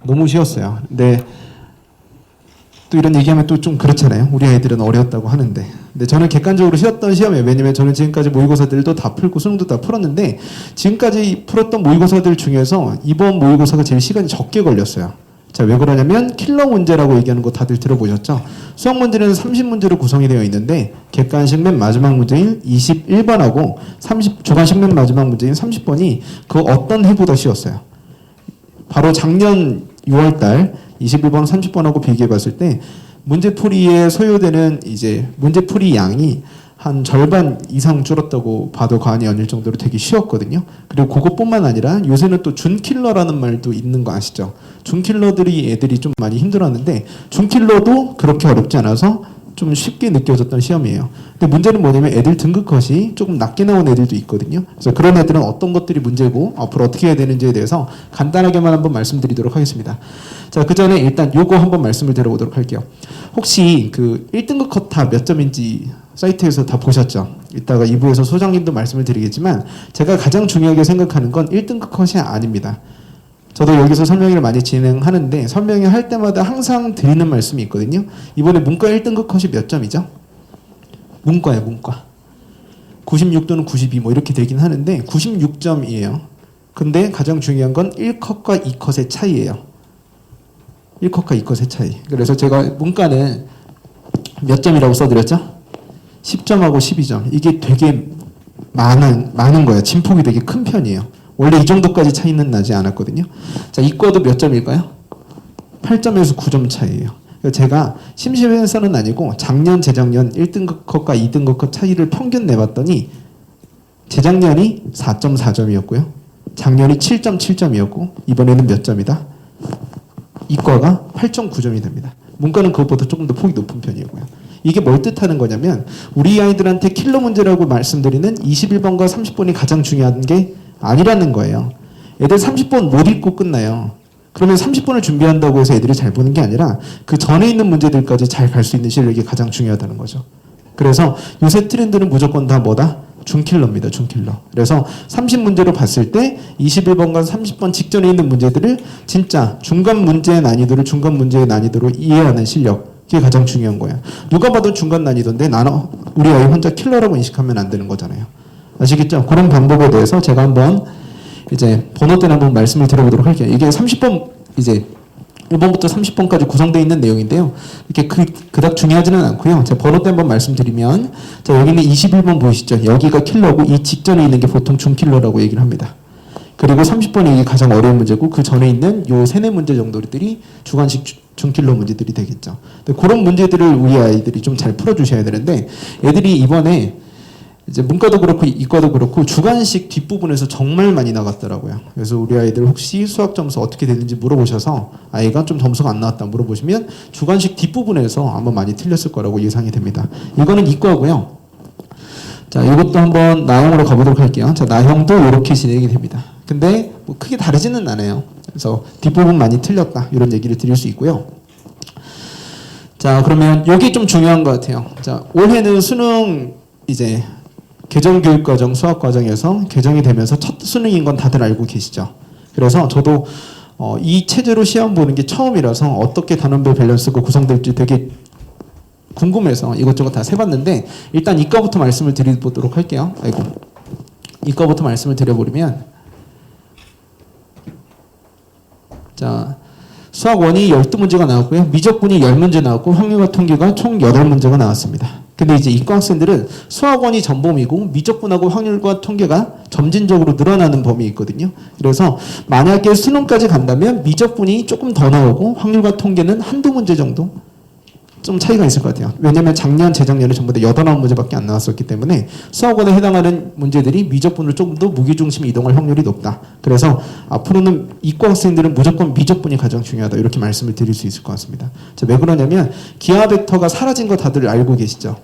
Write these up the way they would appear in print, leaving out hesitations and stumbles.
너무 쉬웠어요. 근데 또 이런 얘기하면 또 좀 그렇잖아요. 우리 아이들은 어려웠다고 하는데. 근데 저는 객관적으로 쉬웠던 시험이에요. 왜냐면 저는 지금까지 모의고사들도 다 풀고 수능도 다 풀었는데 지금까지 풀었던 모의고사들 중에서 이번 모의고사가 제일 시간이 적게 걸렸어요. 자, 왜 그러냐면 킬러 문제라고 얘기하는 거 다들 들어보셨죠? 수학 문제는 30문제로 구성이 되어 있는데 객관식 맨 마지막 문제인 21번하고 주관식 맨 마지막 문제인 30번이 그 어떤 해보다 쉬웠어요. 바로 작년 6월달 21번, 30번하고 비교해 봤을 때 문제풀이에 소요되는 이제 문제풀이 양이 한 절반 이상 줄었다고 봐도 과언이 아닐 정도로 되게 쉬웠거든요. 그리고 그것뿐만 아니라 요새는 또 준킬러라는 말도 있는 거 아시죠? 준킬러들이 애들이 좀 많이 힘들었는데 준킬러도 그렇게 어렵지 않아서 좀 쉽게 느껴졌던 시험이에요. 근데 문제는 뭐냐면 애들 등급 컷이 조금 낮게 나온 애들도 있거든요. 그래서 그런 애들은 어떤 것들이 문제고 앞으로 어떻게 해야 되는지에 대해서 간단하게만 한번 말씀드리도록 하겠습니다. 자, 그 전에 일단 요거 한번 말씀을 드려보도록 할게요. 혹시 그 1등급 컷 다 몇 점인지 사이트에서 다 보셨죠? 이따가 2부에서 소장님도 말씀을 드리겠지만 제가 가장 중요하게 생각하는 건 1등급 컷이 아닙니다. 저도 여기서 설명회를 많이 진행하는데 설명회 할 때마다 항상 드리는 말씀이 있거든요. 이번에 문과 1등급 컷이 몇 점이죠? 문과예요, 문과. 96 또는 92 뭐 이렇게 되긴 하는데 96점이에요. 근데 가장 중요한 건 1컷과 2컷의 차이예요. 1컷과 2컷의 차이. 그래서 제가 문과는 몇 점이라고 써드렸죠? 10점하고 12점. 이게 되게 많은 거예요. 진폭이 되게 큰 편이에요. 원래 이 정도까지 차이는 나지 않았거든요. 자, 이과도 몇 점일까요? 8점에서 9점 차이예요. 제가 심심해서는 아니고 작년, 재작년 1등급 컷과 2등급 컷 차이를 평균 내봤더니 재작년이 4.4점이었고요. 작년이 7.7점이었고 이번에는 몇 점이다? 이과가 8.9점이 됩니다. 문과는 그것보다 조금 더 폭이 높은 편이고요. 이게 뭘 뜻하는 거냐면 우리 아이들한테 킬러 문제라고 말씀드리는 21번과 30번이 가장 중요한 게 아니라는 거예요. 애들 30번 못 읽고 끝나요. 그러면 30번을 준비한다고 해서 애들이 잘 보는 게 아니라 그 전에 있는 문제들까지 잘 갈 수 있는 실력이 가장 중요하다는 거죠. 그래서 요새 트렌드는 무조건 다 뭐다? 준킬러입니다. 준킬러. 그래서 30문제로 봤을 때 21번과 30번 직전에 있는 문제들을 진짜 중간 문제의 난이도를 중간 문제의 난이도로 이해하는 실력. 그게 가장 중요한 거예요. 누가 봐도 중간 난이도인데 나는 우리 아이 혼자 킬러라고 인식하면 안 되는 거잖아요. 아시겠죠? 그런 방법에 대해서 제가 한번 이제 번호 때는 한번 말씀을 드려보도록 할게요. 이게 30번 이제 1번부터 30번까지 구성되어 있는 내용인데요. 이렇게 그닥 중요하지는 않고요. 제가 번호 때 한번 말씀드리면 자, 여기는 21번 보이시죠? 여기가 킬러고 이 직전에 있는 게 보통 중킬러라고 얘기를 합니다. 그리고 30번이 이게 가장 어려운 문제고 그 전에 있는 요 세네 문제 정도들이 주관식 중킬러 문제들이 되겠죠. 근데 그런 문제들을 우리 아이들이 좀 잘 풀어주셔야 되는데 애들이 이번에 이제 문과도 그렇고 이과도 그렇고 주관식 뒷부분에서 정말 많이 나갔더라고요. 그래서 우리 아이들 혹시 수학 점수 어떻게 되는지 물어보셔서 아이가 좀 점수가 안 나왔다 물어보시면 주관식 뒷부분에서 아마 많이 틀렸을 거라고 예상이 됩니다. 이거는 이과고요. 자, 이것도 한번 나형으로 가보도록 할게요. 자, 나형도 이렇게 진행이 됩니다. 근데 뭐 크게 다르지는 않아요. 그래서 뒷부분 많이 틀렸다 이런 얘기를 드릴 수 있고요. 자, 그러면 여기 좀 중요한 것 같아요. 자, 올해는 수능 이제 개정교육과정 수학과정에서 개정이 되면서 첫 수능인 건 다들 알고 계시죠. 그래서 저도 이 체제로 시험 보는 게 처음이라서 어떻게 단원별 밸런스가 구성될지 되게 궁금해서 이것저것 다 세봤는데 일단 이과부터 말씀을 드려보도록 할게요. 이과부터 말씀을 드려버리면 자, 수학 원이 12문제가 나왔고요. 미적분이 10문제 나왔고 확률과 통계가 총 8문제가 나왔습니다. 근데 이제 이과 학생들은 수학원이 전범이고 미적분하고 확률과 통계가 점진적으로 늘어나는 범위 있거든요. 그래서 만약에 수능까지 간다면 미적분이 조금 더 나오고 확률과 통계는 한두 문제 정도 좀 차이가 있을 것 같아요. 왜냐하면 작년, 재작년에 전부 다 8, 9문제밖에 안 나왔었기 때문에 수학원에 해당하는 문제들이 미적분으로 조금 더 무게중심이 이동할 확률이 높다. 그래서 앞으로는 이과 학생들은 무조건 미적분이 가장 중요하다. 이렇게 말씀을 드릴 수 있을 것 같습니다. 자, 왜 그러냐면 기하 벡터가 사라진 거 다들 알고 계시죠?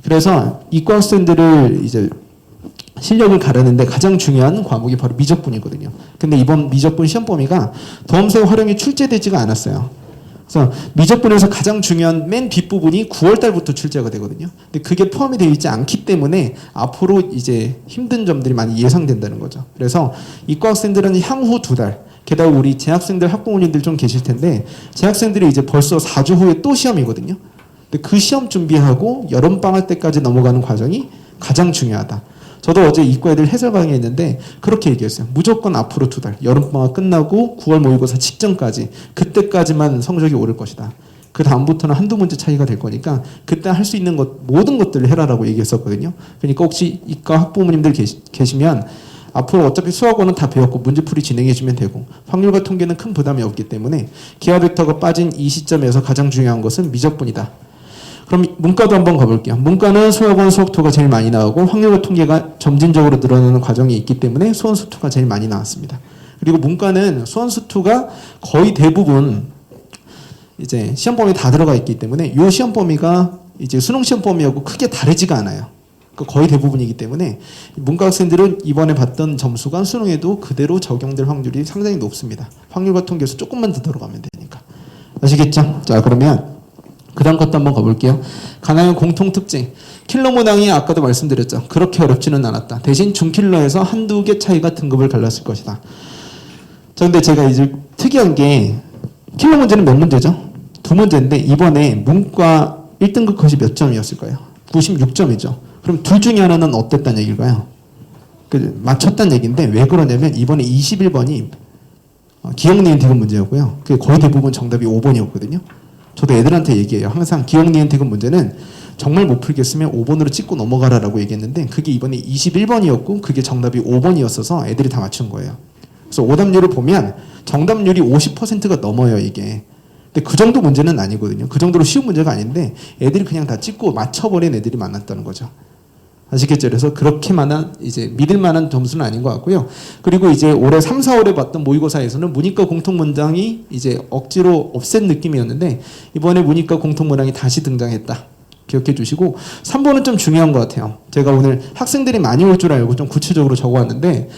그래서 이과 학생들을 이제 실력을 가르는데 가장 중요한 과목이 바로 미적분이거든요. 근데 이번 미적분 시험 범위가 도함수의 활용이 출제되지가 않았어요. 그래서 미적분에서 가장 중요한 맨 뒷부분이 9월 달부터 출제가 되거든요. 근데 그게 포함이 되어 있지 않기 때문에 앞으로 이제 힘든 점들이 많이 예상된다는 거죠. 그래서 이과 학생들은 향후 2달, 게다가 우리 재학생들 학부모님들 좀 계실 텐데 재학생들이 이제 벌써 4주 후에 또 시험이거든요. 근데 그 시험 준비하고 여름방학 때까지 넘어가는 과정이 가장 중요하다. 저도 어제 이과 애들 해설 강의했는데 그렇게 얘기했어요. 무조건 앞으로 2달, 여름방학 끝나고 9월 모의고사 직전까지, 그때까지만 성적이 오를 것이다. 그 다음부터는 한두 문제 차이가 될 거니까 그때 할 수 있는 것, 모든 것들을 해라라고 얘기했었거든요. 그러니까 혹시 이과 학부모님들 계시면 앞으로 어차피 수학원은 다 배웠고 문제풀이 진행해주면 되고 확률과 통계는 큰 부담이 없기 때문에 기하 벡터가 빠진 이 시점에서 가장 중요한 것은 미적분이다. 그럼 문과도 한번 가볼게요. 문과는 수학원, 수학2가 제일 많이 나오고 확률과 통계가 점진적으로 늘어나는 과정이 있기 때문에 수원, 수2가 제일 많이 나왔습니다. 그리고 문과는 수원, 수2가 거의 대부분 이제 시험 범위 다 들어가 있기 때문에 이 시험 범위가 이제 수능 시험 범위하고 크게 다르지가 않아요. 거의 대부분이기 때문에 문과 학생들은 이번에 봤던 점수가 수능에도 그대로 적용될 확률이 상당히 높습니다. 확률과 통계에서 조금만 더 들어가면 되니까. 아시겠죠? 자, 그러면 그 다음 것도 한번 가볼게요. 가나요 공통특징. 킬러 문항이 아까도 말씀드렸죠. 그렇게 어렵지는 않았다. 대신 중킬러에서 한두 개 차이가 등급을 갈랐을 것이다. 자, 근데 제가 이제 특이한 게 킬러 문제는 몇 문제죠? 2문제인데 이번에 문과 1등급 컷이 몇 점이었을까요? 96점이죠. 그럼 둘 중에 하나는 어땠다는 얘기일까요? 맞췄다는 얘기인데 왜 그러냐면 이번에 21번이 기억니은 디귿 문제였고요. 그게 거의 대부분 정답이 5번이었거든요. 저도 애들한테 얘기해요. 항상 기억니은 디귿 문제는 정말 못 풀겠으면 5번으로 찍고 넘어가라라고 얘기했는데 그게 이번에 21번이었고 그게 정답이 5번이었어서 애들이 다 맞춘 거예요. 그래서 오답률을 보면 정답률이 50%가 넘어요, 이게. 근데 그 정도 문제는 아니거든요. 그 정도로 쉬운 문제가 아닌데 애들이 그냥 다 찍고 맞춰버린 애들이 많았다는 거죠. 아시겠죠? 그래서 그렇게만한 이제 믿을 만한 점수는 아닌 것 같고요. 그리고 이제 올해 3, 4월에 봤던 모의고사에서는 문이과 공통 문항이 이제 억지로 없앤 느낌이었는데 이번에 문이과 공통 문항이 다시 등장했다. 기억해 주시고 3번은 좀 중요한 것 같아요. 제가 오늘 학생들이 많이 올 줄 알고 좀 구체적으로 적어왔는데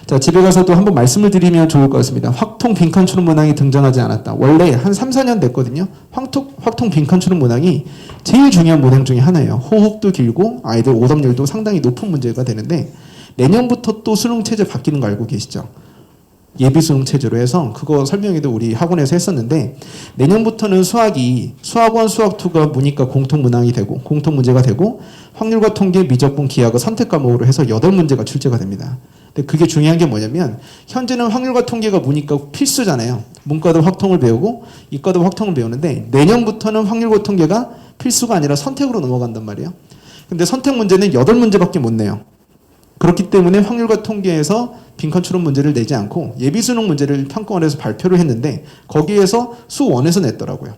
자, 집에 가서도 한번 말씀을 드리면 좋을 것 같습니다. 확통 빈칸 추론 문항이 등장하지 않았다. 원래 한 3, 4년 됐거든요. 확통 빈칸 추론 문항이 제일 중요한 문항 중에 하나예요. 호흡도 길고 아이들 오답률도 상당히 높은 문제가 되는데 내년부터 또 수능 체제 바뀌는 거 알고 계시죠? 예비 수능 체제로 해서 그거 설명회도 우리 학원에서 했었는데 내년부터는 수학이 수학원, 수학2가 문이과 공통 문항이 되고 공통 문제가 되고 확률과 통계, 미적분, 기하가 선택 과목으로 해서 8문제가 출제가 됩니다. 근데 그게 중요한 게 뭐냐면 현재는 확률과 통계가 문이과 필수잖아요. 문과도 확통을 배우고 이과도 확통을 배우는데 내년부터는 확률과 통계가 필수가 아니라 선택으로 넘어간단 말이에요. 근데 선택 문제는 8문제밖에 못 내요. 그렇기 때문에 확률과 통계에서 빈칸 추론 문제를 내지 않고 예비 수능 문제를 평가원에서 발표를 했는데 거기에서 수1에서 냈더라고요.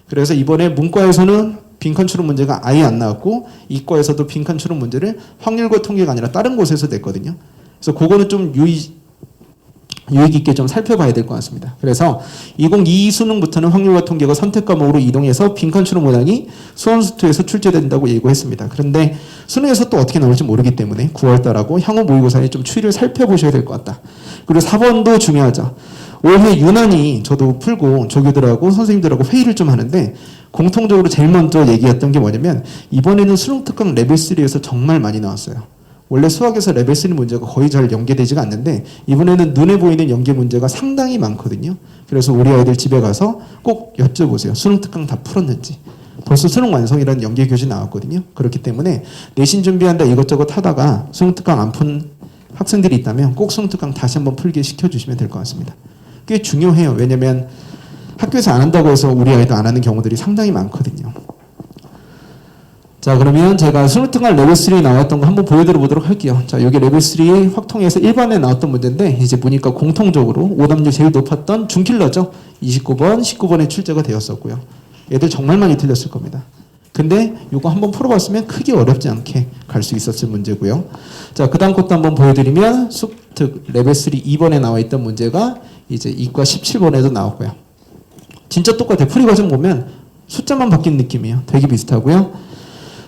그래서 이번에 문과에서는 빈칸 추론 문제가 아예 안 나왔고 이과에서도 빈칸 추론 문제를 확률과 통계가 아니라 다른 곳에서 냈거든요. 그래서 그거는 좀 유의 있게 좀 살펴봐야 될 것 같습니다. 그래서 2022 수능부터는 확률과 통계가 선택 과목으로 이동해서 빈칸 추론 문항이 수원, 수2에서 출제된다고 예고했습니다. 그런데 수능에서 또 어떻게 나올지 모르기 때문에 9월달하고 향후 모의고사에 좀 추이를 살펴보셔야 될 것 같다. 그리고 4번도 중요하죠. 올해 유난히 저도 풀고 조교들하고 선생님들하고 회의를 좀 하는데 공통적으로 제일 먼저 얘기했던 게 뭐냐면 이번에는 수능 특강 레벨 3에서 정말 많이 나왔어요. 원래 수학에서 레벨 3 문제가 거의 잘 연계되지가 않는데 이번에는 눈에 보이는 연계 문제가 상당히 많거든요. 그래서 우리 아이들 집에 가서 꼭 여쭤보세요. 수능 특강 다 풀었는지. 벌써 수능 완성이라는 연계 교재 나왔거든요. 그렇기 때문에 내신 준비한다 이것저것 하다가 수능 특강 안 푼 학생들이 있다면 꼭 수능 특강 다시 한번 풀게 시켜주시면 될 것 같습니다. 꽤 중요해요. 왜냐면 학교에서 안 한다고 해서 우리 아이도 안 하는 경우들이 상당히 많거든요. 자, 그러면 제가 수능 특강 레벨 3 나왔던 거 한번 보여드려 보도록 할게요. 자, 여기 레벨 3 확통에서 1번에 나왔던 문제인데 이제 보니까 공통적으로 오답률 제일 높았던 중킬러죠. 29번, 19번에 출제가 되었었고요. 얘들 정말 많이 틀렸을 겁니다. 근데 이거 한번 풀어봤으면 크게 어렵지 않게 갈 수 있었을 문제고요. 자, 그 다음 것도 한번 보여드리면 수특 레벨 3 2번에 나와 있던 문제가 이제 이과 17번에도 나왔고요. 진짜 똑같아요. 풀이 과정 보면 숫자만 바뀐 느낌이에요. 되게 비슷하고요.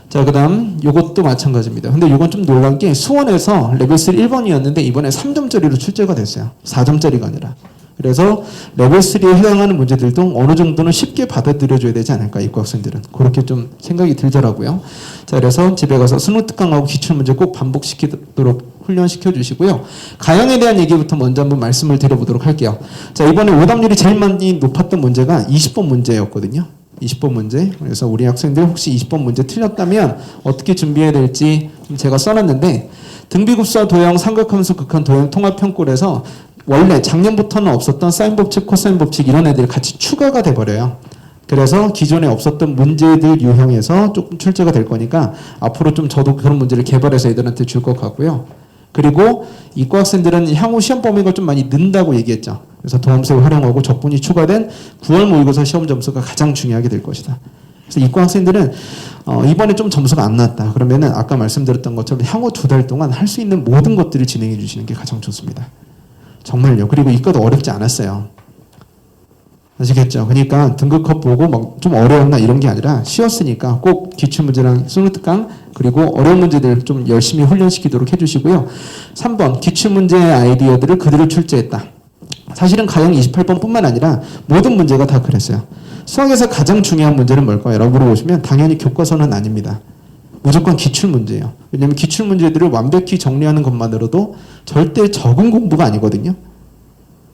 자, 그 다음 요것도 마찬가지입니다. 근데 요건 좀 놀란 게 수원에서 레벨 3 1번이었는데 이번에 3점짜리로 출제가 됐어요. 4점짜리가 아니라. 그래서 레벨 3에 해당하는 문제들도 어느 정도는 쉽게 받아들여줘야 되지 않을까, 이과 학생들은. 그렇게 좀 생각이 들더라고요. 자, 그래서 집에 가서 수능 특강하고 기출문제 꼭 반복시키도록 훈련시켜 주시고요. 가형에 대한 얘기부터 먼저 한번 말씀을 드려보도록 할게요. 자, 이번에 오답률이 제일 많이 높았던 문제가 20번 문제였거든요. 20번 문제. 그래서 우리 학생들 혹시 20번 문제 틀렸다면 어떻게 준비해야 될지 제가 써놨는데, 등비급수와 도형, 삼각함수, 극한, 도형, 통합평꼴에서 원래 작년부터는 없었던 사인 법칙, 코사인 법칙 이런 애들이 같이 추가가 돼버려요. 그래서 기존에 없었던 문제들 유형에서 조금 출제가 될 거니까 앞으로 좀 저도 그런 문제를 개발해서 애들한테 줄 것 같고요. 그리고 이과 학생들은 향후 시험 범위가 좀 많이 는다고 얘기했죠. 그래서 도함수를 활용하고 적분이 추가된 9월 모의고사 시험 점수가 가장 중요하게 될 것이다. 그래서 이과 학생들은 이번에 좀 점수가 안 났다. 그러면은 아까 말씀드렸던 것처럼 향후 2달 동안 할 수 있는 모든 것들을 진행해 주시는 게 가장 좋습니다. 정말요. 그리고 이과도 어렵지 않았어요. 아시겠죠? 그러니까 등급컷 보고 막 좀 어려웠나 이런 게 아니라 쉬웠으니까 꼭 기출문제랑 수능특강 그리고 어려운 문제들 좀 열심히 훈련시키도록 해주시고요. 3번 기출문제의 아이디어들을 그대로 출제했다. 사실은 가형 28번 뿐만 아니라 모든 문제가 다 그랬어요. 수학에서 가장 중요한 문제는 뭘까요? 라고 물어보시면 당연히 교과서는 아닙니다. 무조건 기출문제예요. 왜냐하면 기출문제들을 완벽히 정리하는 것만으로도 절대 적은 공부가 아니거든요.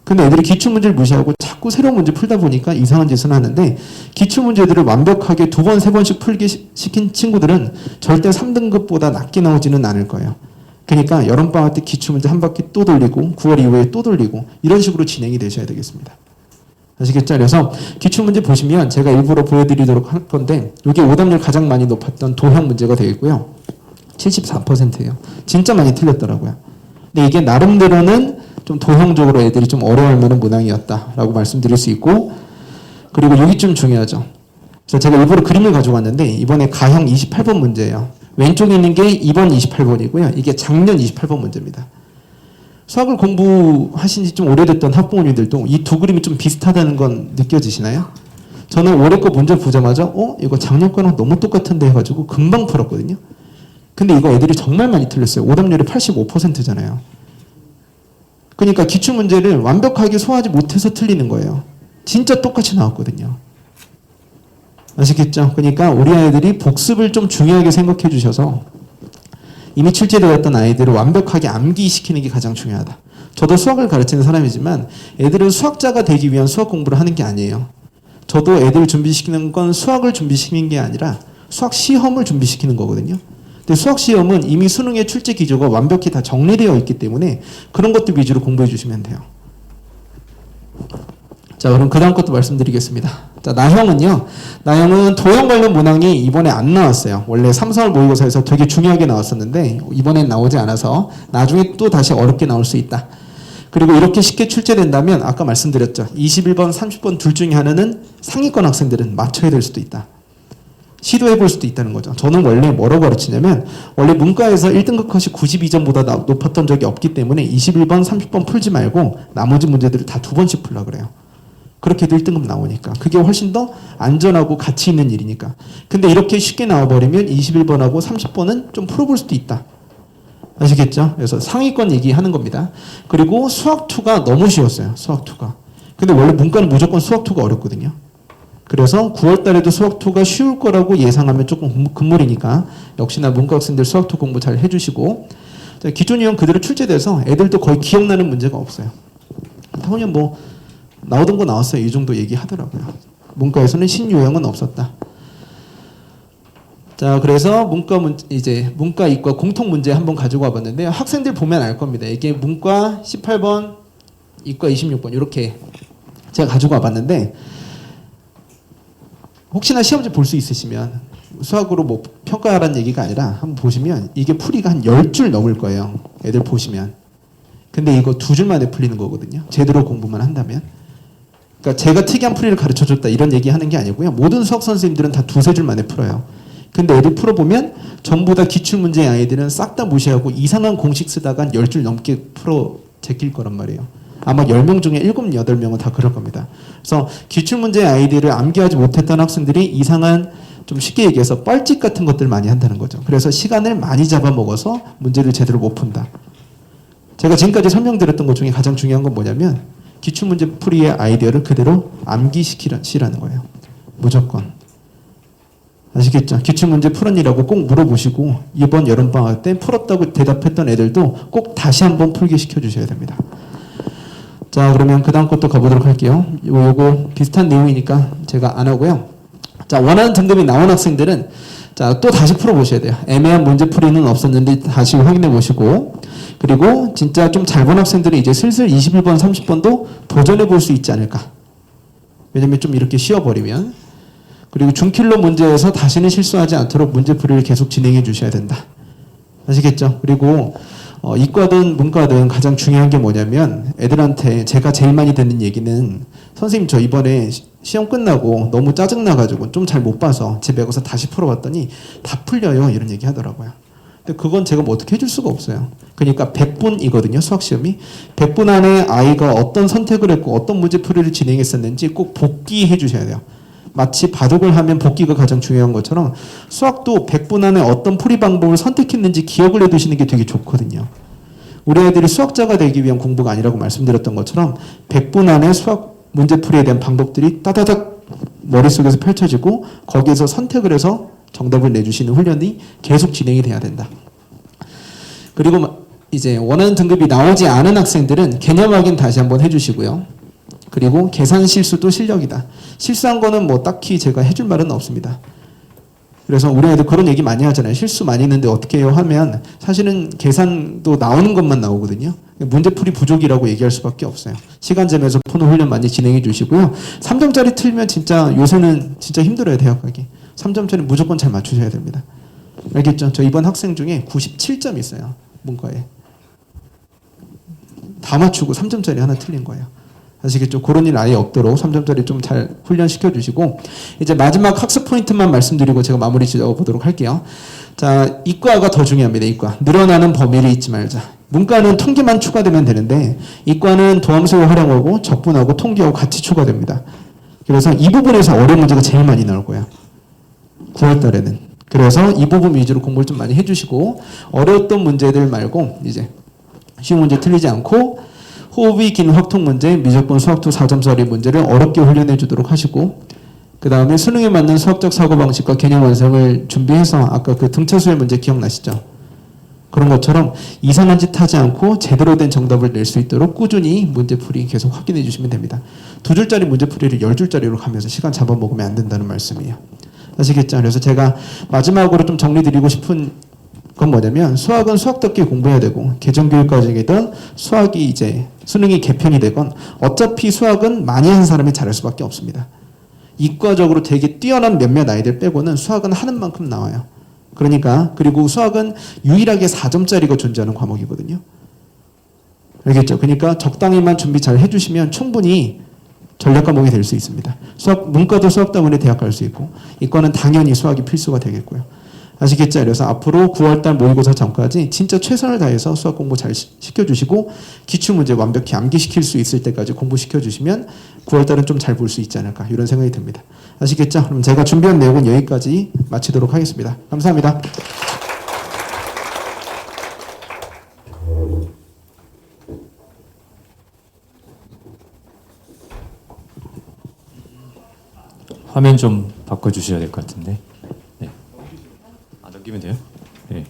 근데 애들이 기출문제를 무시하고 자꾸 새로운 문제 풀다 보니까 이상한 짓을 하는데, 기출문제들을 완벽하게 2번, 3번씩 풀게 시킨 친구들은 절대 3등급보다 낮게 나오지는 않을 거예요. 그러니까 여름방학 때 기출문제 한 바퀴 또 돌리고 9월 이후에 또 돌리고 이런 식으로 진행이 되셔야 되겠습니다. 아시겠죠? 그래서 기출문제 보시면 제가 일부러 보여드리도록 할 건데, 이게 오답률 가장 많이 높았던 도형 문제가 되겠고요. 74%예요. 진짜 많이 틀렸더라고요. 근데 이게 나름대로는 좀 도형적으로 애들이 좀 어려워할 만한 문항이었다라고 말씀드릴 수 있고, 그리고 여기 좀 중요하죠. 그래서 제가 일부러 그림을 가져왔는데 이번에 가형 28번 문제예요. 왼쪽에 있는 게 이번 28번이고요. 이게 작년 28번 문제입니다. 수학을 공부하신 지 좀 오래됐던 학부모님들도 이 두 그림이 좀 비슷하다는 건 느껴지시나요? 저는 올해 거 문제 보자마자 이거 작년 거랑 너무 똑같은데 해가지고 금방 풀었거든요. 근데 이거 애들이 정말 많이 틀렸어요. 오답률이 85%잖아요. 그러니까 기출문제를 완벽하게 소화하지 못해서 틀리는 거예요. 진짜 똑같이 나왔거든요. 아시겠죠? 그러니까 우리 아이들이 복습을 좀 중요하게 생각해 주셔서 이미 출제되었던 아이들을 완벽하게 암기시키는 게 가장 중요하다. 저도 수학을 가르치는 사람이지만 애들은 수학자가 되기 위한 수학 공부를 하는 게 아니에요. 저도 애들 준비시키는 건 수학을 준비시키는 게 아니라 수학 시험을 준비시키는 거거든요. 근데 수학 시험은 이미 수능의 출제 기조가 완벽히 다 정리되어 있기 때문에 그런 것들 위주로 공부해 주시면 돼요. 자, 그럼 그 다음 것도 말씀드리겠습니다. 자, 나형은요. 나형은 도형 관련 문항이 이번에 안 나왔어요. 원래 3, 4월 모의고사에서 되게 중요하게 나왔었는데 이번엔 나오지 않아서 나중에 또 다시 어렵게 나올 수 있다. 그리고 이렇게 쉽게 출제된다면 아까 말씀드렸죠. 21번, 30번 둘 중에 하나는 상위권 학생들은 맞춰야 될 수도 있다. 시도해 볼 수도 있다는 거죠. 저는 원래 뭐라고 가르치냐면 원래 문과에서 1등급 컷이 92점보다 높았던 적이 없기 때문에 21번, 30번 풀지 말고 나머지 문제들을 다 2번씩 풀라 그래요. 그렇게 해도 1등급 나오니까. 그게 훨씬 더 안전하고 가치 있는 일이니까. 근데 이렇게 쉽게 나와버리면 21번하고 30번은 좀 풀어볼 수도 있다. 아시겠죠? 그래서 상위권 얘기하는 겁니다. 그리고 수학2가 너무 쉬웠어요. 수학2가. 근데 원래 문과는 무조건 수학2가 어렵거든요. 그래서 9월 달에도 수학2가 쉬울 거라고 예상하면 조금 금물이니까 역시나 문과 학생들 수학2 공부 잘 해주시고, 기존 유형 그대로 출제돼서 애들도 거의 기억나는 문제가 없어요. 당연히 뭐 나오던 거 나왔어요. 이 정도 얘기하더라고요. 문과에서는 신유형은 없었다. 자, 그래서 문과 이과 공통 문제 한번 가지고 와봤는데요. 학생들 보면 알 겁니다. 이게 문과 18번, 이과 26번 이렇게 제가 가지고 와봤는데, 혹시나 시험지 볼 수 있으시면 수학으로 뭐 평가하라는 얘기가 아니라 한번 보시면 이게 풀이가 한 10줄 넘을 거예요. 애들 보시면. 근데 이거 2줄 만에 풀리는 거거든요. 제대로 공부만 한다면. 그러니까 제가 특이한 풀이를 가르쳐줬다 이런 얘기 하는 게 아니고요. 모든 수학 선생님들은 다 2-3줄 만에 풀어요. 근데 애들 풀어보면 전부 다 기출문제의 아이들은 싹 다 무시하고 이상한 공식 쓰다가 10줄 넘게 풀어 제낄 거란 말이에요. 아마 10명 중에 7, 8명은 다 그럴 겁니다. 그래서 기출문제의 아이들을 암기하지 못했던 학생들이 이상한, 좀 쉽게 얘기해서 뻘짓 같은 것들 많이 한다는 거죠. 그래서 시간을 많이 잡아먹어서 문제를 제대로 못 푼다. 제가 지금까지 설명드렸던 것 중에 가장 중요한 건 뭐냐면 기출문제 풀이의 아이디어를 그대로 암기시키라는 거예요. 무조건. 아시겠죠? 기출문제 풀었니라고 꼭 물어보시고 이번 여름방학 때 풀었다고 대답했던 애들도 꼭 다시 한번 풀게 시켜주셔야 됩니다. 자, 그러면 그 다음 것도 가보도록 할게요. 요거 비슷한 내용이니까 제가 안 하고요. 자, 원하는 등급이 나온 학생들은 자, 또 다시 풀어보셔야 돼요. 애매한 문제풀이는 없었는데 다시 확인해 보시고, 그리고 진짜 좀 잘 본 학생들은 이제 슬슬 21번, 30번도 도전해 볼 수 있지 않을까. 왜냐면 좀 이렇게 쉬어버리면. 그리고 중킬로 문제에서 다시는 실수하지 않도록 문제풀이를 계속 진행해 주셔야 된다. 아시겠죠? 그리고 이과든 문과든 가장 중요한 게 뭐냐면 애들한테 제가 제일 많이 듣는 얘기는 선생님 저 이번에 시험 끝나고 너무 짜증나가지고 좀 잘 못 봐서 집에 가서 다시 풀어봤더니 다 풀려요 이런 얘기 하더라고요. 근데 그건 제가 뭐 어떻게 해줄 수가 없어요. 그러니까 100분이거든요 수학시험이. 100분 안에 아이가 어떤 선택을 했고 어떤 문제풀이를 진행했었는지 꼭 복기해 주셔야 돼요. 마치 바둑을 하면 복기가 가장 중요한 것처럼 수학도 100분 안에 어떤 풀이 방법을 선택했는지 기억을 해두시는 게 되게 좋거든요. 우리 아이들이 수학자가 되기 위한 공부가 아니라고 말씀드렸던 것처럼 100분 안에 수학 문제풀이에 대한 방법들이 따다닥 머릿속에서 펼쳐지고 거기에서 선택을 해서 정답을 내주시는 훈련이 계속 진행이 돼야 된다. 그리고 이제 원하는 등급이 나오지 않은 학생들은 개념 확인 다시 한번 해주시고요. 그리고 계산 실수도 실력이다. 실수한 거는 뭐 딱히 제가 해줄 말은 없습니다. 그래서 우리 애들 그런 얘기 많이 하잖아요. 실수 많이 했는데 어떻게 해요 하면 사실은 계산도 나오는 것만 나오거든요. 문제풀이 부족이라고 얘기할 수밖에 없어요. 시간제면서 포노 훈련 많이 진행해 주시고요. 3점짜리 틀면 진짜 요새는 진짜 힘들어요. 대학 가기. 3점짜리 무조건 잘 맞추셔야 됩니다. 알겠죠? 저 이번 학생 중에 97점 있어요. 문과에. 다 맞추고 3점짜리 하나 틀린 거예요. 아시겠죠? 그런 일 아예 없도록 3점짜리 좀 잘 훈련시켜 주시고 이제 마지막 학습 포인트만 말씀드리고 제가 마무리 지어 보도록 할게요. 자, 이과가 더 중요합니다. 이과. 늘어나는 범위를 잊지 말자. 문과는 통계만 추가되면 되는데 이과는 도함수를 활용하고 적분하고 통계하고 같이 추가됩니다. 그래서 이 부분에서 어려운 문제가 제일 많이 나올 거예요. 9월 달에는. 그래서 이 부분 위주로 공부를 좀 많이 해주시고 어려웠던 문제들 말고 이제 쉬운 문제 틀리지 않고 호흡이 긴 확통 문제, 미적분 수학투 4점짜리 문제를 어렵게 훈련해 주도록 하시고 그 다음에 수능에 맞는 수학적 사고방식과 개념 완성을 준비해서 아까 그 등차수의 문제 기억나시죠? 그런 것처럼 이상한 짓 하지 않고 제대로 된 정답을 낼 수 있도록 꾸준히 문제풀이 계속 확인해 주시면 됩니다. 2줄짜리 문제풀이를 10줄짜리로 가면서 시간 잡아먹으면 안 된다는 말씀이에요. 아시겠죠? 그래서 제가 마지막으로 좀 정리드리고 싶은 그건 뭐냐면 수학은 수학답게 공부해야 되고 개정교육 과정이든 수학이 이제 수능이 개편이 되건 어차피 수학은 많이 한 사람이 잘할 수밖에 없습니다. 이과적으로 되게 뛰어난 몇몇 아이들 빼고는 수학은 하는 만큼 나와요. 그러니까 그리고 수학은 유일하게 4점짜리가 존재하는 과목이거든요. 알겠죠? 그러니까 적당히만 준비 잘 해주시면 충분히 전략 과목이 될 수 있습니다. 수학 문과도 수학 때문에 대학 갈 수 있고 이과는 당연히 수학이 필수가 되겠고요. 아시겠죠? 그래서 앞으로 9월달 모의고사 전까지 진짜 최선을 다해서 수학 공부 잘 시켜주시고 기출문제 완벽히 암기시킬 수 있을 때까지 공부시켜주시면 9월달은 좀 잘 볼 수 있지 않을까 이런 생각이 듭니다. 아시겠죠? 그럼 제가 준비한 내용은 여기까지 마치도록 하겠습니다. 감사합니다. 화면 좀 바꿔주셔야 될 것 같은데. 네. 넘기면 돼요? 네.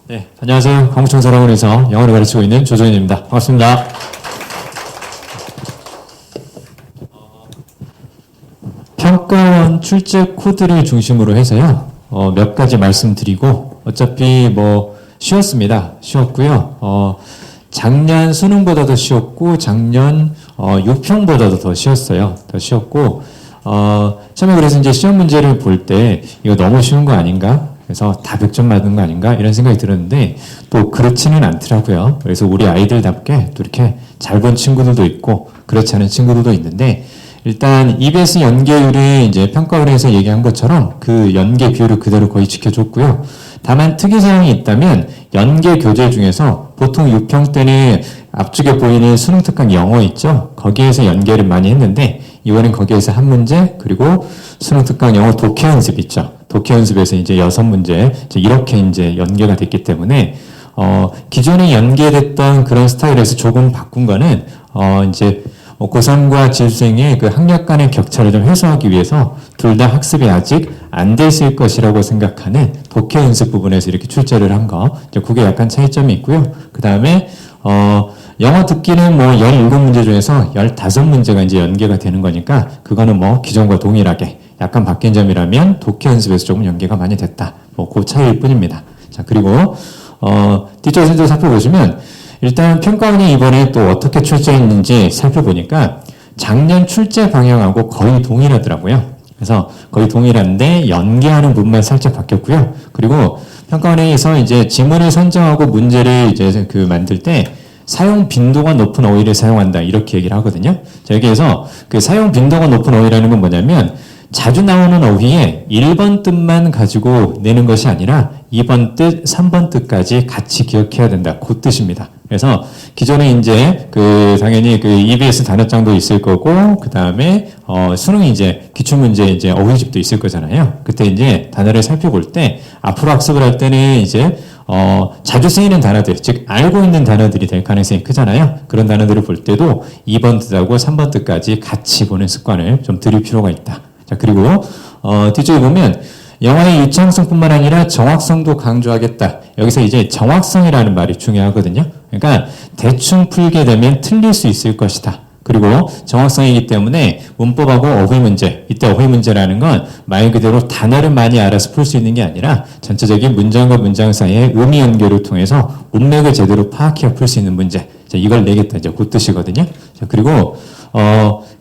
네, 안녕하세요. 강북청사학원에서 영어를 가르치고 있는 조정현입니다. 반갑습니다. 평가원 출제 코드를 중심으로 해서요. 몇 가지 말씀드리고 어차피 뭐 쉬웠습니다. 쉬웠고요. 작년 수능보다도 쉬웠고 작년 유평보다도 더 쉬웠어요. 더 쉬웠고 처음에 그래서 이제 시험 문제를 볼 때 이거 너무 쉬운 거 아닌가? 그래서 다 100점 맞는 거 아닌가? 이런 생각이 들었는데 또 그렇지는 않더라고요. 그래서 우리 아이들답게 또 이렇게 잘 본 친구들도 있고 그렇지 않은 친구들도 있는데 일단 EBS 연계율이 이제 평가원에서 얘기한 것처럼 그 연계 비율을 그대로 거의 지켜줬고요. 다만 특이사항이 있다면 연계 교재 중에서 보통 6평 때는 앞쪽에 보이는 수능 특강 영어 있죠? 거기에서 연계를 많이 했는데 이번엔 거기에서 한 문제 그리고 수능 특강 영어 독해 연습 있죠? 독해 연습에서 이제 6문제 이렇게 이제 연계가 됐기 때문에 기존에 연계됐던 그런 스타일에서 조금 바꾼 거는 이제 고3과 재수생의 그 학력 간의 격차를 좀 해소하기 위해서 둘 다 학습이 아직 안 됐을 것이라고 생각하는 독해 연습 부분에서 이렇게 출제를 한 거. 이제 그게 약간 차이점이 있고요. 그 다음에, 영어 듣기는 뭐 17문제 중에서 15문제가 이제 연계가 되는 거니까 그거는 뭐 기존과 동일하게 약간 바뀐 점이라면 독해 연습에서 조금 연계가 많이 됐다. 뭐 그 차이일 뿐입니다. 자, 그리고, 뒤쪽 선생 살펴보시면 일단 평가원이 이번에 또 어떻게 출제했는지 살펴보니까 작년 출제 방향하고 거의 동일하더라고요. 그래서 거의 동일한데 연계하는 부분만 살짝 바뀌었고요. 그리고 평가원에서 이제 지문을 선정하고 문제를 이제 그 만들 때 사용 빈도가 높은 어휘를 사용한다 이렇게 얘기를 하거든요. 자, 여기에서 그 사용 빈도가 높은 어휘라는 건 뭐냐면 자주 나오는 어휘에 1번 뜻만 가지고 내는 것이 아니라 2번 뜻, 3번 뜻까지 같이 기억해야 된다. 그 뜻입니다. 그래서 기존에 이제 그 당연히 그 EBS 단어장도 있을 거고 그 다음에 수능 이제 기출문제 이제 어휘집도 있을 거잖아요. 그때 이제 단어를 살펴볼 때 앞으로 학습을 할 때는 이제 자주 쓰이는 단어들, 즉 알고 있는 단어들이 될 가능성이 크잖아요. 그런 단어들을 볼 때도 2번 뜻하고 3번 뜻까지 같이 보는 습관을 좀 들일 필요가 있다. 자, 그리고 뒤쪽에 보면 영어의 유창성뿐만 아니라 정확성도 강조하겠다. 여기서 이제 정확성이라는 말이 중요하거든요. 그러니까 대충 풀게 되면 틀릴 수 있을 것이다. 그리고 정확성이기 때문에 문법하고 어휘 문제, 이때 어휘 문제라는 건 말 그대로 단어를 많이 알아서 풀 수 있는 게 아니라 전체적인 문장과 문장 사이의 의미 연결을 통해서 문맥을 제대로 파악해 풀 수 있는 문제. 자, 이걸 내겠다. 이제 그 뜻이거든요. 자, 그리고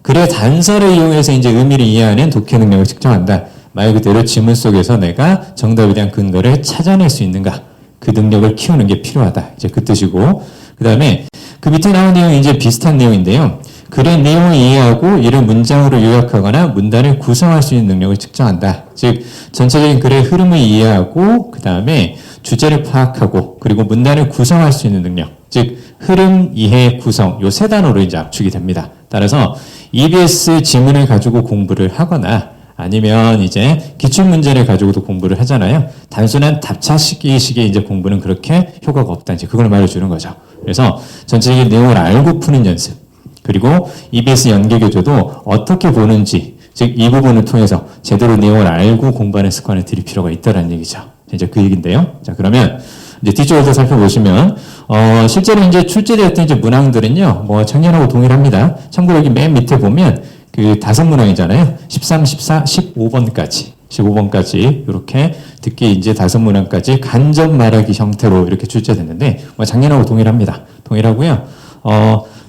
글의 단서를 이용해서 이제 의미를 이해하는 독해 능력을 측정한다. 말 그대로 지문 속에서 내가 정답에 대한 근거를 찾아낼 수 있는가. 그 능력을 키우는 게 필요하다. 이제 그 뜻이고. 그 다음에 그 밑에 나온 내용이 이제 비슷한 내용인데요. 글의 내용을 이해하고 이를 문장으로 요약하거나 문단을 구성할 수 있는 능력을 측정한다. 즉, 전체적인 글의 흐름을 이해하고, 그 다음에 주제를 파악하고, 그리고 문단을 구성할 수 있는 능력. 즉, 흐름, 이해, 구성, 요 세 단어로 이제 압축이 됩니다. 따라서 EBS 지문을 가지고 공부를 하거나 아니면 이제 기출문제를 가지고도 공부를 하잖아요. 단순한 답차식의 이제 공부는 그렇게 효과가 없다. 이제 그걸 말해주는 거죠. 그래서 전체적인 내용을 알고 푸는 연습. 그리고 EBS 연계교재도 어떻게 보는지, 즉 이 부분을 통해서 제대로 내용을 알고 공부하는 습관을 들일 필요가 있다는 얘기죠. 이제 그 얘기인데요. 자, 그러면 이제 뒤쪽에서 살펴보시면 실제로 이제 출제되었던 이제 문항들은요, 뭐 작년하고 동일합니다. 참고로 여기 맨 밑에 보면 그 5문항이잖아요. 13, 14, 15번까지 이렇게 듣기 이제 5문항까지 간접 말하기 형태로 이렇게 출제됐는데 뭐 작년하고 동일합니다. 동일하고요.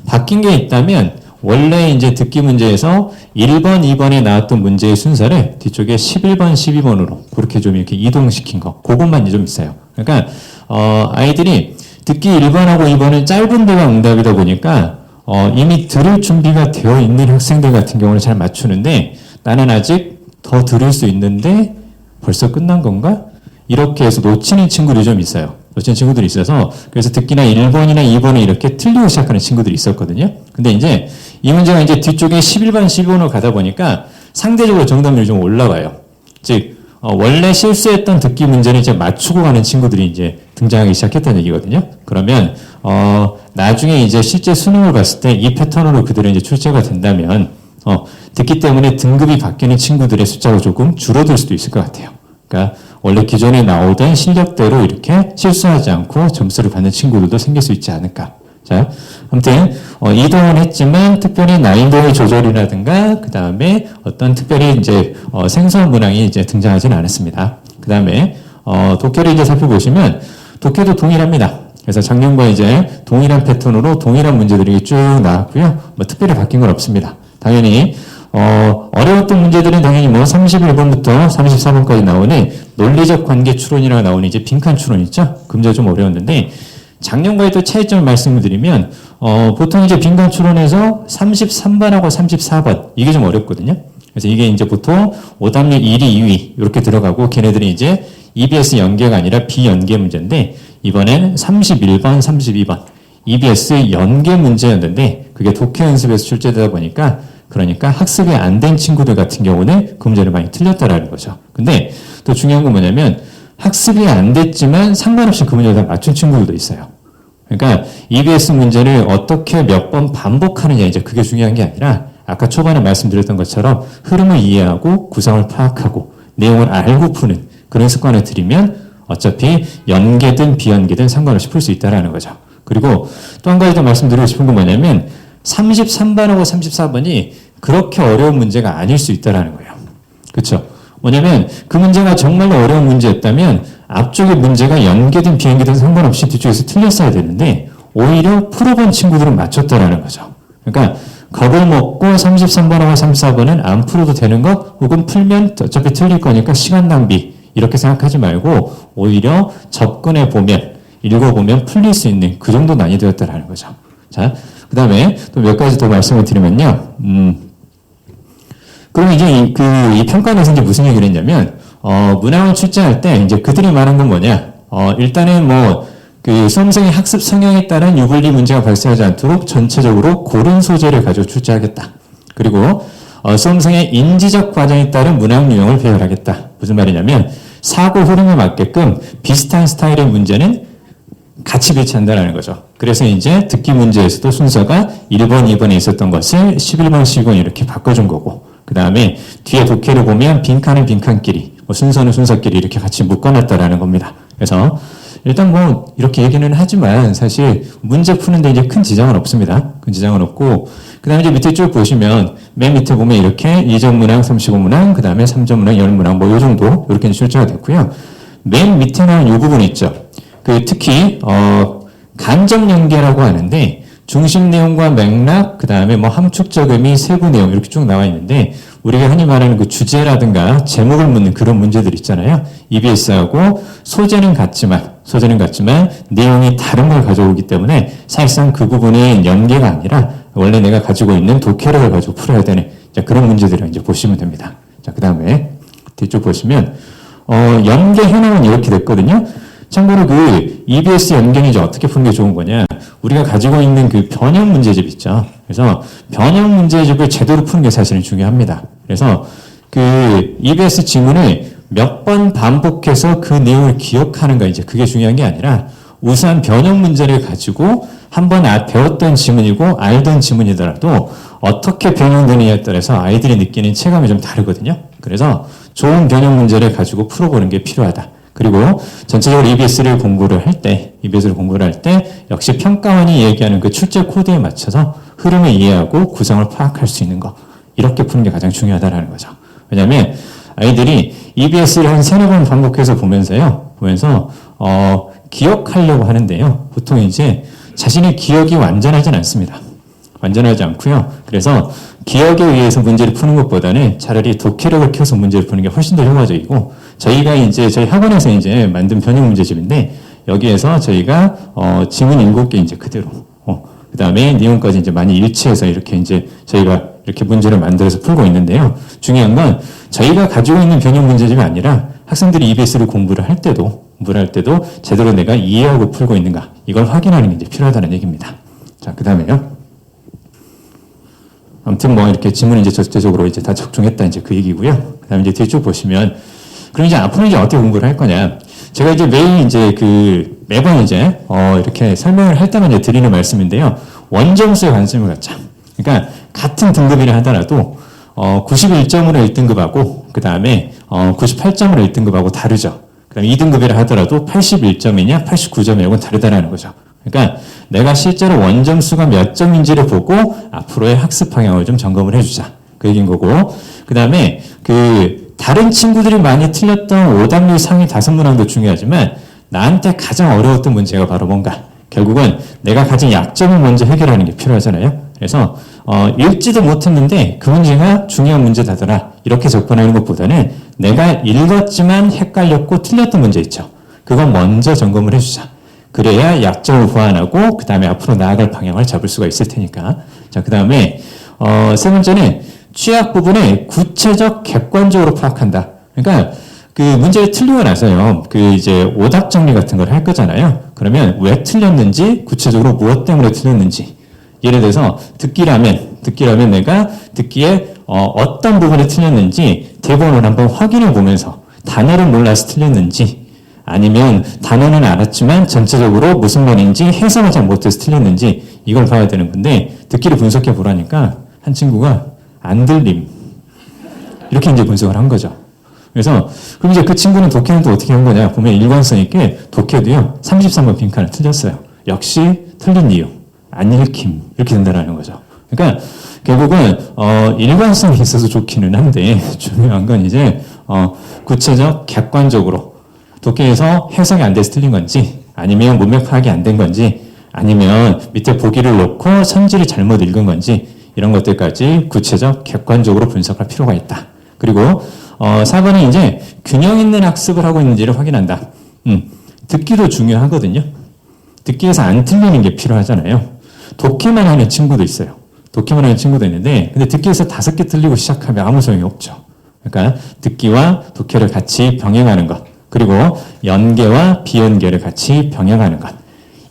바뀐 게 있다면 원래 이제 듣기 문제에서 1번, 2번에 나왔던 문제의 순서를 뒤쪽에 11번, 12번으로 그렇게 좀 이렇게 이동시킨 거. 그것만 좀 있어요. 그러니까 아이들이 듣기 1번하고 2번은 짧은 데가 응답이다 보니까 이미 들을 준비가 되어 있는 학생들 같은 경우는 잘 맞추는데 나는 아직 더 들을 수 있는데 벌써 끝난 건가? 이렇게 해서 놓치는 친구들이 좀 있어요. 놓치는 친구들이 있어서 그래서 듣기나 1번이나 2번을 이렇게 틀리고 시작하는 친구들이 있었거든요. 근데 이제 이 문제가 이제 뒤쪽에 11번, 12번으로 가다 보니까 상대적으로 정답률이 좀 올라가요. 즉 원래 실수했던 듣기 문제를 이제 맞추고 가는 친구들이 이제 등장하기 시작했다는 얘기거든요. 그러면 나중에 이제 실제 수능을 봤을 때 이 패턴으로 그대로 이제 출제가 된다면 듣기 때문에 등급이 바뀌는 친구들의 숫자가 조금 줄어들 수도 있을 것 같아요. 그러니까 원래 기존에 나오던 실력대로 이렇게 실수하지 않고 점수를 받는 친구들도 생길 수 있지 않을까. 자, 아무튼 이동은 했지만 특별히 난이도의 조절이라든가 그 다음에 어떤 특별히 이제 생소한 문항이 이제 등장하지는 않았습니다. 그 다음에 독해를 이제 살펴보시면 독해도 동일합니다. 그래서 작년과 이제 동일한 패턴으로 동일한 문제들이 쭉 나왔고요. 뭐 특별히 바뀐 건 없습니다. 당연히 어려웠던 문제들은 당연히 뭐 31번부터 34번까지 나오는 논리적 관계 추론이라고 나오는 이제 빈칸 추론 있죠? 그 문제가 좀 어려웠는데 작년과의 또 차이점을 말씀을 드리면 보통 이제 빈칸 추론에서 33번하고 34번 이게 좀 어렵거든요. 그래서 이게 이제 보통 오답률 1위, 2위 이렇게 들어가고 걔네들이 이제 EBS 연계가 아니라 비연계 문제인데 이번엔 31번, 32번 EBS 연계 문제였는데 그게 독해 연습에서 출제되다 보니까 그러니까 학습이 안 된 친구들 같은 경우는 그 문제를 많이 틀렸다라는 거죠. 근데 또 중요한 건 뭐냐면 학습이 안 됐지만 상관없이 그 문제를 다 맞춘 친구들도 있어요. 그러니까 EBS 문제를 어떻게 몇 번 반복하느냐 이제 그게 중요한 게 아니라 아까 초반에 말씀드렸던 것처럼 흐름을 이해하고 구성을 파악하고 내용을 알고 푸는 그런 습관을 들이면 어차피 연계든 비연계든 상관없이 풀 수 있다라는 거죠. 그리고 또 한 가지 더 말씀드리고 싶은 건 뭐냐면 33번하고 34번이 그렇게 어려운 문제가 아닐 수 있다라는 거예요. 그렇죠? 뭐냐면 그 문제가 정말로 어려운 문제였다면 앞쪽의 문제가 연계든 비연계든 상관없이 뒤쪽에서 틀렸어야 되는데 오히려 풀어본 친구들은 맞췄다라는 거죠. 그러니까 겁을 먹고 33번하고 34번은 안 풀어도 되는 것 혹은 풀면 어차피 틀릴 거니까 시간 낭비 이렇게 생각하지 말고 오히려 접근해 보면 읽어보면 풀릴 수 있는 그 정도 난이도였다라는 거죠. 자, 그 다음에 또 몇 가지 더 말씀을 드리면요. 그럼 이제 이 평가에서 이제 무슨 얘기를 했냐면, 문항을 출제할 때 이제 그들이 말한 건 뭐냐. 일단은 그 수험생의 학습 성향에 따른 유불리 문제가 발생하지 않도록 전체적으로 고른 소재를 가지고 출제하겠다. 그리고 수험생의 인지적 과정에 따른 문항 유형을 배열하겠다. 무슨 말이냐면 사고 흐름에 맞게끔 비슷한 스타일의 문제는 같이 배치한다는 거죠. 그래서 이제 듣기 문제에서도 순서가 1번, 2번에 있었던 것을 11번, 12번 이렇게 바꿔준 거고 그 다음에 뒤에 독해를 보면 빈칸은 빈칸끼리 순서는 순서끼리 이렇게 같이 묶어놨다라는 겁니다. 그래서 일단 이렇게 얘기는 하지만 사실 문제 푸는데 이제 큰 지장은 없습니다. 큰 지장은 없고 그 다음에 이제 밑에 쭉 보시면 맨 밑에 보면 이렇게 2점 문항, 35 문항, 그 다음에 3점 문항, 10 문항 요 정도 이렇게 출제가 됐고요. 맨 밑에 나온 요 부분 있죠. 특히 간접 연계라고 하는데 중심 내용과 맥락, 그 다음에 함축적 의미, 세부 내용 이렇게 쭉 나와 있는데 우리가 흔히 말하는 그 주제라든가 제목을 묻는 그런 문제들 있잖아요. EBS하고 소재는 같지만 내용이 다른 걸 가져오기 때문에 사실상 그 부분은 연계가 아니라 원래 내가 가지고 있는 독해력을 가지고 풀어야 되는 그런 문제들을 이제 보시면 됩니다. 자, 그 다음에 뒤쪽 보시면 연계 현황은 이렇게 됐거든요. 참고로 그 EBS 연계는 이제 어떻게 푸는 게 좋은 거냐. 우리가 가지고 있는 그 변형 문제집 있죠. 그래서 변형 문제집을 제대로 푸는 게 사실은 중요합니다. 그래서 그 EBS 지문을 몇 번 반복해서 그 내용을 기억하는가 이제 그게 중요한 게 아니라 우수한 변형 문제를 가지고 한번 배웠던 지문이고 알던 지문이더라도 어떻게 변형되느냐에 따라서 아이들이 느끼는 체감이 좀 다르거든요. 그래서 좋은 변형 문제를 가지고 풀어보는 게 필요하다. 그리고 전체적으로 EBS를 공부를 할 때 역시 평가원이 얘기하는 그 출제 코드에 맞춰서 흐름을 이해하고 구성을 파악할 수 있는 거 이렇게 푸는 게 가장 중요하다는 거죠. 왜냐하면 아이들이 EBS를 한 3-4번 반복해서 보면서 기억하려고 하는데요. 보통 이제 자신의 기억이 완전하진 않습니다. 완전하지 않고요. 그래서 기억에 의해서 문제를 푸는 것보다는 차라리 독해력을 키워서 문제를 푸는 게 훨씬 더 효과적이고 저희가 이제 저희 학원에서 이제 만든 변형 문제집인데 여기에서 저희가 지문 7개 이제 그대로 그 다음에 내용까지 이제 많이 일치해서 이렇게 이제 저희가 이렇게 문제를 만들어서 풀고 있는데요. 중요한 건 저희가 가지고 있는 변형 문제집이 아니라 학생들이 EBS를 공부를 할 때도 제대로 내가 이해하고 풀고 있는가 이걸 확인하는 게 이제 필요하다는 얘기입니다. 자, 그 다음에요. 아무튼 이렇게 지문이 이제 전체적으로 이제 다 적중했다 이제 그 얘기고요. 그 다음에 이제 뒤에 쭉 보시면 그럼 이제 앞으로 이제 어떻게 공부를 할 거냐. 제가 이제 매일 이제 매번 이제 이렇게 설명을 할 때만 이제 드리는 말씀인데요. 원점수에 관심을 갖자. 그러니까 같은 등급이라 하더라도 91점으로 1등급하고 그 다음에 98점으로 1등급하고 다르죠. 그 다음에 2등급이라 하더라도 81점이냐 89점이냐고는 다르다라는 거죠. 그러니까 내가 실제로 원점수가 몇 점인지를 보고 앞으로의 학습 방향을 좀 점검을 해주자. 그 얘기인 거고. 그 다음에 다른 친구들이 많이 틀렸던 오답률 상위 5문항도 중요하지만 나한테 가장 어려웠던 문제가 바로 뭔가. 결국은 내가 가진 약점을 먼저 해결하는 게 필요하잖아요. 그래서 읽지도 못했는데 그 문제가 중요한 문제다더라. 이렇게 접근하는 것보다는 내가 읽었지만 헷갈렸고 틀렸던 문제 있죠. 그건 먼저 점검을 해주자. 그래야 약점을 보완하고 그 다음에 앞으로 나아갈 방향을 잡을 수가 있을 테니까. 자, 그 다음에 세 번째는 취약 부분을 구체적 객관적으로 파악한다. 그러니까 그 문제를 틀리고 나서요. 이제 오답 정리 같은 걸 할 거잖아요. 그러면 왜 틀렸는지, 구체적으로 무엇 때문에 틀렸는지. 예를 들어서 듣기라면 내가 듣기에 어떤 부분이 틀렸는지 대본을 한번 확인해 보면서 단어를 몰라서 틀렸는지 아니면 단어는 알았지만 전체적으로 무슨 말인지 해석을 잘 못해서 틀렸는지 이걸 봐야 되는 건데 듣기를 분석해 보라니까 한 친구가 안 들림 이렇게 이제 분석을 한 거죠. 그래서 그럼 이제 그 친구는 독해는 또 어떻게 한 거냐 보면 일관성 있게 독해도요 33번 빈칸을 틀렸어요. 역시 틀린 이유 안 읽힘 이렇게 된다는 거죠. 그러니까 결국은 일관성이 있어서 좋기는 한데 중요한 건 이제 구체적 객관적으로 독해에서 해석이 안 돼서 틀린 건지 아니면 문맥 파악이 안 된 건지 아니면 밑에 보기를 놓고 선지를 잘못 읽은 건지 이런 것들까지 구체적 객관적으로 분석할 필요가 있다. 그리고 4번은 이제 균형 있는 학습을 하고 있는지를 확인한다. 듣기도 중요하거든요. 듣기에서 안 틀리는 게 필요하잖아요. 독해만 하는 친구도 있어요. 독해만 하는 친구도 있는데 근데 듣기에서 5개 틀리고 시작하면 아무 소용이 없죠. 그러니까 듣기와 독해를 같이 병행하는 것 그리고 연계와 비연계를 같이 병행하는 것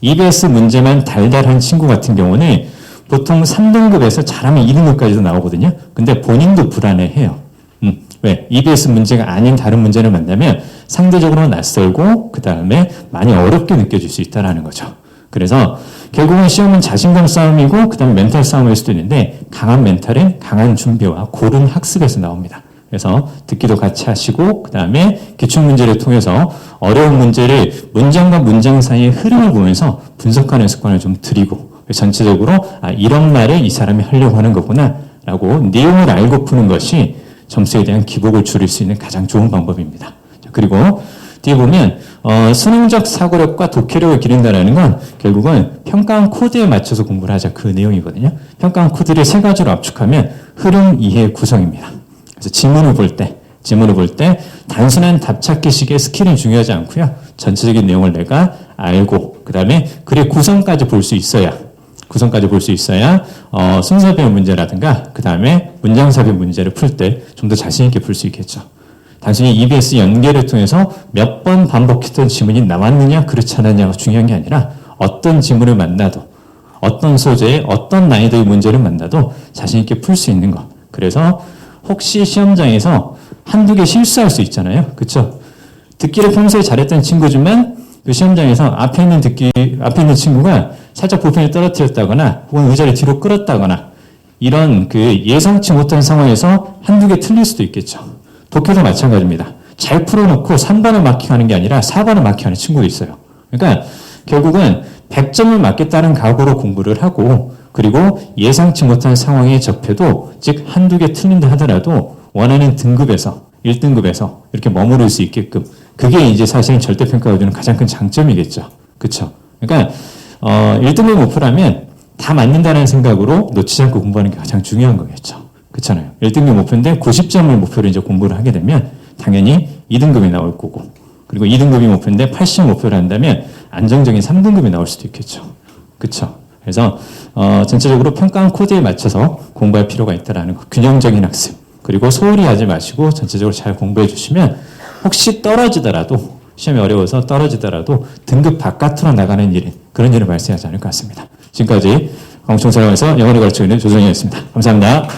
EBS 문제만 달달한 친구 같은 경우는 보통 3등급에서 잘하면 2등급까지도 나오거든요. 근데 본인도 불안해해요. 왜? EBS 문제가 아닌 다른 문제를 만나면 상대적으로 낯설고 그 다음에 많이 어렵게 느껴질 수 있다는 거죠. 그래서 결국은 시험은 자신감 싸움이고 그 다음에 멘탈 싸움일 수도 있는데 강한 멘탈은 강한 준비와 고른 학습에서 나옵니다. 그래서 듣기도 같이 하시고 그 다음에 기출문제를 통해서 어려운 문제를 문장과 문장 사이의 흐름을 보면서 분석하는 습관을 좀 들이고 전체적으로 이런 말을 이 사람이 하려고 하는 거구나 라고 내용을 알고 푸는 것이 점수에 대한 기복을 줄일 수 있는 가장 좋은 방법입니다. 그리고 뒤에 보면 수능적 사고력과 독해력을 기른다는 건 결국은 평가원 코드에 맞춰서 공부를 하자 그 내용이거든요. 평가원 코드를 3가지로 압축하면 흐름, 이해, 구성입니다. 그래서 지문을 볼 때 단순한 답찾기식의 스킬은 중요하지 않고요. 전체적인 내용을 내가 알고 그 다음에 글의 구성까지 볼 수 있어야 순서별 문제라든가 그 다음에 문장삽입 문제를 풀 때 좀 더 자신 있게 풀 수 있겠죠. 단순히 EBS 연계를 통해서 몇 번 반복했던 지문이 나왔느냐 그렇지 않았냐가 중요한 게 아니라 어떤 지문을 만나도 어떤 소재의 어떤 난이도의 문제를 만나도 자신 있게 풀 수 있는 것. 그래서 혹시 시험장에서 한두 개 실수할 수 있잖아요. 그렇죠? 듣기를 평소에 잘했던 친구지만 그 시험장에서 앞에 있는 친구가 살짝 볼펜을 떨어뜨렸다거나 혹은 의자를 뒤로 끌었다거나 이런 그 예상치 못한 상황에서 한두 개 틀릴 수도 있겠죠. 독해도 마찬가지입니다. 잘 풀어놓고 3번을 마킹하는 게 아니라 4번을 마킹하는 친구도 있어요. 그러니까 결국은 100점을 맞겠다는 각오로 공부를 하고 그리고 예상치 못한 상황에 접해도 즉 한두 개 틀린다 하더라도 원하는 등급에서 1등급에서 이렇게 머무를 수 있게끔 그게 이제 사실은 절대평가가 주는 가장 큰 장점이겠죠. 그렇죠? 그러니까 1등급 목표라면 다 맞는다는 생각으로 놓치지 않고 공부하는 게 가장 중요한 거겠죠. 그렇잖아요. 1등급 목표인데 90점을 목표로 이제 공부를 하게 되면 당연히 2등급이 나올 거고 그리고 2등급이 목표인데 80점 목표를 한다면 안정적인 3등급이 나올 수도 있겠죠. 그렇죠? 그래서 전체적으로 평가원 코드에 맞춰서 공부할 필요가 있다라는 거. 균형적인 학습. 그리고 소홀히 하지 마시고 전체적으로 잘 공부해 주시면 혹시 떨어지더라도 시험이 어려워서 떨어지더라도 등급 바깥으로 나가는 일은 그런 일은 발생하지 않을 것 같습니다. 지금까지 광청사랑에서 영어를 가르치고 있는 조정현이었습니다. 감사합니다.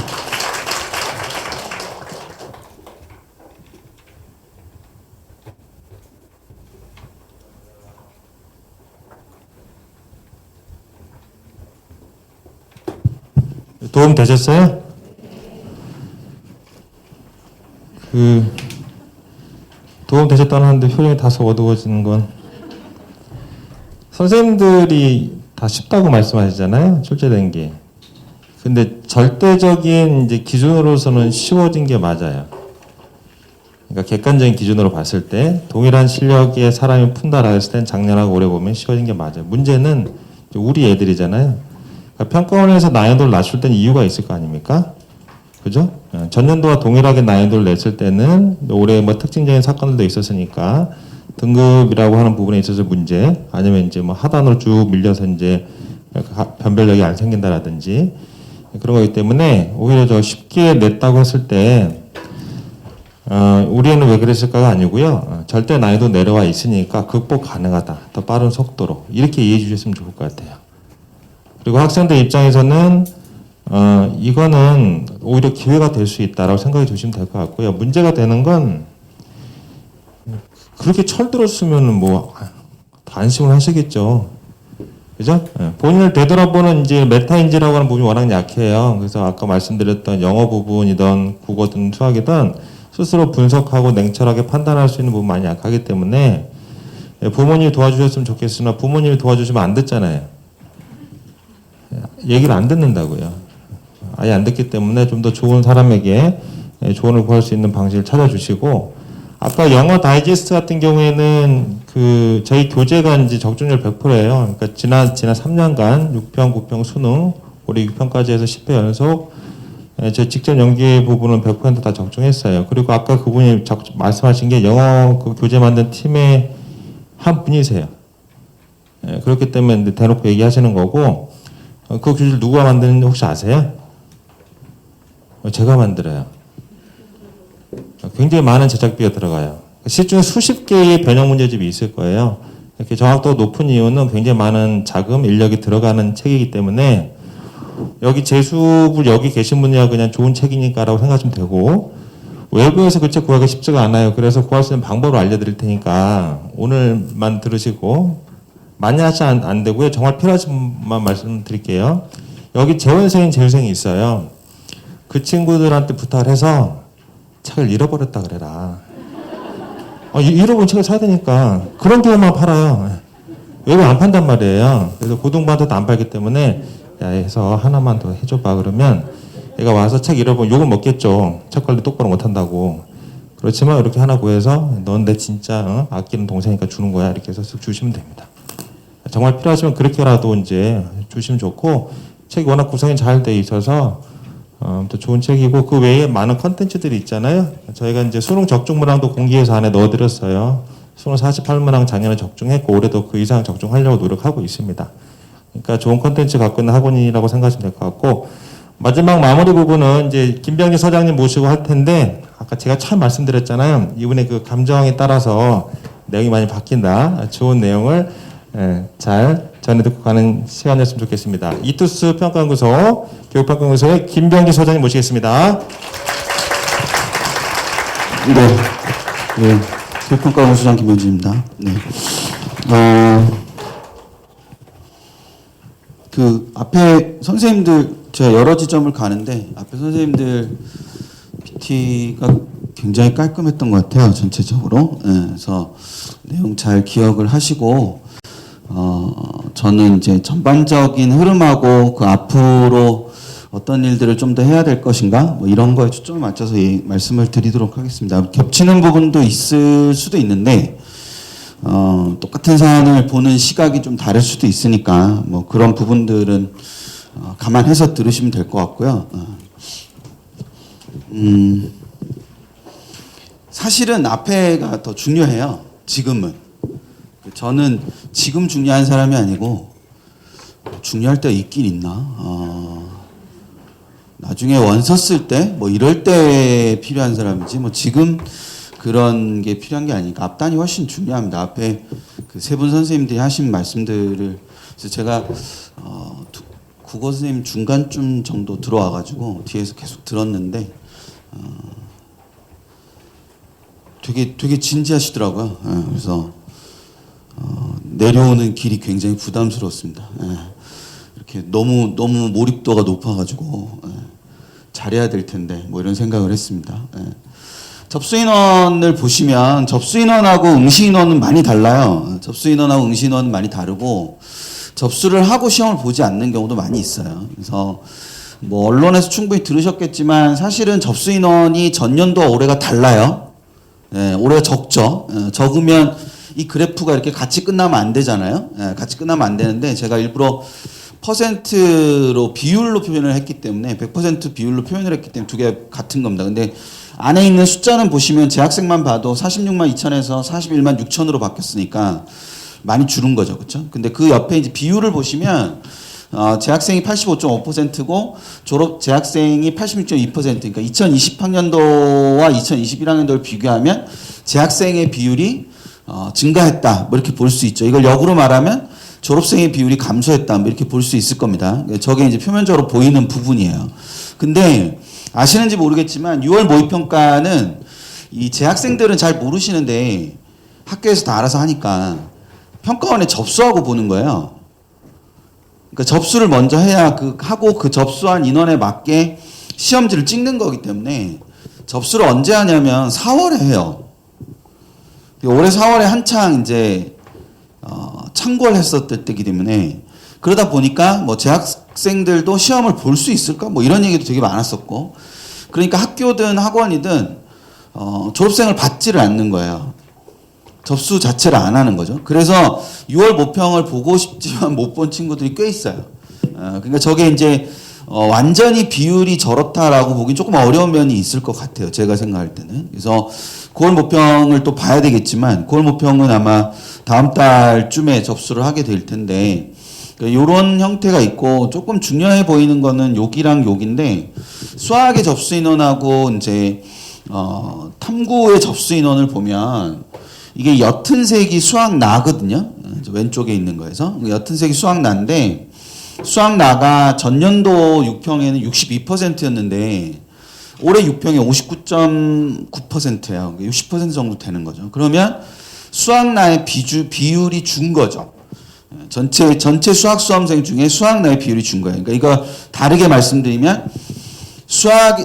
도움 되셨어요? 도움 되셨다는 하는데 표정이 다소 어두워지는 건 선생님들이 다 쉽다고 말씀하시잖아요. 출제된 게. 근데 절대적인 이제 기준으로서는 쉬워진 게 맞아요. 그러니까 객관적인 기준으로 봤을 때 동일한 실력의 사람이 푼다라 했을 땐 작년하고 올해 보면 쉬워진 게 맞아요. 문제는 우리 애들이잖아요. 그러니까 평가원에서 난이도를 낮출 때는 이유가 있을 거 아닙니까? 그죠? 전년도와 동일하게 난이도를 냈을 때는 올해 뭐 특징적인 사건들도 있었으니까 등급이라고 하는 부분에 있어서 문제 아니면 이제 뭐 하단으로 쭉 밀려서 이제 변별력이 안 생긴다라든지 그런 거기 때문에 오히려 저 쉽게 냈다고 했을 때 우리 애는 왜 그랬을까가 아니고요. 절대 난이도 내려와 있으니까 극복 가능하다. 더 빠른 속도로 이렇게 이해해 주셨으면 좋을 것 같아요. 그리고 학생들 입장에서는 이거는 오히려 기회가 될 수 있다라고 생각해 주시면 될 것 같고요. 문제가 되는 건 그렇게 철들었으면은 뭐 더 안심을 하시겠죠. 그죠? 예. 본인을 되돌아보는 이제 메타인지라고 하는 부분이 워낙 약해요. 그래서 아까 말씀드렸던 영어 부분이든 국어든 수학이든 스스로 분석하고 냉철하게 판단할 수 있는 부분 많이 약하기 때문에 부모님이 도와주셨으면 좋겠으나 부모님이 도와주시면 안 듣잖아요. 얘기를 안 듣는다고요. 아예 안 듣기 때문에 좀 더 좋은 사람에게 조언을 구할 수 있는 방식을 찾아주시고, 아까 영어 다이제스트 같은 경우에는 그 저희 교재가 이제 적중률 100%예요. 그러니까 지난 3년간 6평, 9평 수능, 올해 6평까지 해서 10회 연속 제 직접 연기 부분은 100%다 적중했어요. 그리고 아까 그분이 말씀하신 게 영어 그 교재 만든 팀의 한 분이세요. 그렇기 때문에 대놓고 얘기하시는 거고, 그 교재를 누가 만드는지 혹시 아세요? 제가 만들어요. 굉장히 많은 제작비가 들어가요. 시중 수십 개의 변형 문제집이 있을 거예요. 이렇게 정확도가 높은 이유는 굉장히 많은 자금, 인력이 들어가는 책이기 때문에 여기 재수부 여기 계신 분이야 그냥 좋은 책이니까라고 생각하시면 되고, 외부에서 그 책 구하기 쉽지가 않아요. 그래서 구할 수 있는 방법을 알려드릴 테니까 오늘만 들으시고, 만약에 안 되고요. 정말 필요하신 분만 말씀드릴게요. 여기 재원생인 재수생이 있어요. 그 친구들한테 부탁을 해서 책을 잃어버렸다 그래라. 잃어버린 책을 사야 되니까 그런 경우만 팔아요. 외국 안 판단 말이에요. 그래서 고등부한테도 안 팔기 때문에 야 해서 하나만 더 해줘봐 그러면 얘가 와서 책 잃어버리면 욕을 먹겠죠. 책 관리 똑바로 못한다고. 그렇지만 이렇게 하나 구해서 넌 내 진짜 아끼는 동생이니까 주는 거야 이렇게 해서 쓱 주시면 됩니다. 정말 필요하시면 그렇게라도 이제 주시면 좋고, 책이 워낙 구성이 잘 돼 있어서 또 좋은 책이고, 그 외에 많은 컨텐츠들이 있잖아요. 저희가 이제 수능 적중문항도 공개해서 안에 넣어드렸어요. 수능 48문항 작년에 적중했고 올해도 그 이상 적중하려고 노력하고 있습니다. 그러니까 좋은 컨텐츠 갖고 있는 학원이라고 생각하시면 될 것 같고, 마지막 마무리 부분은 이제 김병지 서장님 모시고 할 텐데, 아까 제가 처음 말씀드렸잖아요. 이분의 그 감정에 따라서 내용이 많이 바뀐다. 좋은 내용을 잘 전해 듣고 가는 시간이었으면 좋겠습니다. 이투스 평가연구소 교육평가연구소의 김병지 소장님 모시겠습니다. 네, 교육평가연구소장 김병지입니다. 네. 그 앞에 선생님들 제가 여러 지점을 가는데 앞에 선생님들 PT가 굉장히 깔끔했던 것 같아요. 전체적으로. 네, 그래서 내용 잘 기억을 하시고, 저는 이제 전반적인 흐름하고 그 앞으로 어떤 일들을 좀 더 해야 될 것인가 뭐 이런 거에 초점을 맞춰서 말씀을 드리도록 하겠습니다. 겹치는 부분도 있을 수도 있는데 똑같은 사안을 보는 시각이 좀 다를 수도 있으니까 뭐 그런 부분들은 감안해서 들으시면 될 것 같고요. 사실은 앞에가 더 중요해요. 지금은. 저는 지금 중요한 사람이 아니고 중요할 때가 있긴 있나? 나중에 원서 쓸 때 뭐 이럴 때 필요한 사람이지 뭐 지금 그런 게 필요한 게 아니니까 앞단이 훨씬 중요합니다. 앞에 그 세 분 선생님들이 하신 말씀들을 그래서 제가 국어 선생님 중간쯤 정도 들어와가지고 뒤에서 계속 들었는데 되게 진지하시더라고요. 그래서 내려오는 길이 굉장히 부담스러웠습니다. 이렇게 너무 몰입도가 높아가지고 잘해야 될 텐데 뭐 이런 생각을 했습니다. 접수 인원을 보시면 접수 인원하고 응시 인원은 많이 달라요. 접수 인원하고 응시 인원은 많이 다르고 접수를 하고 시험을 보지 않는 경우도 많이 있어요. 그래서 뭐 언론에서 충분히 들으셨겠지만 사실은 접수 인원이 전년도와 올해가 달라요. 올해가 적죠. 적으면 이 그래프가 이렇게 같이 끝나면 안 되잖아요. 같이 끝나면 안 되는데 제가 일부러 퍼센트로 비율로 표현을 했기 때문에 100% 비율로 표현을 했기 때문에 두 개 같은 겁니다. 근데 안에 있는 숫자는 보시면 재학생만 봐도 46만 2천에서 41만 6천으로 바뀌었으니까 많이 줄은 거죠. 그렇죠? 근데 그 옆에 이제 비율을 보시면 재학생이 85.5%고 졸업 재학생이 86.2%, 그러니까 2020학년도와 2021학년도를 비교하면 재학생의 비율이 증가했다. 뭐 이렇게 볼 수 있죠. 이걸 역으로 말하면 졸업생의 비율이 감소했다. 뭐 이렇게 볼 수 있을 겁니다. 저게 이제 표면적으로 보이는 부분이에요. 근데 아시는지 모르겠지만 6월 모의평가는 이 재학생들은 잘 모르시는데 학교에서 다 알아서 하니까 평가원에 접수하고 보는 거예요. 그러니까 접수를 먼저 해야 하고 그 접수한 인원에 맞게 시험지를 찍는 거기 때문에 접수를 언제 하냐면 4월에 해요. 올해 4월에 한창 이제 창궐 했었을 때이기 때문에 그러다 보니까 뭐 재학생들도 시험을 볼 수 있을까 뭐 이런 얘기도 되게 많았었고 그러니까 학교든 학원이든 졸업생을 받지를 않는 거예요. 접수 자체를 안 하는 거죠. 그래서 6월 모평을 보고 싶지만 못 본 친구들이 꽤 있어요. 그러니까 저게 이제 완전히 비율이 저렇다라고 보기 조금 어려운 면이 있을 것 같아요. 제가 생각할 때는. 그래서 9월 모평을 또 봐야 되겠지만 9월 모평은 아마 다음 달쯤에 접수를 하게 될 텐데 이런 형태가 있고 조금 중요해 보이는 거는 욕이랑 욕인데 수학의 접수 인원하고 이제 탐구의 접수 인원을 보면 이게 옅은 색이 수학 나거든요. 왼쪽에 있는 거에서 옅은 색이 수학 나인데 수학 나가 전년도 6평에는 62%였는데 올해 6평에 59.9%예요. 60% 정도 되는 거죠. 그러면 수학 나의 비율이 준 거죠. 전체 수학 수험생 중에 수학 나의 비율이 준 거예요. 그러니까 이거 다르게 말씀드리면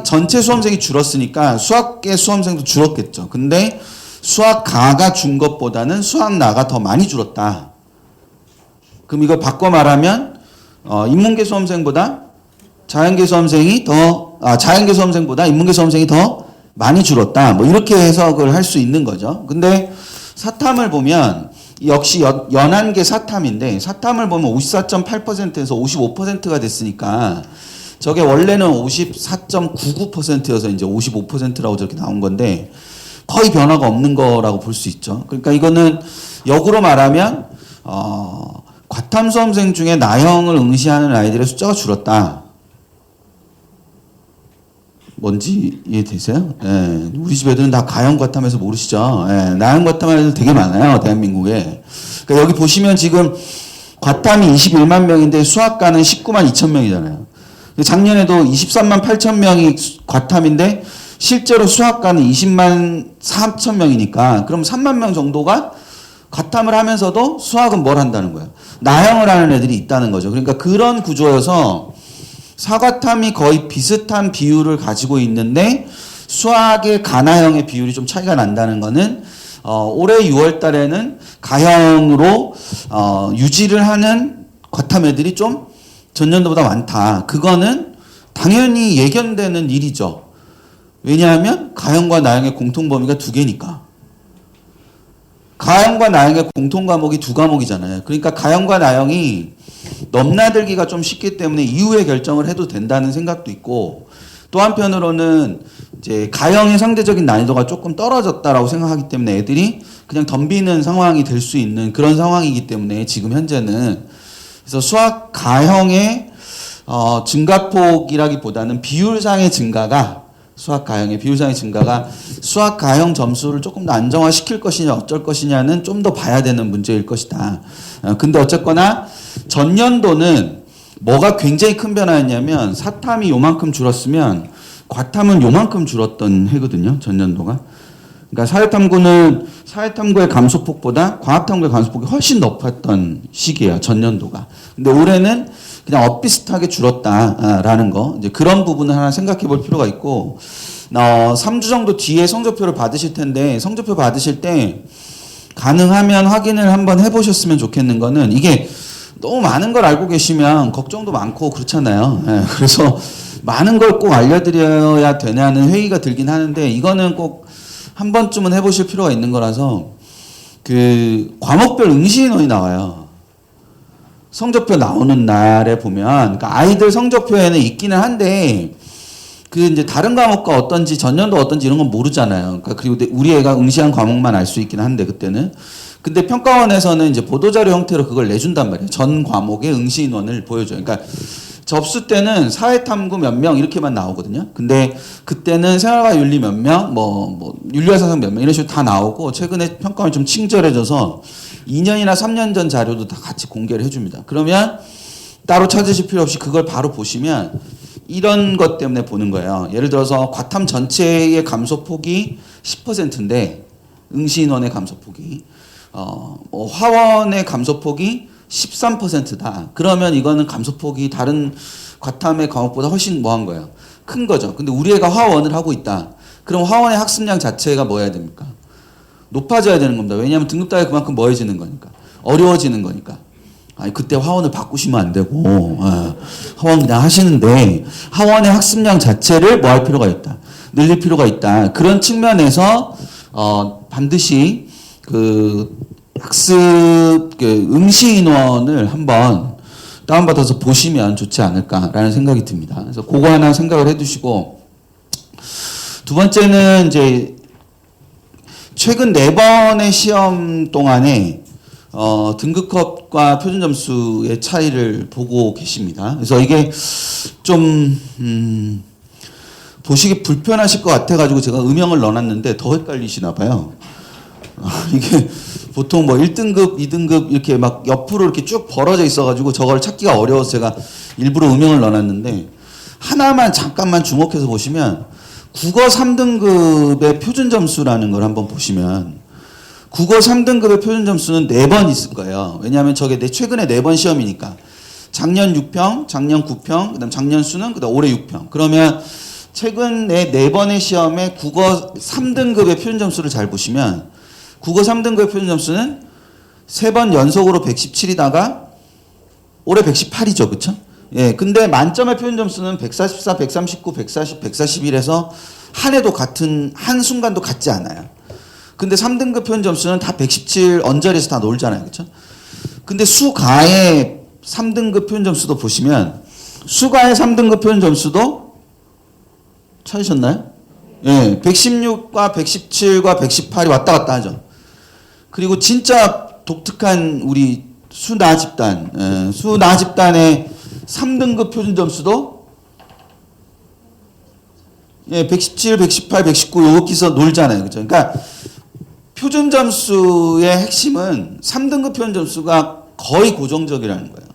전체 수험생이 줄었으니까 수학계 수험생도 줄었겠죠. 근데 수학 가가 준 것보다는 수학 나가 더 많이 줄었다. 그럼 이걸 바꿔 말하면 인문계 수험생보다 자연계 수험생보다 인문계 수험생이 더 많이 줄었다. 뭐 이렇게 해석을 할 수 있는 거죠. 근데 사탐을 보면 역시 연한계 사탐인데 사탐을 보면 54.8%에서 55%가 됐으니까 저게 원래는 54.99%여서 이제 55%라고 저렇게 나온 건데 거의 변화가 없는 거라고 볼 수 있죠. 그러니까 이거는 역으로 말하면 과탐 수험생 중에 나형을 응시하는 아이들의 숫자가 줄었다. 뭔지 이해되세요? 예, 우리 집 애들은 다 가형 과탐해서 모르시죠? 예, 나형 과탐하는 애들 되게 많아요, 대한민국에. 그러니까 여기 보시면 지금 과탐이 21만 명인데 수학과는 19만 2천 명이잖아요. 작년에도 23만 8천 명이 과탐인데 실제로 수학과는 20만 4천 명이니까 그럼 3만 명 정도가 과탐을 하면서도 수학은 뭘 한다는 거예요? 나형을 하는 애들이 있다는 거죠. 그러니까 그런 구조여서 사과탐이 거의 비슷한 비율을 가지고 있는데 수학의 가나형의 비율이 좀 차이가 난다는 거는 올해 6월 달에는 가형으로 유지를 하는 과탐 애들이 좀 전년도보다 많다. 그거는 당연히 예견되는 일이죠. 왜냐하면 가형과 나형의 공통 범위가 두 개니까. 가형과 나형의 공통 과목이 두 과목이잖아요. 그러니까 가형과 나형이 넘나들기가 좀 쉽기 때문에 이후에 결정을 해도 된다는 생각도 있고 또 한편으로는 이제 가형의 상대적인 난이도가 조금 떨어졌다라고 생각하기 때문에 애들이 그냥 덤비는 상황이 될 수 있는 그런 상황이기 때문에 지금 현재는 그래서 수학 가형의 증가폭이라기보다는 비율상의 증가가 수학 가형의 비율상의 증가가 수학 가형 점수를 조금 더 안정화시킬 것이냐 어쩔 것이냐는 좀 더 봐야 되는 문제일 것이다. 근데 어쨌거나 전년도는 뭐가 굉장히 큰 변화였냐면 사탐이 요만큼 줄었으면 과탐은 요만큼 줄었던 해거든요. 전년도가. 그러니까 사회탐구의 감소폭보다 과학탐구의 감소폭이 훨씬 높았던 시기예요. 전년도가. 근데 올해는 그냥 엇비슷하게 줄었다라는 거. 이제 그런 부분을 하나 생각해 볼 필요가 있고 3주 정도 뒤에 성적표를 받으실 텐데 성적표 받으실 때 가능하면 확인을 한번 해보셨으면 좋겠는 거는 이게 너무 많은 걸 알고 계시면 걱정도 많고 그렇잖아요. 예, 그래서 많은 걸 꼭 알려드려야 되냐는 회의가 들긴 하는데 이거는 꼭 한 번쯤은 해보실 필요가 있는 거라서 그 과목별 응시 인원이 나와요. 성적표 나오는 날에 보면 그러니까 아이들 성적표에는 있기는 한데 그 이제 다른 과목과 어떤지 전년도 어떤지 이런 건 모르잖아요. 그러니까 그리고 우리 애가 응시한 과목만 알 수 있긴 한데 그때는. 근데 평가원에서는 이제 보도자료 형태로 그걸 내준단 말이에요. 전 과목의 응시 인원을 보여줘요. 그러니까 접수 때는 사회탐구 몇 명 이렇게만 나오거든요. 근데 그때는 생활과 윤리 몇 명, 뭐 윤리와 사상 몇 명 이런 식으로 다 나오고 최근에 평가원이 좀 친절해져서 2년이나 3년 전 자료도 다 같이 공개를 해줍니다. 그러면 따로 찾으실 필요 없이 그걸 바로 보시면 이런 것 때문에 보는 거예요. 예를 들어서 과탐 전체의 감소폭이 10%인데 응시 인원의 감소폭이. 화원의 감소폭이 13%다. 그러면 이거는 감소폭이 다른 과탐의 과목보다 훨씬 뭐한 거예요? 큰 거죠. 근데 우리 애가 화원을 하고 있다. 그럼 화원의 학습량 자체가 뭐 해야 됩니까? 높아져야 되는 겁니다. 왜냐하면 등급 따위 그만큼 뭐해지는 거니까. 어려워지는 거니까. 아니, 그때 화원을 바꾸시면 안 되고, 화원 그냥 하시는데, 화원의 학습량 자체를 뭐 할 필요가 있다. 늘릴 필요가 있다. 그런 측면에서, 반드시 학습, 응시 인원을 한번 다운받아서 보시면 좋지 않을까라는 생각이 듭니다. 그래서 그거 하나 생각을 해 두시고, 두 번째는 이제, 최근 4번의 시험 동안에 등급컷과 표준 점수의 차이를 보고 계십니다. 그래서 이게 좀 보시기 불편하실 것 같아가지고 제가 음영을 넣어놨는데 더 헷갈리시나 봐요. 이게 보통 뭐 1등급, 2등급 이렇게 막 옆으로 이렇게 쭉 벌어져 있어가지고 저걸 찾기가 어려워서 제가 일부러 음영을 넣어놨는데 하나만 잠깐만 주목해서 보시면 국어 3등급의 표준 점수라는 걸 한번 보시면 국어 3등급의 표준 점수는 4번 있을 거예요. 왜냐하면 저게 최근에 4번 시험이니까. 작년 6평, 작년 9평, 그 다음 작년 수능, 그 다음 올해 6평. 그러면 최근에 4번의 시험에 국어 3등급의 표준 점수를 잘 보시면 국어 3등급의 표준 점수는 3번 연속으로 117이다가 올해 118이죠. 그쵸? 예. 근데 만점의 표준 점수는 144, 139, 140, 141에서 한 해도 한순간도 같지 않아요. 근데 3등급 표준 점수는 다 117 언저리에서 다 놀잖아요. 그쵸? 근데 수가의 3등급 표준 점수도 보시면 수가의 3등급 표준 점수도 찾으셨나요? 예. 116과 117과 118이 왔다 갔다 하죠. 그리고 진짜 독특한 우리 수나 집단, 수나 집단의 3등급 표준 점수도 117, 118, 119 여기서 놀잖아요. 그죠? 그러니까 표준 점수의 핵심은 3등급 표준 점수가 거의 고정적이라는 거예요.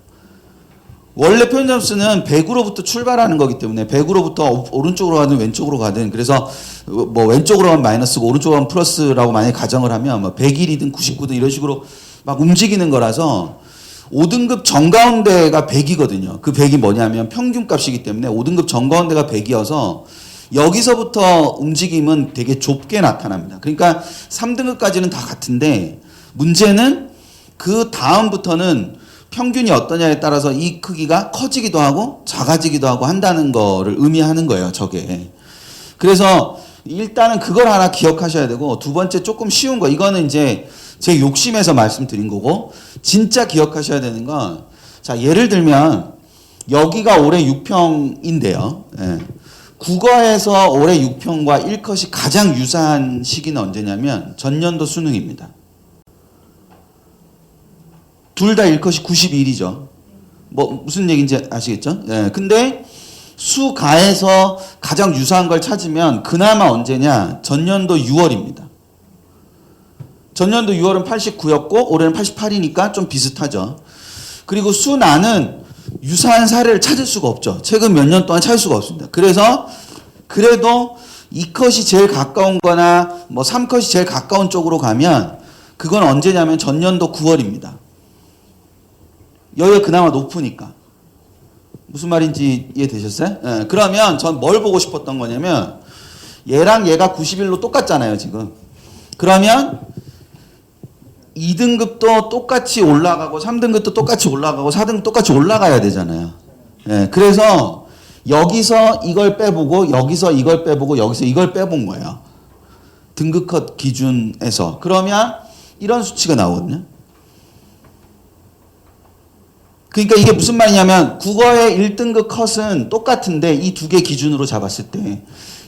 원래 표준 점수는 100으로부터 출발하는 거기 때문에 100으로부터 오른쪽으로 가든 왼쪽으로 가든 그래서 뭐 왼쪽으로 가면 마이너스고 오른쪽으로 가면 플러스라고 만약에 가정을 하면 뭐 101이든 99든 이런 식으로 막 움직이는 거라서 5등급 정가운데가 100이거든요. 그 100이 뭐냐면 평균값이기 때문에 5등급 정가운데가 100이어서 여기서부터 움직임은 되게 좁게 나타납니다. 그러니까 3등급까지는 다 같은데 문제는 그 다음부터는 평균이 어떠냐에 따라서 이 크기가 커지기도 하고 작아지기도 하고 한다는 거를 의미하는 거예요. 저게. 그래서 일단은 그걸 하나 기억하셔야 되고 두 번째 조금 쉬운 거 이거는 이제 제 욕심에서 말씀드린 거고 진짜 기억하셔야 되는 건 자 예를 들면 여기가 올해 6평인데요. 예. 국어에서 올해 6평과 1컷이 가장 유사한 시기는 언제냐면 전년도 수능입니다. 둘 다 1컷이 91이죠. 뭐 무슨 얘기인지 아시겠죠? 예. 근데 수가에서 가장 유사한 걸 찾으면 그나마 언제냐? 전년도 6월입니다. 전년도 6월은 89였고 올해는 88이니까 좀 비슷하죠. 그리고 수나는 유사한 사례를 찾을 수가 없죠. 최근 몇 년 동안 찾을 수가 없습니다. 그래서 그래도 2컷이 제일 가까운 거나 뭐 3컷이 제일 가까운 쪽으로 가면 그건 언제냐면 전년도 9월입니다. 여기가 그나마 높으니까. 무슨 말인지 이해되셨어요? 예, 그러면 전 뭘 보고 싶었던 거냐면 얘랑 얘가 91로 똑같잖아요, 지금. 그러면 2등급도 똑같이 올라가고 3등급도 똑같이 올라가고 4등급 똑같이 올라가야 되잖아요. 예, 그래서 여기서 이걸 빼보고 여기서 이걸 빼보고 여기서 이걸 빼본 거예요. 등급컷 기준에서. 그러면 이런 수치가 나오거든요. 그러니까 이게 무슨 말이냐면 국어의 1등급 컷은 똑같은데 이 두 개 기준으로 잡았을 때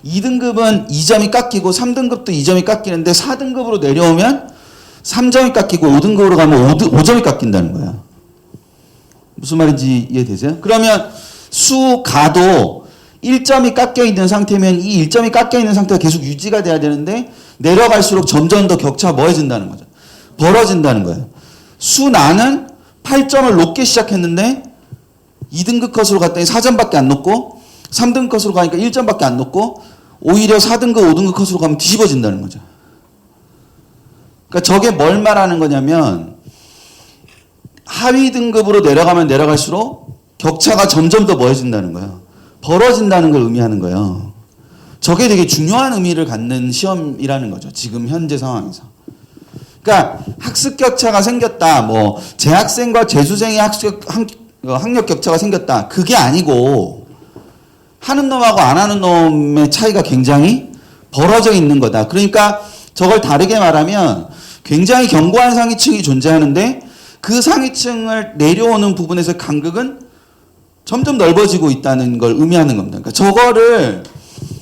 2등급은 2점이 깎이고 3등급도 2점이 깎이는데 4등급으로 내려오면 3점이 깎이고 5등급으로 가면 5점이 깎인다는 거야. 무슨 말인지 이해되세요? 그러면 수가도 1점이 깎여 있는 상태면 이 1점이 깎여 있는 상태가 계속 유지가 돼야 되는데 내려갈수록 점점 더 격차가 뭐해진다는 거죠. 벌어진다는 거예요. 수나는 8점을 높게 시작했는데 2등급 컷으로 갔더니 4점밖에 안 높고 3등급 컷으로 가니까 1점밖에 안 높고 오히려 4등급, 5등급 컷으로 가면 뒤집어진다는 거죠. 그러니까 저게 뭘 말하는 거냐면 하위 등급으로 내려가면 내려갈수록 격차가 점점 더 멀어진다는 거예요. 벌어진다는 걸 의미하는 거예요. 저게 되게 중요한 의미를 갖는 시험이라는 거죠. 지금 현재 상황에서. 그러니까 학습 격차가 생겼다. 뭐 재학생과 재수생의 학력 격차가 생겼다. 그게 아니고 하는 놈하고 안 하는 놈의 차이가 굉장히 벌어져 있는 거다. 그러니까 저걸 다르게 말하면 굉장히 견고한 상위층이 존재하는데 그 상위층을 내려오는 부분에서 간극은 점점 넓어지고 있다는 걸 의미하는 겁니다. 그러니까 저거를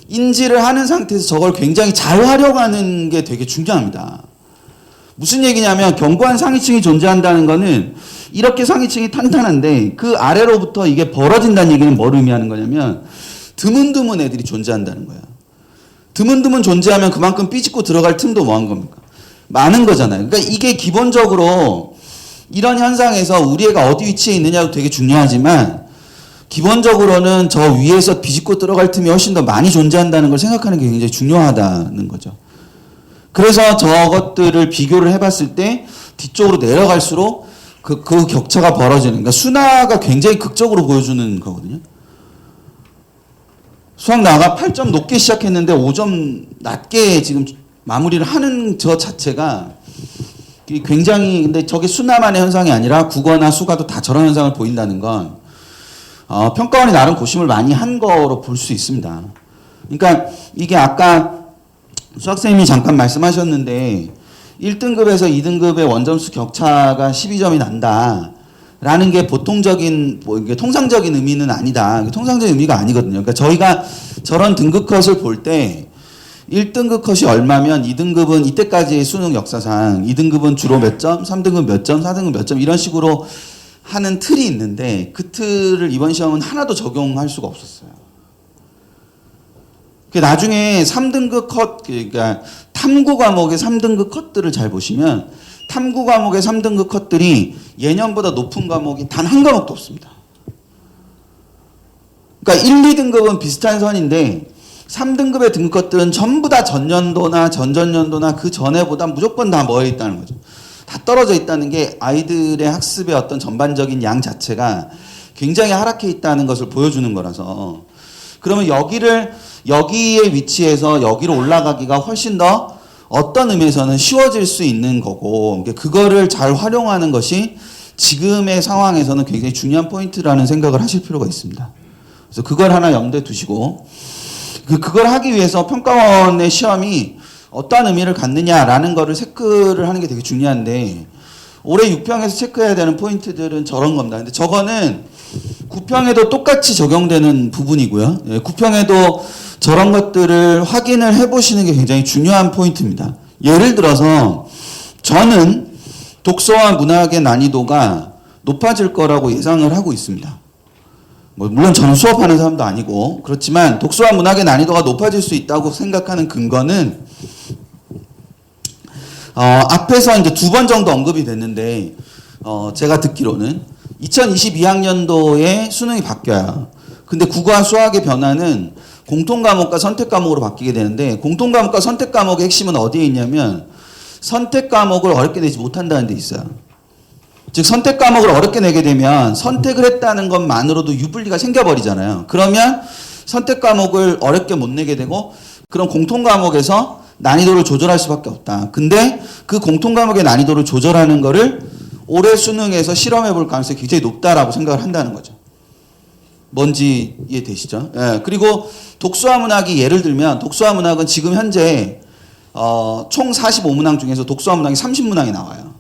인지를 하는 상태에서 저걸 굉장히 잘 활용하는 게 되게 중요합니다. 무슨 얘기냐면 견고한 상위층이 존재한다는 거는 이렇게 상위층이 탄탄한데 그 아래로부터 이게 벌어진다는 얘기는 뭘 의미하는 거냐면 드문드문 애들이 존재한다는 거야. 드문드문 존재하면 그만큼 삐집고 들어갈 틈도 뭐한 겁니까? 많은 거잖아요. 그러니까 이게 기본적으로 이런 현상에서 우리 애가 어디 위치에 있느냐도 되게 중요하지만 기본적으로는 저 위에서 비집고 들어갈 틈이 훨씬 더 많이 존재한다는 걸 생각하는 게 굉장히 중요하다는 거죠. 그래서 저것들을 비교를 해봤을 때 뒤쪽으로 내려갈수록 그 격차가 벌어지는, 그러니까 순화가 굉장히 극적으로 보여주는 거거든요. 수학 나가 8점 높게 시작했는데 5점 낮게 지금 마무리를 하는 저 자체가 굉장히, 근데 저게 순화만의 현상이 아니라 국어나 수가도 다 저런 현상을 보인다는 건 평가원이 나름 고심을 많이 한 거로 볼 수 있습니다. 그러니까 이게 아까 수학생님이 잠깐 말씀하셨는데 1등급에서 2등급의 원점수 격차가 12점이 난다. 라는 게 보통적인, 뭐 이게 통상적인 의미는 아니다. 통상적인 의미가 아니거든요. 그러니까 저희가 저런 등급 컷을 볼 때 1등급 컷이 얼마면 2등급은 이때까지의 수능 역사상 2등급은 주로 몇 점, 3등급 몇 점, 4등급 몇 점 이런 식으로 하는 틀이 있는데 그 틀을 이번 시험은 하나도 적용할 수가 없었어요. 나중에 3등급 컷, 그러니까 탐구 과목의 3등급 컷들을 잘 보시면 탐구 과목의 3등급 컷들이 예년보다 높은 과목이 단 한 과목도 없습니다. 그러니까 1, 2등급은 비슷한 선인데 3등급의 등급 컷들은 전부 다 전년도나 전전년도나 그 전에보다 무조건 다 뭐에 있다는 거죠. 다 떨어져 있다는 게 아이들의 학습의 어떤 전반적인 양 자체가 굉장히 하락해 있다는 것을 보여주는 거라서, 그러면 여기에 위치해서 여기로 올라가기가 훨씬 더 어떤 의미에서는 쉬워질 수 있는 거고, 그거를 잘 활용하는 것이 지금의 상황에서는 굉장히 중요한 포인트라는 생각을 하실 필요가 있습니다. 그래서 그걸 하나 염두에 두시고, 그걸 하기 위해서 평가원의 시험이 어떠한 의미를 갖느냐라는 거를 체크를 하는 게 되게 중요한데, 올해 6평에서 체크해야 되는 포인트들은 저런 겁니다. 근데 저거는 9평에도 똑같이 적용되는 부분이고요. 9평에도 저런 것들을 확인을 해보시는 게 굉장히 중요한 포인트입니다. 예를 들어서 저는 독서와 문학의 난이도가 높아질 거라고 예상을 하고 있습니다. 물론 저는 수업하는 사람도 아니고 그렇지만 독서와 문학의 난이도가 높아질 수 있다고 생각하는 근거는 앞에서 이제 2번 정도 언급이 됐는데 제가 듣기로는 2022학년도에 수능이 바뀌어요. 근데 국어와 수학의 변화는 공통과목과 선택과목으로 바뀌게 되는데, 공통과목과 선택과목의 핵심은 어디에 있냐면 선택과목을 어렵게 내지 못한다는 데 있어요. 즉 선택과목을 어렵게 내게 되면 선택을 했다는 것만으로도 유불리가 생겨버리잖아요. 그러면 선택과목을 어렵게 못 내게 되고 그런 공통과목에서 난이도를 조절할 수밖에 없다. 근데 그 공통과목의 난이도를 조절하는 거를 올해 수능에서 실험해 볼 가능성이 굉장히 높다라고 생각을 한다는 거죠. 뭔지 이해되시죠? 예. 그리고 독서와 문학이 예를 들면 독서와 문학은 지금 현재 총 45문항 중에서 독서와 문학이 30문항이 나와요.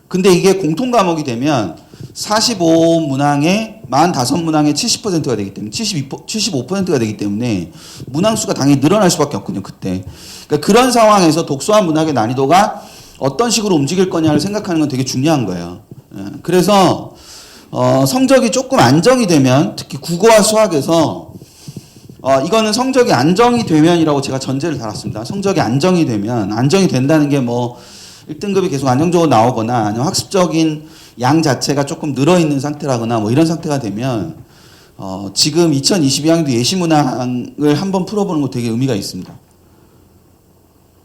근데 이게 공통 과목이 되면 45문항에 45문항에 70%가 되기 때문에 75%가 되기 때문에 문항 수가 당연히 늘어날 수밖에 없거든요. 그때. 그러니까 그런 상황에서 독서와 문학의 난이도가 어떤 식으로 움직일 거냐를 생각하는 건 되게 중요한 거예요. 예. 그래서 성적이 조금 안정이 되면 특히 국어와 수학에서 이거는 성적이 안정이 되면이라고 제가 전제를 달았습니다. 성적이 안정이 되면, 안정이 된다는 게 뭐 1등급이 계속 안정적으로 나오거나 아니면 학습적인 양 자체가 조금 늘어있는 상태라거나 뭐 이런 상태가 되면 지금 2022학년도 예시문항을 한번 풀어보는 거 되게 의미가 있습니다.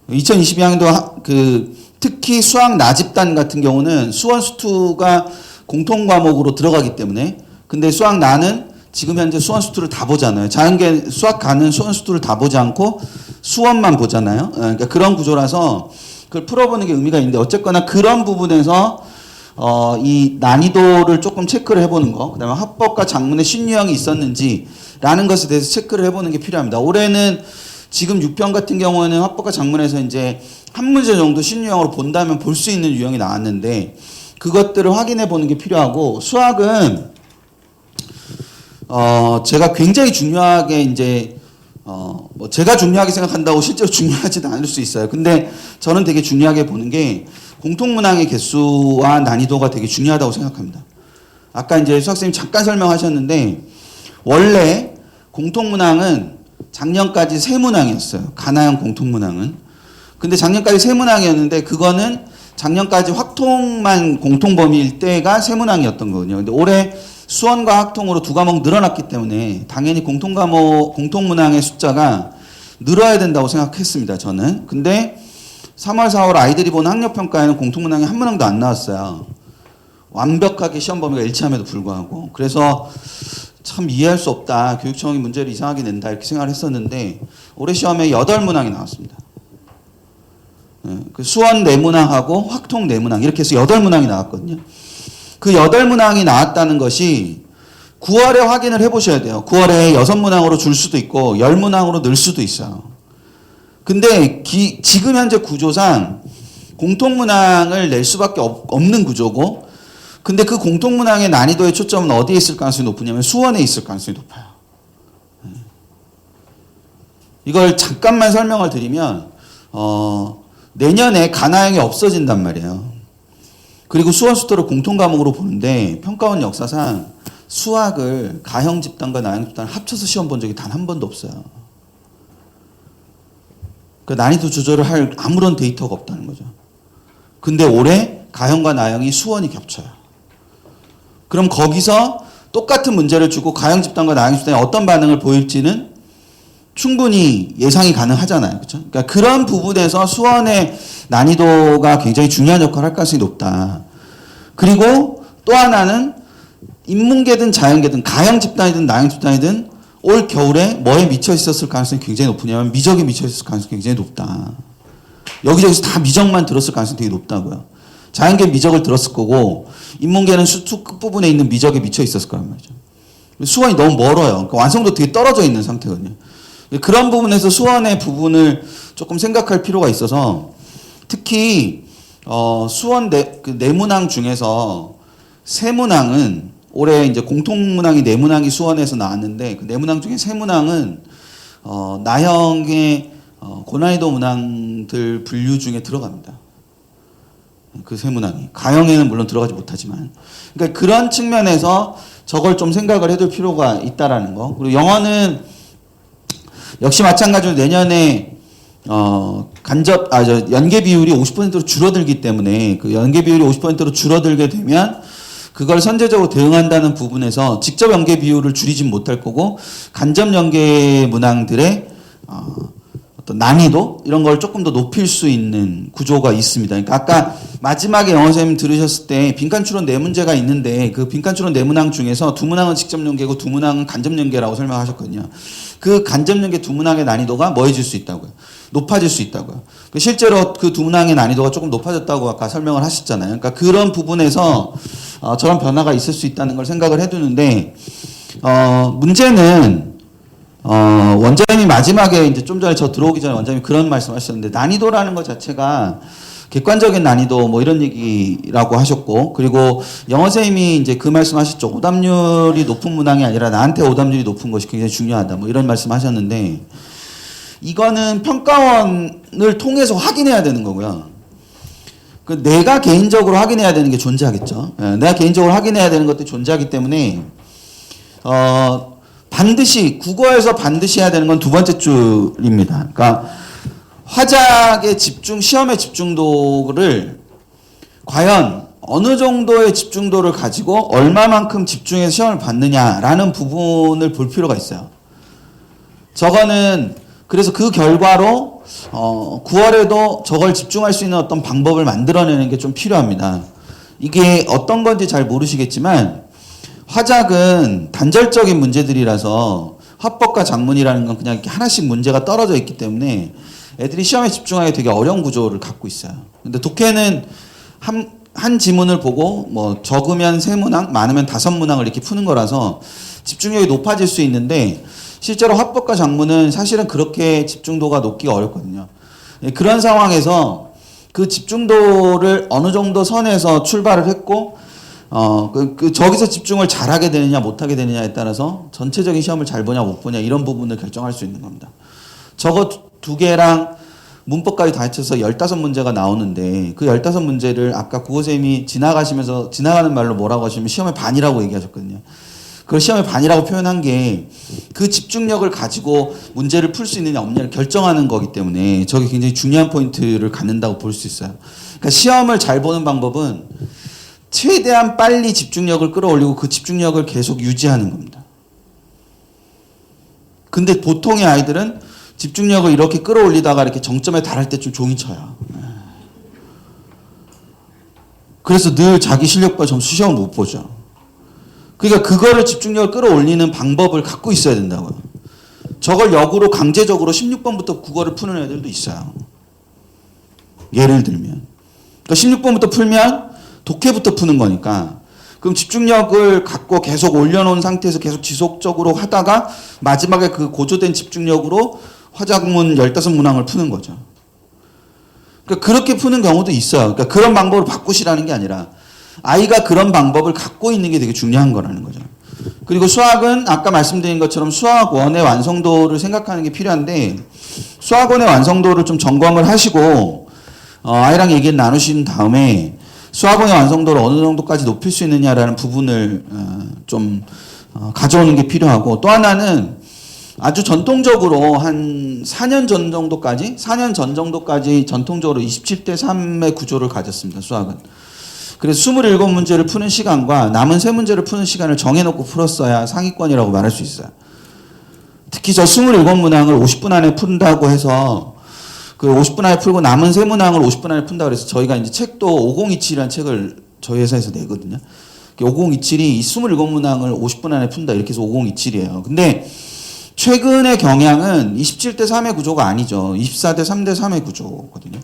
2022학년도 특히 수학 나집단 같은 경우는 수원 수투가 공통 과목으로 들어가기 때문에 근데 수학 나는 지금 현재 수원 수투를 다 보잖아요. 자연계 수학 가는 수원 수투를 다 보지 않고 수원만 보잖아요. 그러니까 그런 구조라서 그걸 풀어보는 게 의미가 있는데 어쨌거나 그런 부분에서 이 난이도를 조금 체크를 해보는 거, 그다음에 합법과 작문의 신유형이 있었는지라는 것에 대해서 체크를 해보는 게 필요합니다. 올해는 지금 6편 같은 경우에는 합법과 작문에서 이제 한 문제 정도 신유형으로 본다면 볼 수 있는 유형이 나왔는데 그것들을 확인해 보는 게 필요하고 수학은 제가 굉장히 중요하게 이제 뭐 제가 중요하게 생각한다고 실제로 중요하지는 않을 수 있어요. 근데 저는 되게 중요하게 보는 게 공통문항의 개수와 난이도가 되게 중요하다고 생각합니다. 아까 이제 수학생님 잠깐 설명하셨는데 원래 공통문항은 작년까지 세 문항이었어요. 가나형 공통문항은. 근데 작년까지 세 문항이었는데 그거는 작년까지 확통만 공통 범위일 때가 세 문항이었던 거거든요. 근데 올해 수원과 학통으로 두 과목 늘어났기 때문에 당연히 공통문항의 숫자가 늘어야 된다고 생각했습니다. 저는. 근데 3월, 4월 아이들이 본 학력평가에는 공통문항이 한 문항도 안 나왔어요. 완벽하게 시험 범위가 일치함에도 불구하고. 그래서 참 이해할 수 없다. 교육청이 문제를 이상하게 낸다. 이렇게 생각을 했었는데 올해 시험에 8문항이 나왔습니다. 그 수원 4문항하고 학통 4문항 이렇게 해서 8문항이 나왔거든요. 그 8문항이 나왔다는 것이 9월에 확인을 해보셔야 돼요. 9월에 6문항으로 줄 수도 있고 10문항으로 늘 수도 있어요. 근데 지금 현재 구조상 공통문항을 낼 수밖에 없는 구조고 근데 그 공통문항의 난이도의 초점은 어디에 있을 가능성이 높으냐면 수원에 있을 가능성이 높아요. 이걸 잠깐만 설명을 드리면 내년에 가나형이 없어진단 말이에요. 그리고 수원 수토를 공통 과목으로 보는데 평가원 역사상 수학을 가형 집단과 나형 집단을 합쳐서 시험 본 적이 단 한 번도 없어요. 그 난이도 조절을 할 아무런 데이터가 없다는 거죠. 근데 올해 가형과 나형이 수원이 겹쳐요. 그럼 거기서 똑같은 문제를 주고 가형 집단과 나형 집단이 어떤 반응을 보일지는 충분히 예상이 가능하잖아요. 그렇죠? 그러니까 그런 부분에서 수원의 난이도가 굉장히 중요한 역할을 할 가능성이 높다. 그리고 또 하나는 인문계든 자연계든 가형 집단이든 나형 집단이든 올 겨울에 뭐에 미쳐 있었을 가능성이 굉장히 높으냐면 미적에 미쳐 있었을 가능성이 굉장히 높다. 여기저기서 다 미적만 들었을 가능성이 되게 높다고요. 자연계 미적을 들었을 거고 인문계는 수투 끝부분에 있는 미적에 미쳐 있었을 거란 말이죠. 수원이 너무 멀어요. 그러니까 완성도 되게 떨어져 있는 상태거든요. 그런 부분에서 수원의 부분을 조금 생각할 필요가 있어서 특히 수원 네 문항 중에서 세 문항은 올해 이제 공통문항이 4문항이 수원에서 나왔는데 그 4문항 중에 3문항은 나형의 고난이도 문항들 분류 중에 들어갑니다. 그 3문항이 가형에는 물론 들어가지 못하지만 그러니까 그런 측면에서 저걸 좀 생각을 해둘 필요가 있다라는 거. 그리고 영어는 역시 마찬가지로 내년에 연계 비율이 50%로 줄어들기 때문에 그 연계 비율이 50%로 줄어들게 되면 그걸 선제적으로 대응한다는 부분에서 직접 연계 비율을 줄이진 못할 거고 간접 연계 문항들의 어떤 난이도 이런 걸 조금 더 높일 수 있는 구조가 있습니다. 그러니까 아까 마지막에 영어 선생님 들으셨을 때 빈칸 추론 4문제가 있는데 그 빈칸 추론 4문항 중에서 2문항은 직접 연계고 2문항은 간접 연계라고 설명하셨거든요. 그 간접 연계 2문항의 난이도가 뭐해질 수 있다고요? 높아질 수 있다고요. 실제로 그 2문항의 난이도가 조금 높아졌다고 아까 설명을 하셨잖아요. 그러니까 그런 부분에서 저런 변화가 있을 수 있다는 걸 생각을 해두는데 문제는 원장님이 마지막에 이제 좀 전에 저 들어오기 전에 원장님이 그런 말씀하셨는데 난이도라는 것 자체가 객관적인 난이도 뭐 이런 얘기라고 하셨고 그리고 영어 선생님이 이제 그 말씀하셨죠. 오답률이 높은 문항이 아니라 나한테 오답률이 높은 것이 굉장히 중요하다. 뭐 이런 말씀하셨는데 이거는 평가원을 통해서 확인해야 되는 거고요. 그 내가 개인적으로 확인해야 되는 게 존재하겠죠. 내가 개인적으로 확인해야 되는 것들이 존재하기 때문에 반드시 국어에서 반드시 해야 되는 건 두 번째 줄입니다. 그러니까 화작의 집중, 시험의 집중도를 과연 어느 정도의 집중도를 가지고 얼마만큼 집중해서 시험을 받느냐라는 부분을 볼 필요가 있어요. 저거는 그래서 그 결과로 9월에도 저걸 집중할 수 있는 어떤 방법을 만들어내는 게 좀 필요합니다. 이게 어떤 건지 잘 모르시겠지만 화작은 단절적인 문제들이라서 화법과 작문이라는 건 그냥 이렇게 하나씩 문제가 떨어져 있기 때문에 애들이 시험에 집중하기 되게 어려운 구조를 갖고 있어요. 근데 독해는 한 지문을 보고 뭐 적으면 3문항, 많으면 5문항을 이렇게 푸는 거라서 집중력이 높아질 수 있는데 실제로 화법과 작문은 사실은 그렇게 집중도가 높기가 어렵거든요. 그런 상황에서 그 집중도를 어느 정도 선에서 출발을 했고 저기서 집중을 잘하게 되느냐 못하게 되느냐에 따라서 전체적인 시험을 잘 보냐 못 보냐 이런 부분을 결정할 수 있는 겁니다. 저거 2개랑 문법까지 다 합쳐서 15문제가 나오는데 그 15문제를 아까 국어쌤이 지나가시면서 지나가는 말로 뭐라고 하시면 시험의 반이라고 얘기하셨거든요. 그걸 시험의 반이라고 표현한 게 그 집중력을 가지고 문제를 풀 수 있느냐 없느냐를 결정하는 거기 때문에 저게 굉장히 중요한 포인트를 갖는다고 볼 수 있어요. 그러니까 시험을 잘 보는 방법은 최대한 빨리 집중력을 끌어올리고 그 집중력을 계속 유지하는 겁니다. 근데 보통의 아이들은 집중력을 이렇게 끌어올리다가 이렇게 정점에 달할 때쯤 종이 쳐요. 그래서 늘 자기 실력과 점수 시험을 못 보죠. 그러니까 그거를 집중력을 끌어올리는 방법을 갖고 있어야 된다고요. 저걸 역으로 강제적으로 16번부터 국어를 푸는 애들도 있어요. 예를 들면. 그러니까 16번부터 풀면 독해부터 푸는 거니까 그럼 집중력을 갖고 계속 올려놓은 상태에서 계속 지속적으로 하다가 마지막에 그 고조된 집중력으로 화작문 15문항을 푸는 거죠. 그러니까 그렇게 푸는 경우도 있어요. 그러니까 그런 방법을 바꾸시라는 게 아니라 아이가 그런 방법을 갖고 있는 게 되게 중요한 거라는 거죠. 그리고 수학은 아까 말씀드린 것처럼 수학원의 완성도를 생각하는 게 필요한데 수학원의 완성도를 좀 점검을 하시고 아이랑 얘기를 나누신 다음에 수학원의 완성도를 어느 정도까지 높일 수 있느냐라는 부분을 좀 가져오는 게 필요하고 또 하나는 아주 전통적으로 한 4년 전 정도까지 전통적으로 27대 3의 구조를 가졌습니다. 수학은. 그래서 27문제를 푸는 시간과 남은 3문제를 푸는 시간을 정해놓고 풀었어야 상위권이라고 말할 수 있어요. 특히 저 27문항을 50분 안에 푼다고 해서 그 50분 안에 풀고 남은 3문항을 50분 안에 푼다고 해서 저희가 이제 책도 5027이라는 책을 저희 회사에서 내거든요. 5027이 이 27문항을 50분 안에 푼다 이렇게 해서 5027이에요. 근데 최근의 경향은 27대 3의 구조가 아니죠. 24대 3대 3의 구조거든요.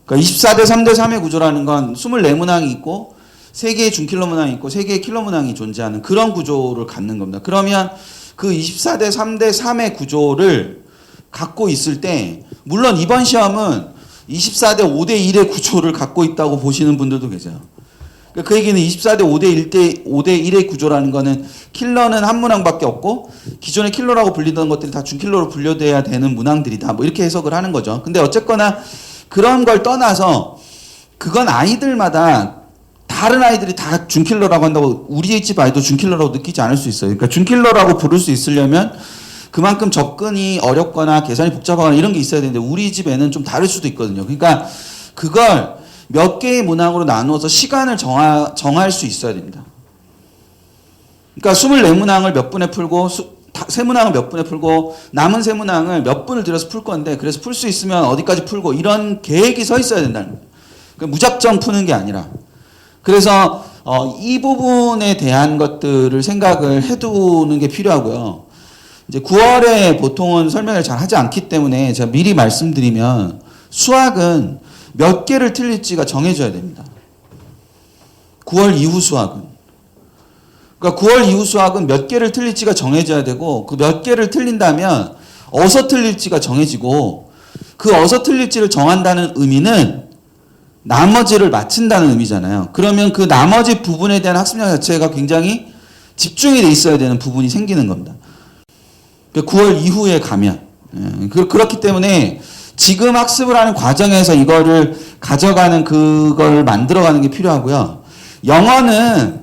그러니까 24대 3대 3의 구조라는 건 24문항이 있고 3개의 중킬러 문항이 있고 3개의 킬러 문항이 존재하는 그런 구조를 갖는 겁니다. 그러면 그 24대 3대 3의 구조를 갖고 있을 때 물론 이번 시험은 24대 5대 1의 구조를 갖고 있다고 보시는 분들도 계세요. 그 얘기는 24대 5대 1의 구조라는 거는 킬러는 한 문항밖에 없고 기존의 킬러라고 불리던 것들이 다 중킬러로 분류돼야 되는 문항들이다. 뭐 이렇게 해석을 하는 거죠. 근데 어쨌거나 그런 걸 떠나서 그건 아이들마다 다른 아이들이 다 준킬러라고 한다고 우리 집 아이도 준킬러라고 느끼지 않을 수 있어요. 그러니까 준킬러라고 부를 수 있으려면 그만큼 접근이 어렵거나 계산이 복잡하거나 이런 게 있어야 되는데 우리 집 애는 좀 다를 수도 있거든요. 그러니까 그걸 몇 개의 문항으로 나누어서 시간을 정할 수 있어야 됩니다. 그러니까 24문항을 몇 분에 풀고 3문항을 몇 분에 풀고 남은 3문항을 몇 분을 들여서 풀 건데 그래서 풀 수 있으면 어디까지 풀고 이런 계획이 서 있어야 된다는 거예요. 그러니까 무작정 푸는 게 아니라. 그래서 이 부분에 대한 것들을 생각을 해두는 게 필요하고요. 이제 9월에 보통은 설명을 잘 하지 않기 때문에 제가 미리 말씀드리면 수학은 몇 개를 틀릴지가 정해져야 됩니다. 9월 이후 수학은. 그러니까 9월 이후 수학은 몇 개를 틀릴지가 정해져야 되고 그 몇 개를 틀린다면 어디서 틀릴지가 정해지고 그 어디서 틀릴지를 정한다는 의미는 나머지를 맞춘다는 의미잖아요. 그러면 그 나머지 부분에 대한 학습량 자체가 굉장히 집중이 돼 있어야 되는 부분이 생기는 겁니다. 9월 이후에 가면. 그렇기 때문에 지금 학습을 하는 과정에서 이거를 가져가는 그걸 만들어가는 게 필요하고요. 영어는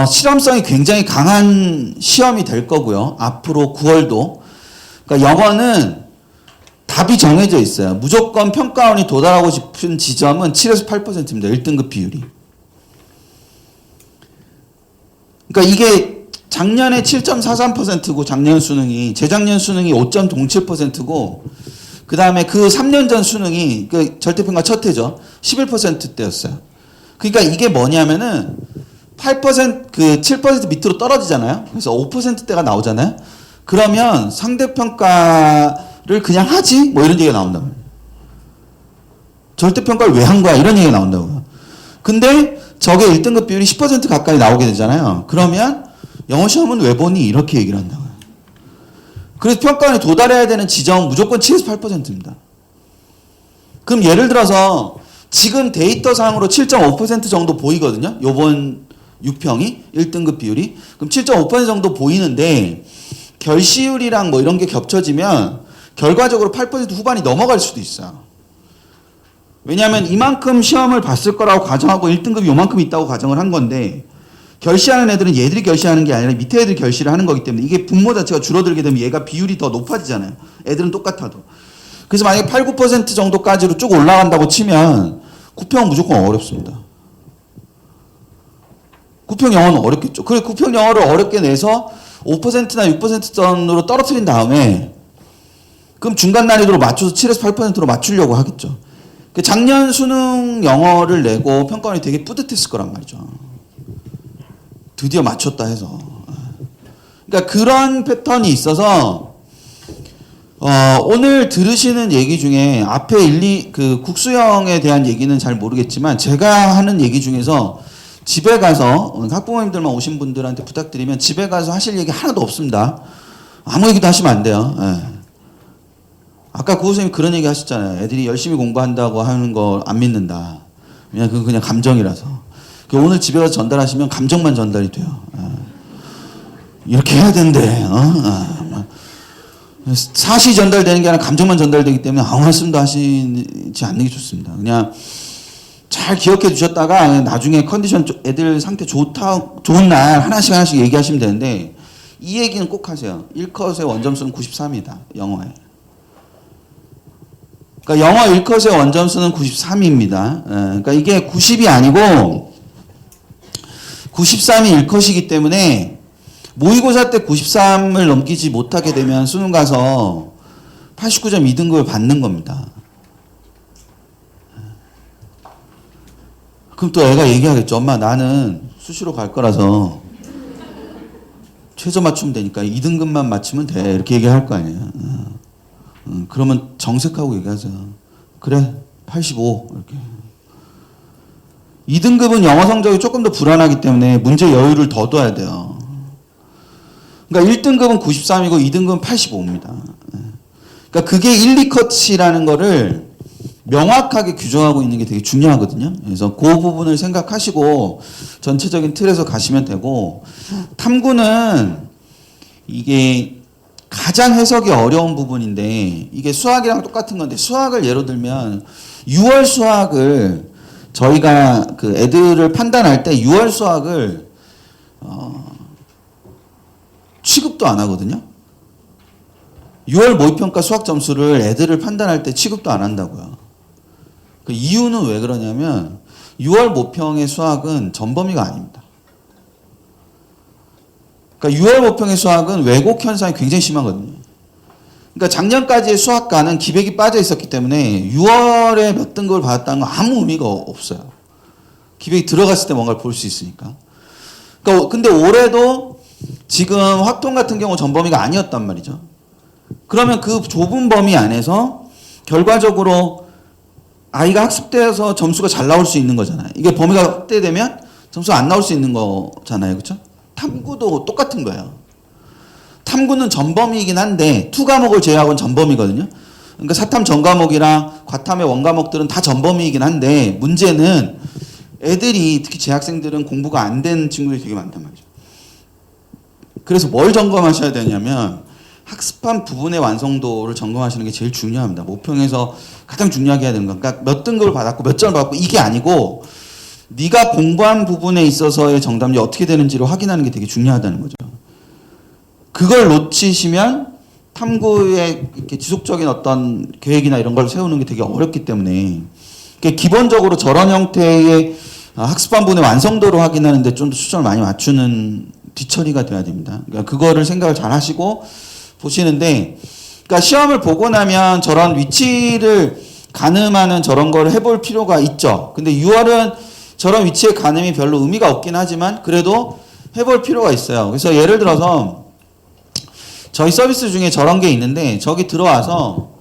실험성이 굉장히 강한 시험이 될 거고요. 앞으로 9월도. 그러니까 영어는 답이 정해져 있어요. 무조건 평가원이 도달하고 싶은 지점은 7에서 8%입니다. 1등급 비율이. 그러니까 이게 작년에 7.43%고 작년 수능이 재작년 수능이 5.07%고 그다음에 그 3년 전 수능이 그 절대평가 첫 해죠. 11%대였어요. 그러니까 이게 뭐냐면은 8%그 7% 밑으로 떨어지잖아요. 그래서 5%대가 나오잖아요. 그러면 상대평가를 그냥 하지? 뭐 이런 얘기가 나온단 말이에요. 절대평가를 왜 한 거야? 이런 얘기가 나온다고요. 근데 저게 1등급 비율이 10% 가까이 나오게 되잖아요. 그러면 영어 시험은 왜 보니? 이렇게 얘기를 한다고요. 그래서 평가원에 도달해야 되는 지점은 무조건 7에서 8%입니다. 그럼 예를 들어서 지금 데이터상으로 7.5% 정도 보이거든요. 요번 6평이 1등급 비율이. 그럼 7.5% 정도 보이는데 결시율이랑 뭐 이런 게 겹쳐지면 결과적으로 8% 후반이 넘어갈 수도 있어요. 왜냐하면 이만큼 시험을 봤을 거라고 가정하고 1등급이 요만큼 있다고 가정을 한 건데 결시하는 애들은 얘들이 결시하는 게 아니라 밑에 애들이 결시를 하는 거기 때문에 이게 분모 자체가 줄어들게 되면 얘가 비율이 더 높아지잖아요. 애들은 똑같아도. 그래서 만약에 8, 9% 정도까지로 쭉 올라간다고 치면 9평은 무조건 어렵습니다. 9평 영어는 어렵겠죠. 그래 9평 영어를 어렵게 내서 5%나 6% 선으로 떨어뜨린 다음에 그럼 중간 난이도로 맞춰서 7에서 8%로 맞추려고 하겠죠. 작년 수능 영어를 내고 평가원이 되게 뿌듯했을 거란 말이죠. 드디어 맞췄다 해서. 그러니까 그런 패턴이 있어서 오늘 들으시는 얘기 중에 앞에 그 국수형에 대한 얘기는 잘 모르겠지만 제가 하는 얘기 중에서 집에 가서 학부모님들만 오신 분들한테 부탁드리면 집에 가서 하실 얘기 하나도 없습니다. 아무 얘기도 하시면 안 돼요. 예. 아까 구호선생님 그런 얘기 하셨잖아요. 애들이 열심히 공부한다고 하는 거 안 믿는다. 그건 그냥 감정이라서. 오늘 집에 가서 전달하시면 감정만 전달이 돼요. 이렇게 해야 된대. 사실이 전달되는 게 아니라 감정만 전달되기 때문에 아무 말씀도 하시지 않는 게 좋습니다. 그냥 잘 기억해 두셨다가 나중에 컨디션 애들 상태 좋은 날 하나씩 얘기하시면 되는데 이 얘기는 꼭 하세요. 1컷의 원점수는 93이다. 영어에. 그러니까 영어 1컷의 원점수는 93입니다. 그러니까 이게 90이 아니고 93이 1컷이기 때문에 모의고사 때 93을 넘기지 못하게 되면 수능 가서 89점 2등급을 받는 겁니다. 그럼 또 애가 얘기하겠죠. 엄마 나는 수시로 갈 거라서 최저 맞추면 되니까 2등급만 맞추면 돼. 이렇게 얘기할 거 아니에요. 그러면 정색하고 얘기하세요. 그래 85 이렇게. 2등급은 영어 성적이 조금 더 불안하기 때문에 문제 여유를 더 둬야 돼요. 그러니까 1등급은 93이고 2등급은 85입니다. 그러니까 그게 1, 2컷이라는 거를 명확하게 규정하고 있는 게 되게 중요하거든요. 그래서 그 부분을 생각하시고 전체적인 틀에서 가시면 되고 탐구는 이게 가장 해석이 어려운 부분인데 이게 수학이랑 똑같은 건데 수학을 예로 들면 6월 수학을 저희가 그 애들을 판단할 때 6월 수학을 취급도 안 하거든요. 6월 모의평가 수학 점수를 애들을 판단할 때 취급도 안 한다고요. 그 이유는 왜 그러냐면 6월 모평의 수학은 전범위가 아닙니다. 그러니까 6월 모평의 수학은 왜곡 현상이 굉장히 심하거든요. 그러니까 작년까지의 수학과는 기백이 빠져 있었기 때문에 6월에 몇 등급을 받았다는 건 아무 의미가 없어요. 기백이 들어갔을 때 뭔가를 볼 수 있으니까. 그러니까 근데 올해도 지금 확통 같은 경우 전범위가 아니었단 말이죠. 그러면 그 좁은 범위 안에서 결과적으로 아이가 학습대에서 점수가 잘 나올 수 있는 거잖아요. 이게 범위가 확대되면 점수가 안 나올 수 있는 거잖아요. 그렇죠? 탐구도 똑같은 거예요. 탐구는 전범위이긴 한데 2과목을 제외하고는 전범위거든요. 그러니까 사탐 전과목이랑 과탐의 원과목들은 다 전범위이긴 한데 문제는 애들이 특히 재학생들은 공부가 안 된 친구들이 되게 많단 말이죠. 그래서 뭘 점검하셔야 되냐면 학습한 부분의 완성도를 점검하시는 게 제일 중요합니다. 모평에서 가장 중요하게 해야 되는 건 그러니까 몇 등급을 받았고 몇 점을 받았고 이게 아니고 네가 공부한 부분에 있어서의 정답률이 어떻게 되는지를 확인하는 게 되게 중요하다는 거죠. 그걸 놓치시면 탐구의 이렇게 지속적인 어떤 계획이나 이런 걸 세우는 게 되게 어렵기 때문에 기본적으로 저런 형태의 학습한 부분의 완성도를 확인하는데 좀 더 초점을 많이 맞추는 뒤처리가 돼야 됩니다. 그러니까 그거를 생각을 잘 하시고 보시는데, 그러니까 시험을 보고 나면 저런 위치를 가늠하는 저런 걸 해볼 필요가 있죠. 근데 6월은 저런 위치의 가늠이 별로 의미가 없긴 하지만 그래도 해볼 필요가 있어요. 그래서 예를 들어서 저희 서비스 중에 저런 게 있는데, 저기 들어와서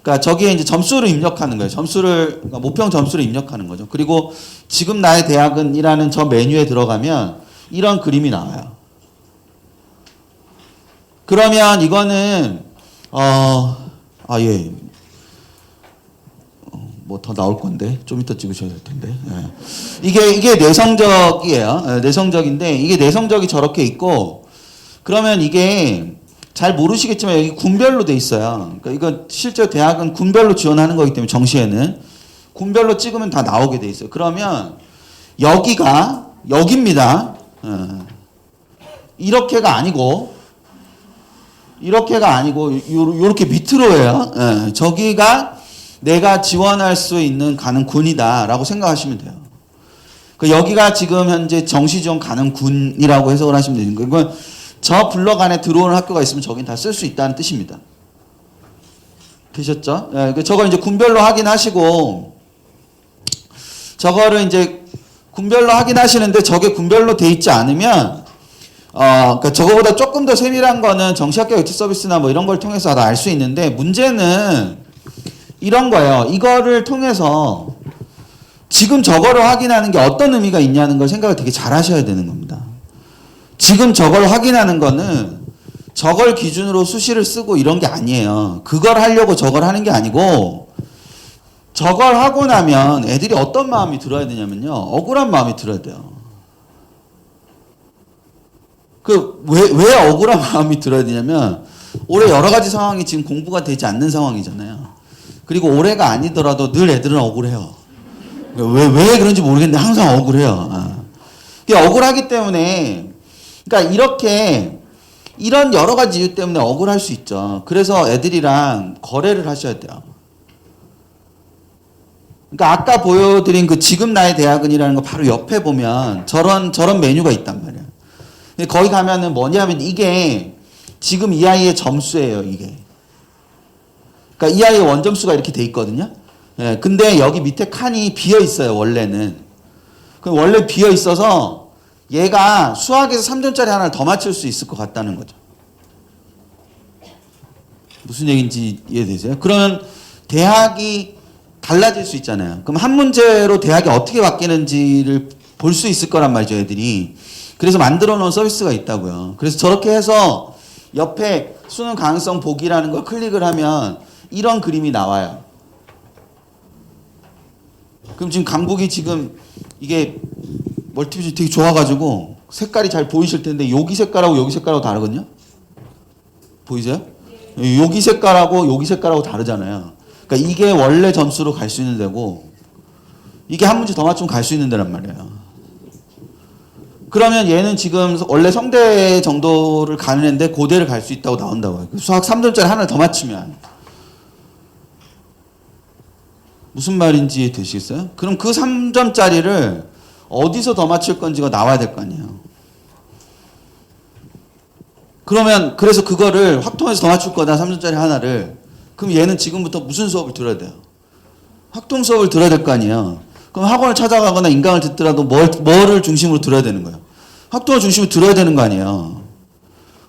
그러니까 저기에 이제 점수를 입력하는 거예요. 그러니까 모평 점수를 입력하는 거죠. 그리고 지금 나의 대학은이라는 저 메뉴에 들어가면 이런 그림이 나와요. 그러면 이거는 예. 뭐 더 나올 건데 좀 이따 찍으셔야 될 텐데. 예. 이게 내성적이에요. 예, 내성적인데 이게 내성적이 저렇게 있고, 그러면 이게 잘 모르시겠지만 여기 군별로 돼 있어요. 그러니까 이거 실제 대학은 군별로 지원하는 거기 때문에 정시에는 군별로 찍으면 다 나오게 돼 있어요. 그러면 여기가 여기입니다. 이렇게가 아니고 요렇게 밑으로 해요. 저기가 내가 지원할 수 있는 가는 군이다라고 생각하시면 돼요. 그 여기가 지금 현재 정시 지원 가는 군이라고 해석을 하시면 되는 거예요. 이건 저 블럭 안에 들어오는 학교가 있으면 저긴 다 쓸 수 있다는 뜻입니다. 되셨죠? 저걸 이제 군별로 확인하시고, 저거를 이제 군별로 확인하시는데 저게 군별로 돼 있지 않으면 그러니까 저거보다 조금 더 세밀한 거는 정시학교 외투 서비스나 뭐 이런 걸 통해서 다 알 수 있는데, 문제는 이런 거예요. 이거를 통해서 지금 저거를 확인하는 게 어떤 의미가 있냐는 걸 생각을 되게 잘 하셔야 되는 겁니다. 지금 저걸 확인하는 거는 저걸 기준으로 수시를 쓰고 이런 게 아니에요. 그걸 하려고 저걸 하는 게 아니고, 저걸 하고 나면 애들이 어떤 마음이 들어야 되냐면요. 억울한 마음이 들어야 돼요. 왜 억울한 마음이 들어야 되냐면, 올해 여러 가지 상황이 지금 공부가 되지 않는 상황이잖아요. 그리고 올해가 아니더라도 늘 애들은 억울해요. 왜 그런지 모르겠는데 항상 억울해요. 억울하기 때문에, 그러니까 이런 여러 가지 이유 때문에 억울할 수 있죠. 그래서 애들이랑 거래를 하셔야 돼요. 그러니까 아까 보여드린 그 지금 나의 대학은이라는 거 바로 옆에 보면 저런 메뉴가 있단 말이에요. 근데 거기 가면은 뭐냐면 이게 지금 이 아이의 점수예요, 이게. 그러니까 이 아이의 원점수가 이렇게 돼 있거든요. 예, 근데 여기 밑에 칸이 비어 있어요, 원래는. 그럼 원래 비어 있어서 얘가 수학에서 3점짜리 하나를 더 맞출 수 있을 것 같다는 거죠. 무슨 얘기인지 이해되세요? 그러면 대학이 달라질 수 있잖아요. 그럼 한 문제로 대학이 어떻게 바뀌는지를 볼 수 있을 거란 말이죠, 애들이. 그래서 만들어 놓은 서비스가 있다고요. 그래서 저렇게 해서 옆에 수능 가능성 보기라는 걸 클릭을 하면 이런 그림이 나와요. 그럼 지금 강북이 지금 이게 멀티비전 되게 좋아가지고 색깔이 잘 보이실 텐데, 여기 색깔하고 여기 색깔하고 다르거든요? 보이세요? 여기 색깔하고 여기 색깔하고 다르잖아요. 그러니까 이게 원래 점수로 갈 수 있는 데고, 이게 한 문제 더 맞추면 갈 수 있는 데란 말이에요. 그러면 얘는 지금 원래 성대 정도를 가는 애인데 고대를 갈 수 있다고 나온다고요. 수학 3점짜리 하나를 더 맞추면. 무슨 말인지 되시겠어요? 그럼 그 3점짜리를 어디서 더 맞출 건지가 나와야 될 거 아니에요. 그러면 그래서 그거를 확통해서 더 맞출 거다, 3점짜리 하나를. 그럼 얘는 지금부터 무슨 수업을 들어야 돼요? 확통 수업을 들어야 될 거 아니에요. 그럼 학원을 찾아가거나 인강을 듣더라도 뭐를 중심으로 들어야 되는 거예요? 학통을 중심으로 들어야 되는 거 아니에요.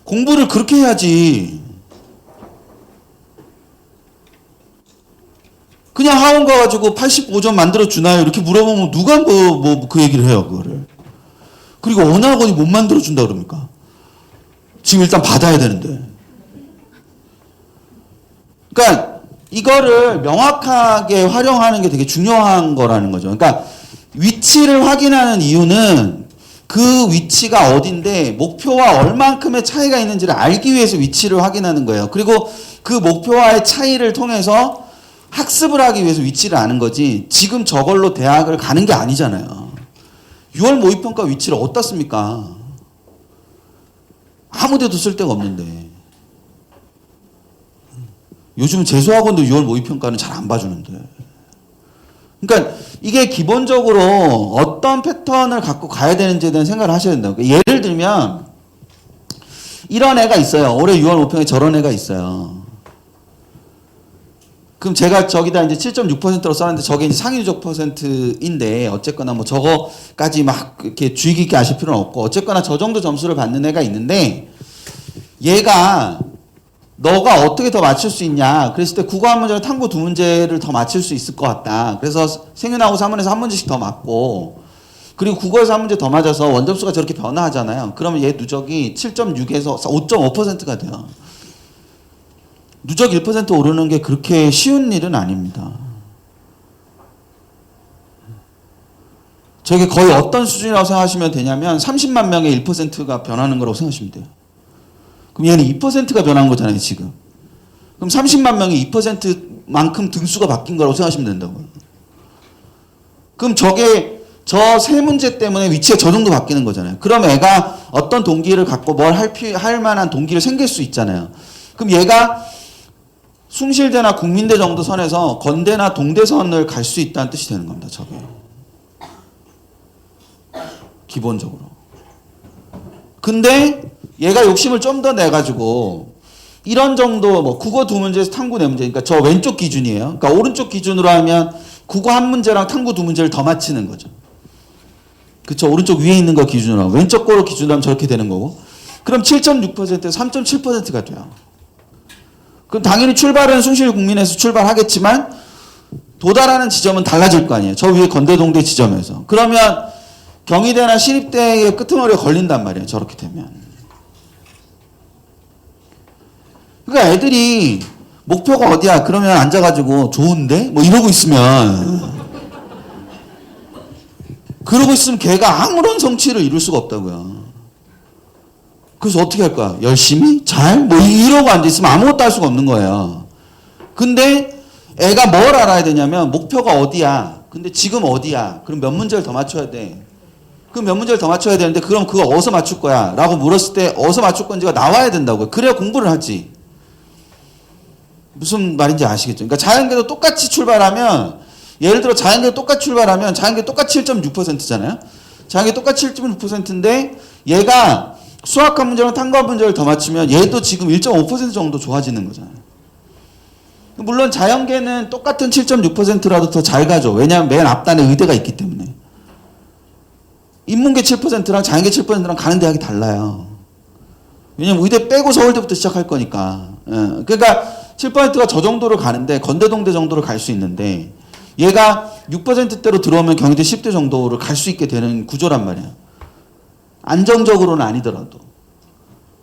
공부를 그렇게 해야지. 그냥 학원 가가지고 85점 만들어주나요? 이렇게 물어보면 누가 그 얘기를 해요, 그거를. 그리고 어느 학원이 못 만들어준다 그럽니까? 지금 일단 받아야 되는데. 그러니까 이거를 명확하게 활용하는 게 되게 중요한 거라는 거죠. 그러니까 위치를 확인하는 이유는 그 위치가 어딘데 목표와 얼만큼의 차이가 있는지를 알기 위해서 위치를 확인하는 거예요. 그리고 그 목표와의 차이를 통해서 학습을 하기 위해서 위치를 아는 거지, 지금 저걸로 대학을 가는 게 아니잖아요. 6월 모의평가 위치를 어디다 씁니까? 아무 데도 쓸 데가 없는데. 요즘 재수학원도 6월 모의평가는 잘 안 봐주는데. 그러니까 이게 기본적으로 어떤 패턴을 갖고 가야 되는지에 대한 생각을 하셔야 된다고. 예를 들면 이런 애가 있어요. 올해 6월 모평에 저런 애가 있어요. 그럼 제가 저기다 이제 7.6%로 써놨는데 저게 이제 상위 누적 %인데 어쨌거나 뭐 저거까지 막 이렇게 주의 깊게 아실 필요는 없고 어쨌거나 저 정도 점수를 받는 애가 있는데 얘가 너가 어떻게 더 맞출 수 있냐 그랬을 때 국어 한 문제랑 탐구 두 문제를 더 맞출 수 있을 것 같다. 그래서 생윤하고 사문에서 한 문제씩 더 맞고 그리고 국어에서 한 문제 더 맞아서 원점수가 저렇게 변화하잖아요. 그러면 얘 누적이 7.6에서 5.5%가 돼요. 누적 1% 오르는 게 그렇게 쉬운 일은 아닙니다. 저게 거의 어떤 수준이라고 생각하시면 되냐면 30만 명의 1%가 변하는 거라고 생각하시면 돼요. 그럼 얘는 2%가 변한 거잖아요, 지금. 그럼 30만 명이 2%만큼 등수가 바뀐 거라고 생각하시면 된다고요. 그럼 저게 저 세 문제 때문에 위치가 저 정도 바뀌는 거잖아요. 그럼 애가 어떤 동기를 갖고 뭘 할 만한 동기를 생길 수 있잖아요. 그럼 얘가 숭실대나 국민대 정도 선에서 건대나 동대선을 갈 수 있다는 뜻이 되는 겁니다. 저게. 기본적으로. 근데 얘가 욕심을 좀 더 내가지고 이런 정도 뭐 국어 두 문제에서 탐구 네 문제 그러니까 저 왼쪽 기준이에요. 그러니까 오른쪽 기준으로 하면 국어 한 문제랑 탐구 두 문제를 더 맞히는 거죠. 그쵸? 오른쪽 위에 있는 거 기준으로 하면 왼쪽 거로 기준으로 하면 저렇게 되는 거고 그럼 7.6%에서 3.7%가 돼요. 그럼 당연히 출발은 숭실국민에서 출발하겠지만 도달하는 지점은 달라질 거 아니에요. 저 위에 건대동대 지점에서. 그러면 경희대나 신입대의 끄트머리가 걸린단 말이에요. 저렇게 되면. 그러니까 애들이 목표가 어디야? 그러면 앉아가지고 좋은데? 뭐 이러고 있으면 그러고 있으면 걔가 아무런 성취를 이룰 수가 없다고요. 그래서 어떻게 할 거야? 열심히? 잘? 뭐 이러고 앉아있으면 아무것도 할 수가 없는 거예요. 근데 애가 뭘 알아야 되냐면 목표가 어디야? 근데 지금 어디야? 그럼 몇 문제를 더 맞춰야 돼? 그럼 몇 문제를 더 맞춰야 되는데 그럼 그거 어디서 맞출 거야? 라고 물었을 때 어디서 맞출 건지가 나와야 된다고요. 그래야 공부를 하지. 무슨 말인지 아시겠죠? 그러니까 자연계도 똑같이 출발하면 예를 들어 자연계 똑같이 출발하면 자연계 똑같이 7.6%잖아요. 자연계 똑같이 7.6%인데 얘가 수학 한 문제랑 탐구 한 문제를 더 맞추면 얘도 지금 1.5% 정도 좋아지는 거잖아요. 물론 자연계는 똑같은 7.6%라도 더 잘 가죠. 왜냐하면 맨 앞단에 의대가 있기 때문에. 인문계 7%랑 자연계 7%랑 가는 대학이 달라요. 왜냐면 의대 빼고 서울대부터 시작할 거니까. 그러니까 7%가 저 정도를 가는데 건대동대 정도를 갈 수 있는데 얘가 6%대로 들어오면 경희대 10대 정도를 갈 수 있게 되는 구조란 말이야. 안정적으로는 아니더라도.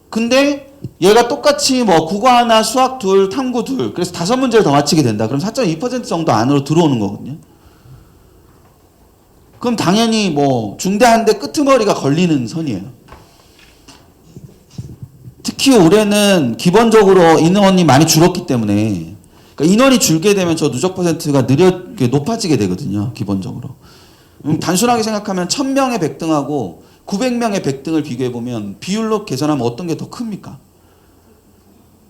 근데 얘가 똑같이 뭐 국어 하나, 수학 둘, 탐구 둘. 그래서 5문제를 더 맞히게 된다. 그럼 4.2% 정도 안으로 들어오는 거거든요. 그럼 당연히 뭐 중대한데 끄트머리가 걸리는 선이에요. 특히 올해는 기본적으로 인원이 많이 줄었기 때문에 그러니까 인원이 줄게 되면 저 누적 퍼센트가 높아지게 되거든요. 기본적으로. 단순하게 생각하면 1000명의 100등하고 900명의 100등을 비교해보면 비율로 계산하면 어떤 게 더 큽니까?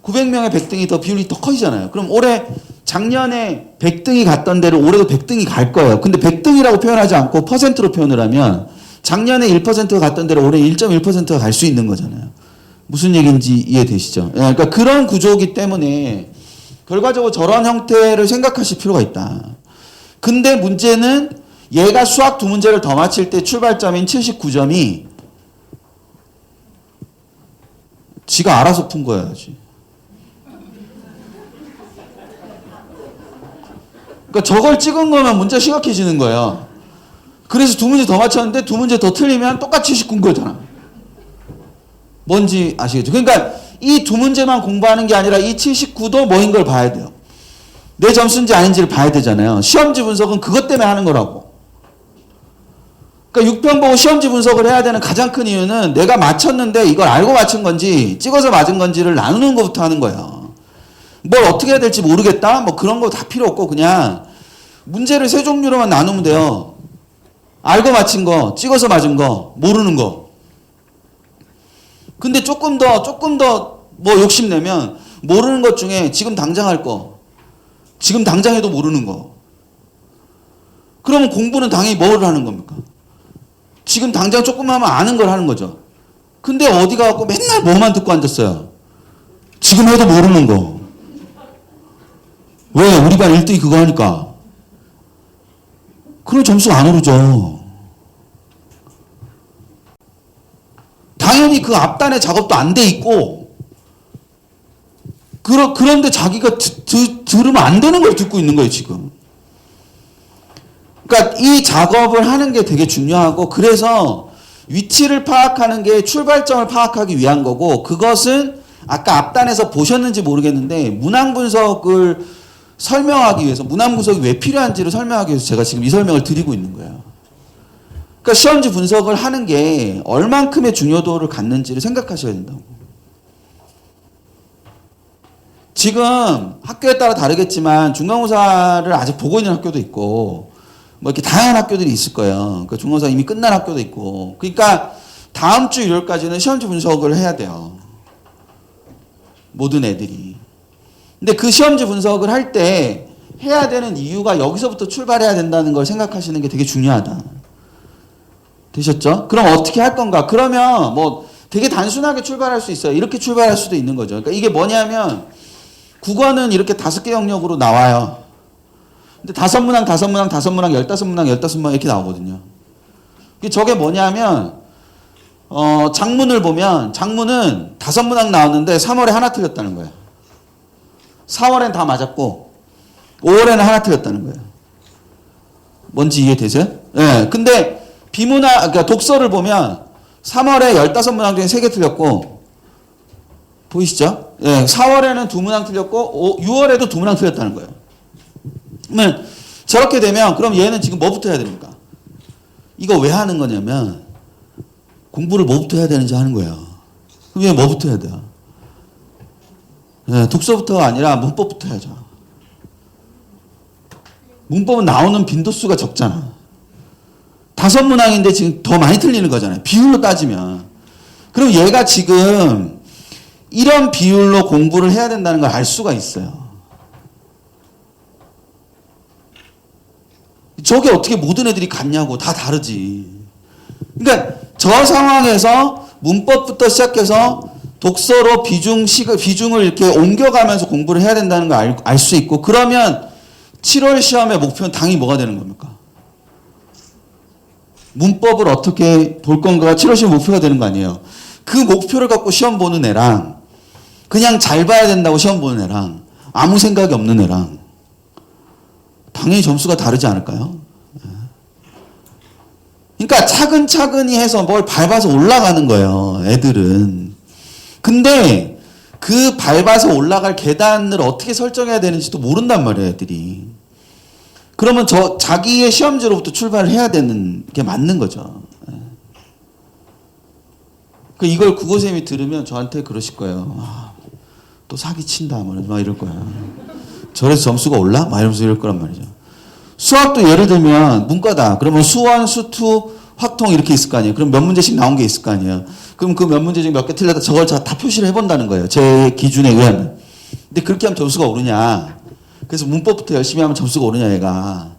900명의 100등이 더 비율이 더 커지잖아요. 그럼 올해 작년에 100등이 갔던 데를 올해도 100등이 갈 거예요. 근데 100등이라고 표현하지 않고 퍼센트로 표현을 하면 작년에 1%가 갔던 데를 올해 1.1%가 갈 수 있는 거잖아요. 무슨 얘기인지 이해되시죠? 그러니까 그런 구조이기 때문에 결과적으로 저런 형태를 생각하실 필요가 있다. 근데 문제는 얘가 수학 두 문제를 더 맞힐 때 출발점인 79점이 지가 알아서 푼 거야지. 그러니까 저걸 찍은 거면 문제 심각해지는 거예요. 그래서 두 문제 더 맞췄는데 두 문제 더 틀리면 똑같이 79인 거잖아. 뭔지 아시겠죠? 그러니까 이 두 문제만 공부하는 게 아니라 이 79도 뭐인 걸 봐야 돼요. 내 점수인지 아닌지를 봐야 되잖아요. 시험지 분석은 그것 때문에 하는 거라고. 그러니까 6편 보고 시험지 분석을 해야 되는 가장 큰 이유는 내가 맞췄는데 이걸 알고 맞춘 건지 찍어서 맞은 건지를 나누는 것부터 하는 거예요. 뭘 어떻게 해야 될지 모르겠다? 뭐 그런 거 다 필요 없고 그냥 문제를 세 종류로만 나누면 돼요. 알고 맞힌 거, 찍어서 맞은 거, 모르는 거. 근데 조금 더 뭐 욕심내면 모르는 것 중에 지금 당장 할 거, 지금 당장 해도 모르는 거. 그러면 공부는 당연히 뭘 하는 겁니까? 지금 당장 조금 하면 아는 걸 하는 거죠. 근데 어디 가고 맨날 뭐만 듣고 앉았어요. 지금 해도 모르는 거. 왜? 우리 반 1등이 그거 하니까. 그럼 점수가 안 오르죠. 당연히 그 앞단의 작업도 안 돼 있고, 그런데 자기가 들으면 안 되는 걸 듣고 있는 거예요, 지금. 그러니까 이 작업을 하는 게 되게 중요하고, 그래서 위치를 파악하는 게 출발점을 파악하기 위한 거고, 그것은 아까 앞단에서 보셨는지 모르겠는데, 문항 분석을 설명하기 위해서, 문항 분석이 왜 필요한지를 설명하기 위해서 제가 지금 이 설명을 드리고 있는 거예요. 그러니까 시험지 분석을 하는 게 얼만큼의 중요도를 갖는지를 생각하셔야 된다고. 지금 학교에 따라 다르겠지만 중간고사를 아직 보고 있는 학교도 있고 뭐 이렇게 다양한 학교들이 있을 거예요. 그러니까 중간고사 이미 끝난 학교도 있고. 그러니까 다음 주 일요일까지는 시험지 분석을 해야 돼요. 모든 애들이. 근데 그 시험지 분석을 할 때 해야 되는 이유가 여기서부터 출발해야 된다는 걸 생각하시는 게 되게 중요하다. 되셨죠? 그럼 어떻게 할 건가? 그러면 뭐 되게 단순하게 출발할 수 있어요. 이렇게 출발할 수도 있는 거죠. 그러니까 이게 뭐냐면 국어는 이렇게 5개 영역으로 나와요. 근데 5문항, 5문항, 5문항, 15문항, 15문항 이렇게 나오거든요. 저게 뭐냐면 장문을 보면 장문은 5문항 나왔는데 3월에 하나 틀렸다는 거예요. 4월엔 다 맞았고 5월에는 하나 틀렸다는 거예요. 뭔지 이해되세요? 네. 근데 그러니까 독서를 보면 3월에 15문항 중에 3개 틀렸고, 보이시죠? 예, 4월에는 2문항 틀렸고, 6월에도 2문항 틀렸다는 거예요. 그러면 저렇게 되면, 그럼 얘는 지금 뭐부터 해야 됩니까? 이거 왜 하는 거냐면, 공부를 뭐부터 해야 되는지 하는 거예요. 그럼 얘 뭐부터 해야 돼요? 예, 독서부터가 아니라 문법부터 해야죠. 문법은 나오는 빈도수가 적잖아. 5문항인데 지금 더 많이 틀리는 거잖아요. 비율로 따지면. 그럼 얘가 지금 이런 비율로 공부를 해야 된다는 걸 알 수가 있어요. 저게 어떻게 모든 애들이 같냐고. 다 다르지. 그러니까 저 상황에서 문법부터 시작해서 독서로 비중을 이렇게 옮겨가면서 공부를 해야 된다는 걸 알 수 있고, 그러면 7월 시험의 목표는 당연히 뭐가 되는 겁니까? 문법을 어떻게 볼 건가가 7월 시험 목표가 되는 거 아니에요. 그 목표를 갖고 시험 보는 애랑 그냥 잘 봐야 된다고 시험 보는 애랑 아무 생각이 없는 애랑 당연히 점수가 다르지 않을까요? 그러니까 차근차근히 해서 뭘 밟아서 올라가는 거예요, 애들은. 근데 그 밟아서 올라갈 계단을 어떻게 설정해야 되는지도 모른단 말이에요, 애들이. 그러면 자기의 시험지로부터 출발을 해야 되는 게 맞는 거죠. 이걸 국어쌤이 들으면 저한테 그러실 거예요. 또 사기친다, 막 이럴 거예요. 저래서 점수가 올라? 막 이러면서 이럴 거란 말이죠. 수학도 예를 들면 문과다. 그러면 수원, 수투, 확통 이렇게 있을 거 아니에요. 그럼 몇 문제씩 나온 게 있을 거 아니에요. 그럼 그 몇 문제 중 몇 개 틀렸다 저걸 다 표시를 해본다는 거예요. 제 기준에 의하면. 근데 그렇게 하면 점수가 오르냐. 그래서 문법부터 열심히 하면 점수가 오르냐, 얘가.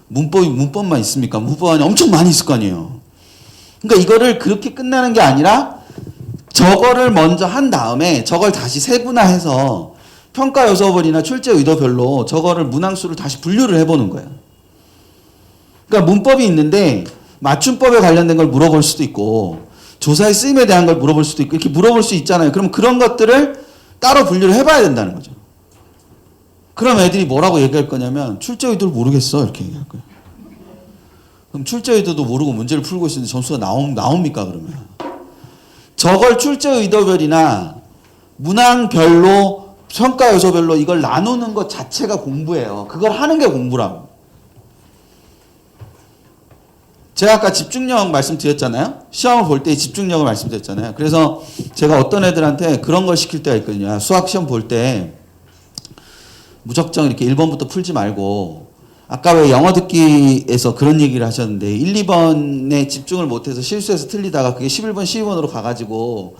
문법만 있습니까? 문법 안에 엄청 많이 있을 거 아니에요. 그러니까 이거를 그렇게 끝나는 게 아니라 저거를 먼저 한 다음에 저걸 다시 세분화해서 평가 요소별이나 출제 의도별로 저거를 문항수를 다시 분류를 해보는 거예요. 그러니까 문법이 있는데 맞춤법에 관련된 걸 물어볼 수도 있고 조사의 쓰임에 대한 걸 물어볼 수도 있고 이렇게 물어볼 수 있잖아요. 그럼 그런 것들을 따로 분류를 해봐야 된다는 거죠. 그럼 애들이 뭐라고 얘기할 거냐면 출제 의도를 모르겠어 이렇게 얘기할 거예요. 그럼 출제 의도도 모르고 문제를 풀고 있는데 점수가 나옵니까 그러면? 저걸 출제 의도별이나 문항별로 평가 요소별로 이걸 나누는 것 자체가 공부예요. 그걸 하는 게 공부라고. 제가 아까 집중력 말씀드렸잖아요. 시험을 볼 때 집중력을 말씀드렸잖아요. 그래서 제가 어떤 애들한테 그런 걸 시킬 때가 있거든요. 수학 시험 볼 때 무작정 이렇게 1번부터 풀지 말고 아까 왜 영어 듣기에서 그런 얘기를 하셨는데 1, 2번에 집중을 못해서 실수해서 틀리다가 그게 11번, 12번으로 가가지고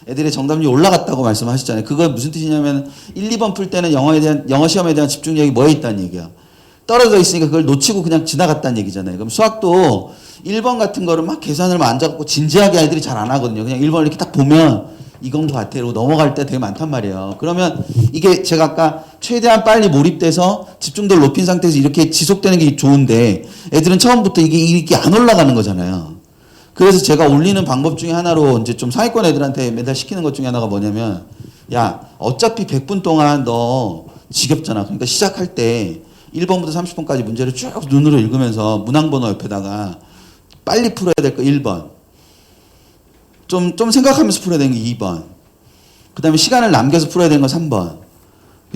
애들의 정답률이 올라갔다고 말씀하셨잖아요. 그거 무슨 뜻이냐면 1, 2번 풀 때는 영어 시험에 대한 집중력이 뭐에 있다는 얘기야. 떨어져 있으니까 그걸 놓치고 그냥 지나갔다는 얘기잖아요. 그럼 수학도 1번 같은 거를 막 계산을 막 앉아갖고 진지하게 아이들이 잘 안 하거든요. 그냥 1번 이렇게 딱 보면 이건 것 같아. 이러고 넘어갈 때 되게 많단 말이에요. 그러면 이게 제가 아까 최대한 빨리 몰입돼서 집중도를 높인 상태에서 이렇게 지속되는 게 좋은데 애들은 처음부터 이게 안 올라가는 거잖아요. 그래서 제가 올리는 방법 중에 하나로 이제 좀 상위권 애들한테 매달 시키는 것 중에 하나가 뭐냐면 야, 어차피 100분 동안 너 지겹잖아. 그러니까 시작할 때 1번부터 30번까지 문제를 쭉 눈으로 읽으면서 문항번호 옆에다가 빨리 풀어야 될 거 1번. 좀 생각하면서 풀어야 되는 게 2번. 그 다음에 시간을 남겨서 풀어야 되는 거 3번.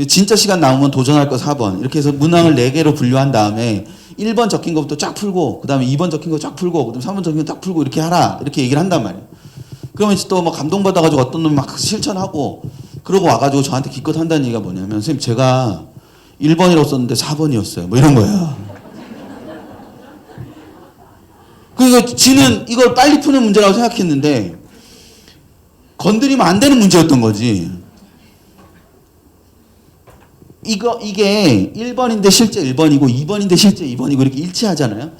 진짜 시간 남으면 도전할 거 4번. 이렇게 해서 문항을 4개로 분류한 다음에 1번 적힌 것부터 쫙 풀고, 그 다음에 2번 적힌 거 쫙 풀고, 그 다음에 3번 적힌 거 쫙 풀고, 이렇게 하라. 이렇게 얘기를 한단 말이에요. 그러면 또 뭐 감동받아가지고 어떤 놈이 막 실천하고, 그러고 와가지고 저한테 기껏 한다는 얘기가 뭐냐면, 선생님, 제가 1번이라고 썼는데 4번이었어요. 뭐 이런 거예요. 그러니까 지는 이걸 빨리 푸는 문제라고 생각했는데, 건드리면 안 되는 문제였던 거지. 이게 1번인데 실제 1번이고 2번인데 실제 2번이고 이렇게 일치하잖아요.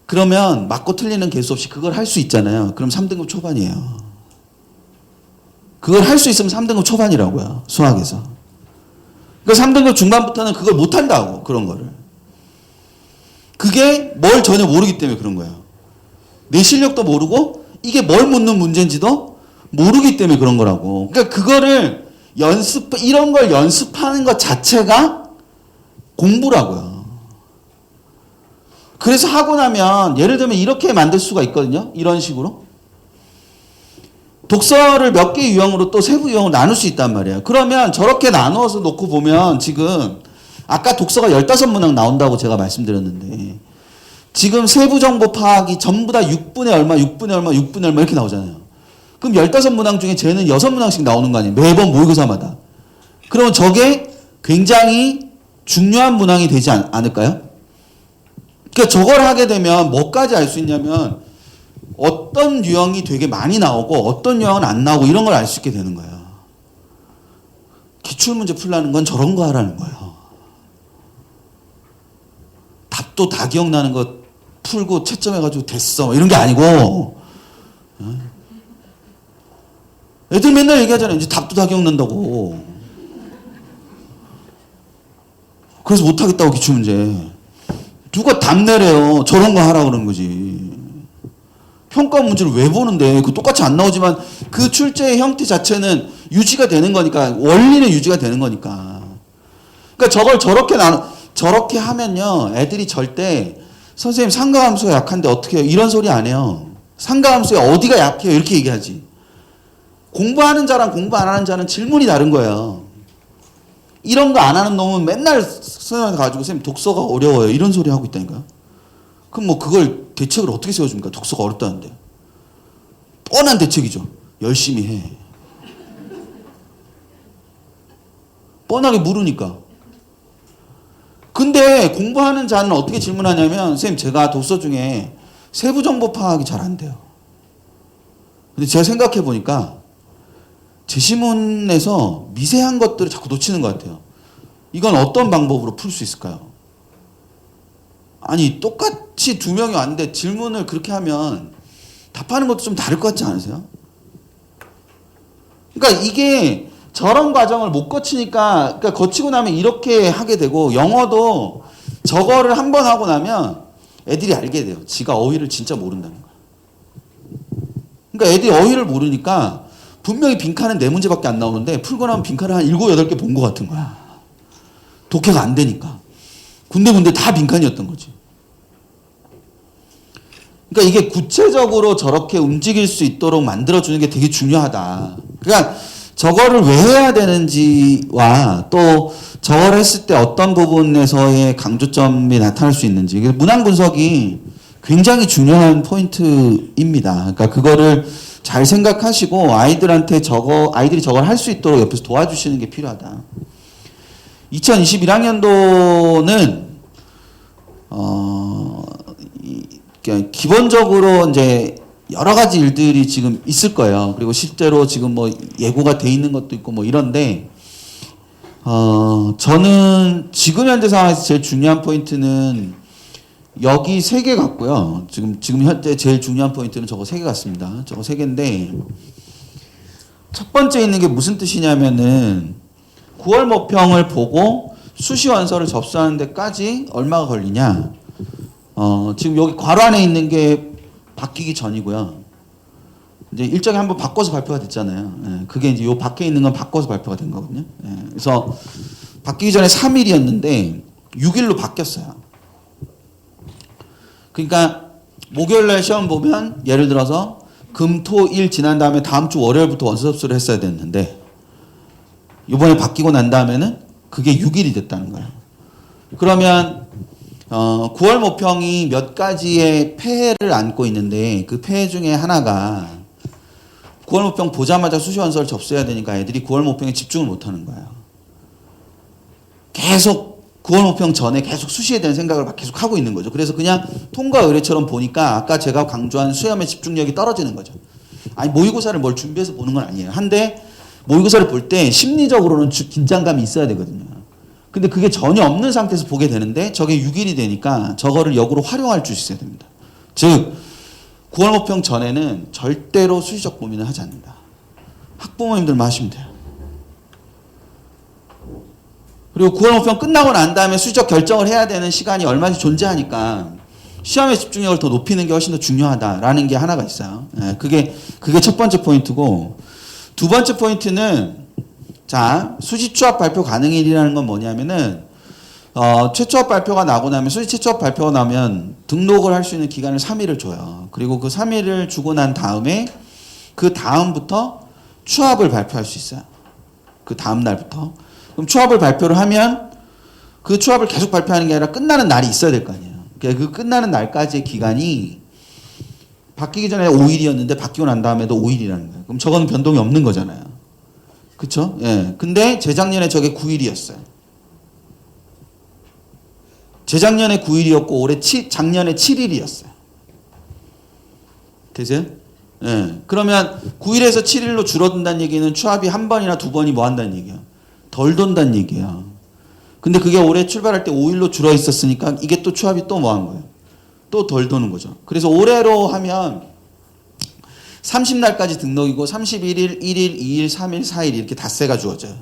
그러면 맞고 틀리는 개수 없이 그걸 할 수 있잖아요. 그럼 3등급 초반이에요. 그걸 할 수 있으면 3등급 초반이라고요. 수학에서. 그러니까 3등급 중반부터는 그걸 못한다고. 그런 거를. 그게 뭘 전혀 모르기 때문에 그런 거예요. 내 실력도 모르고 이게 뭘 묻는 문제인지도 모르기 때문에 그런 거라고. 그러니까 그거를 이런 걸 연습하는 것 자체가 공부라고요. 그래서 하고 나면 예를 들면 이렇게 만들 수가 있거든요. 이런 식으로. 독서를 몇 개 유형으로 또 세부 유형으로 나눌 수 있단 말이에요. 그러면 저렇게 나누어서 놓고 보면 지금 아까 독서가 15문항 나온다고 제가 말씀드렸는데 지금 세부 정보 파악이 전부 다 6분의 얼마, 6분의 얼마, 6분의 얼마 이렇게 나오잖아요. 그럼 15문항 중에 쟤는 6문항씩 나오는 거 아니에요? 매번 모의고사마다. 그러면 저게 굉장히 중요한 문항이 되지 않을까요? 그러니까 저걸 하게 되면 뭐까지 알 수 있냐면 어떤 유형이 되게 많이 나오고 어떤 유형은 안 나오고 이런 걸 알 수 있게 되는 거예요. 기출문제 풀라는 건 저런 거 하라는 거예요. 답도 다 기억나는 거 풀고 채점해가지고 됐어 이런 게 아니고 애들 맨날 얘기하잖아요. 이제 답도 다 기억난다고. 그래서 못하겠다고 기출문제. 누가 답 내래요. 저런 거 하라고 그러는 거지. 평가 문제를 왜 보는데 그 똑같이 안 나오지만 그 출제의 형태 자체는 유지가 되는 거니까 원리는 유지가 되는 거니까. 그러니까 저걸 저렇게 하면요. 애들이 절대 선생님 상가함수가 약한데 어떻게 해요? 이런 소리 안 해요. 상가함수에 어디가 약해요? 이렇게 얘기하지. 공부하는 자랑 공부 안 하는 자는 질문이 다른 거예요. 이런 거 안 하는 놈은 맨날 선생님한테 가지고 선생님 독서가 어려워요. 이런 소리 하고 있다니까. 그럼 뭐 그걸 대책을 어떻게 세워줍니까? 독서가 어렵다는데. 뻔한 대책이죠. 열심히 해. 뻔하게 물으니까. 근데 공부하는 자는 어떻게 질문하냐면 선생님 제가 독서 중에 세부 정보 파악이 잘 안 돼요. 근데 제가 생각해 보니까 제시문에서 미세한 것들을 자꾸 놓치는 것 같아요. 이건 어떤 방법으로 풀 수 있을까요? 아니 똑같이 2명이 왔는데 질문을 그렇게 하면 답하는 것도 좀 다를 것 같지 않으세요? 그러니까 이게 저런 과정을 못 거치니까 그러니까 거치고 나면 이렇게 하게 되고 영어도 저거를 한번 하고 나면 애들이 알게 돼요. 지가 어휘를 진짜 모른다는 거예요. 그러니까 애들이 어휘를 모르니까 분명히 빈칸은 4문제밖에 안 나오는데 풀고 나면 빈칸을 한 7, 8개 본 것 같은 거야. 독해가 안 되니까. 군데군데 다 빈칸이었던 거지. 그러니까 이게 구체적으로 저렇게 움직일 수 있도록 만들어주는 게 되게 중요하다. 그러니까 저거를 왜 해야 되는지와 또 저걸 했을 때 어떤 부분에서의 강조점이 나타날 수 있는지. 문항 분석이 굉장히 중요한 포인트입니다. 그러니까 그거를 잘 생각하시고 아이들이 저걸 할 수 있도록 옆에서 도와주시는 게 필요하다. 2021학년도는 기본적으로 이제 여러 가지 일들이 지금 있을 거예요. 그리고 실제로 지금 뭐 예고가 돼 있는 것도 있고 뭐 이런데 저는 지금 현재 상황에서 제일 중요한 포인트는 여기 3개 같고요. 지금 현재 제일 중요한 포인트는 저거 3개 같습니다. 저거 3개인데 첫 번째 있는 게 무슨 뜻이냐면은 9월 모평을 보고 수시 원서를 접수하는 데까지 얼마가 걸리냐. 지금 여기 괄호 안에 있는 게 바뀌기 전이고요. 이제 일정이 한번 바꿔서 발표가 됐잖아요. 예, 그게 이제 요 밖에 있는 건 바꿔서 발표가 된 거거든요. 예, 그래서 바뀌기 전에 3일이었는데 6일로 바뀌었어요. 그러니까 목요일 날 시험 보면 예를 들어서 금, 토, 일 지난 다음에 다음 주 월요일부터 원서 접수를 했어야 됐는데 이번에 바뀌고 난 다음에는 그게 6일이 됐다는 거예요. 그러면 9월 모평이 몇 가지의 폐해를 안고 있는데 그 폐해 중에 하나가 9월 모평 보자마자 수시 원서를 접수해야 되니까 애들이 9월 모평에 집중을 못하는 거예요. 계속 9월 모평 전에 계속 수시에 대한 생각을 막 계속 하고 있는 거죠. 그래서 그냥 통과 의뢰처럼 보니까 아까 제가 강조한 수험의 집중력이 떨어지는 거죠. 아니 모의고사를 뭘 준비해서 보는 건 아니에요. 한데 모의고사를 볼 때 심리적으로는 긴장감이 있어야 되거든요. 근데 그게 전혀 없는 상태에서 보게 되는데 저게 6일이 되니까 저거를 역으로 활용할 수 있어야 됩니다. 즉 9월 모평 전에는 절대로 수시적 고민을 하지 않는다. 학부모님들만 하시면 돼요. 그리고 9월 모평 끝나고 난 다음에 수시적 결정을 해야 되는 시간이 얼마든지 존재하니까 시험의 집중력을 더 높이는 게 훨씬 더 중요하다라는 게 하나가 있어요. 예, 그게 첫 번째 포인트고, 두 번째 포인트는 자 수시 취업 발표 가능일이라는 건 뭐냐면은 최초업 발표가 나고 나면 수시 최초업 발표가 나면 등록을 할 수 있는 기간을 3일을 줘요. 그리고 그 3일을 주고 난 다음에 그 다음부터 취업을 발표할 수 있어요. 그 다음 날부터. 그럼 취업을 발표를 하면 그 취업을 계속 발표하는 게 아니라 끝나는 날이 있어야 될 거 아니에요. 그 끝나는 날까지의 기간이 바뀌기 전에 5일이었는데 바뀌고 난 다음에도 5일이라는 거예요. 그럼 저건 변동이 없는 거잖아요. 그쵸? 예. 근데 재작년에 저게 9일이었어요. 재작년에 9일이었고 작년에 7일이었어요. 되세요? 예. 그러면 9일에서 7일로 줄어든다는 얘기는 취업이 한 번이나 두 번이 뭐 한다는 얘기야? 덜 돈다는 얘기야. 근데 그게 올해 출발할 때 5일로 줄어 있었으니까 이게 또 취업이 또 뭐 한 거예요? 또 덜 도는 거죠. 그래서 올해로 하면 30날까지 등록이고 31일, 1일, 2일, 3일, 4일 이렇게 닷새가 주어져요.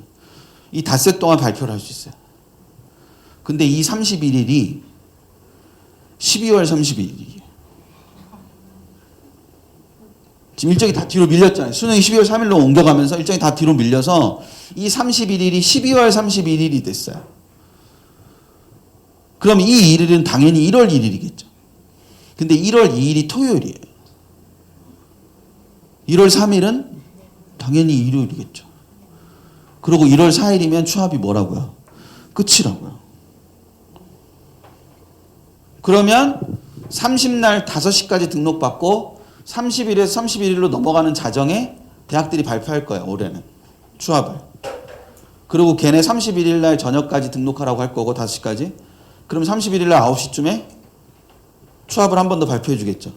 이 닷새 동안 발표를 할 수 있어요. 근데 이 31일이 12월 31일이에요. 지금 일정이 다 뒤로 밀렸잖아요. 수능이 12월 3일로 옮겨가면서 일정이 다 뒤로 밀려서 이 31일이 12월 31일이 됐어요. 그럼 이 1일은 당연히 1월 1일이겠죠. 근데 1월 2일이 토요일이에요. 1월 3일은 당연히 일요일이겠죠. 그리고 1월 4일이면 취업이 뭐라고요? 끝이라고요. 그러면 30날 5시까지 등록받고 30일에서 31일로 넘어가는 자정에 대학들이 발표할 거예요. 올해는. 취업을. 그리고 걔네 31일 날 저녁까지 등록하라고 할 거고 5시까지. 그럼 31일 날 9시쯤에 취업을 한 번 더 발표해 주겠죠.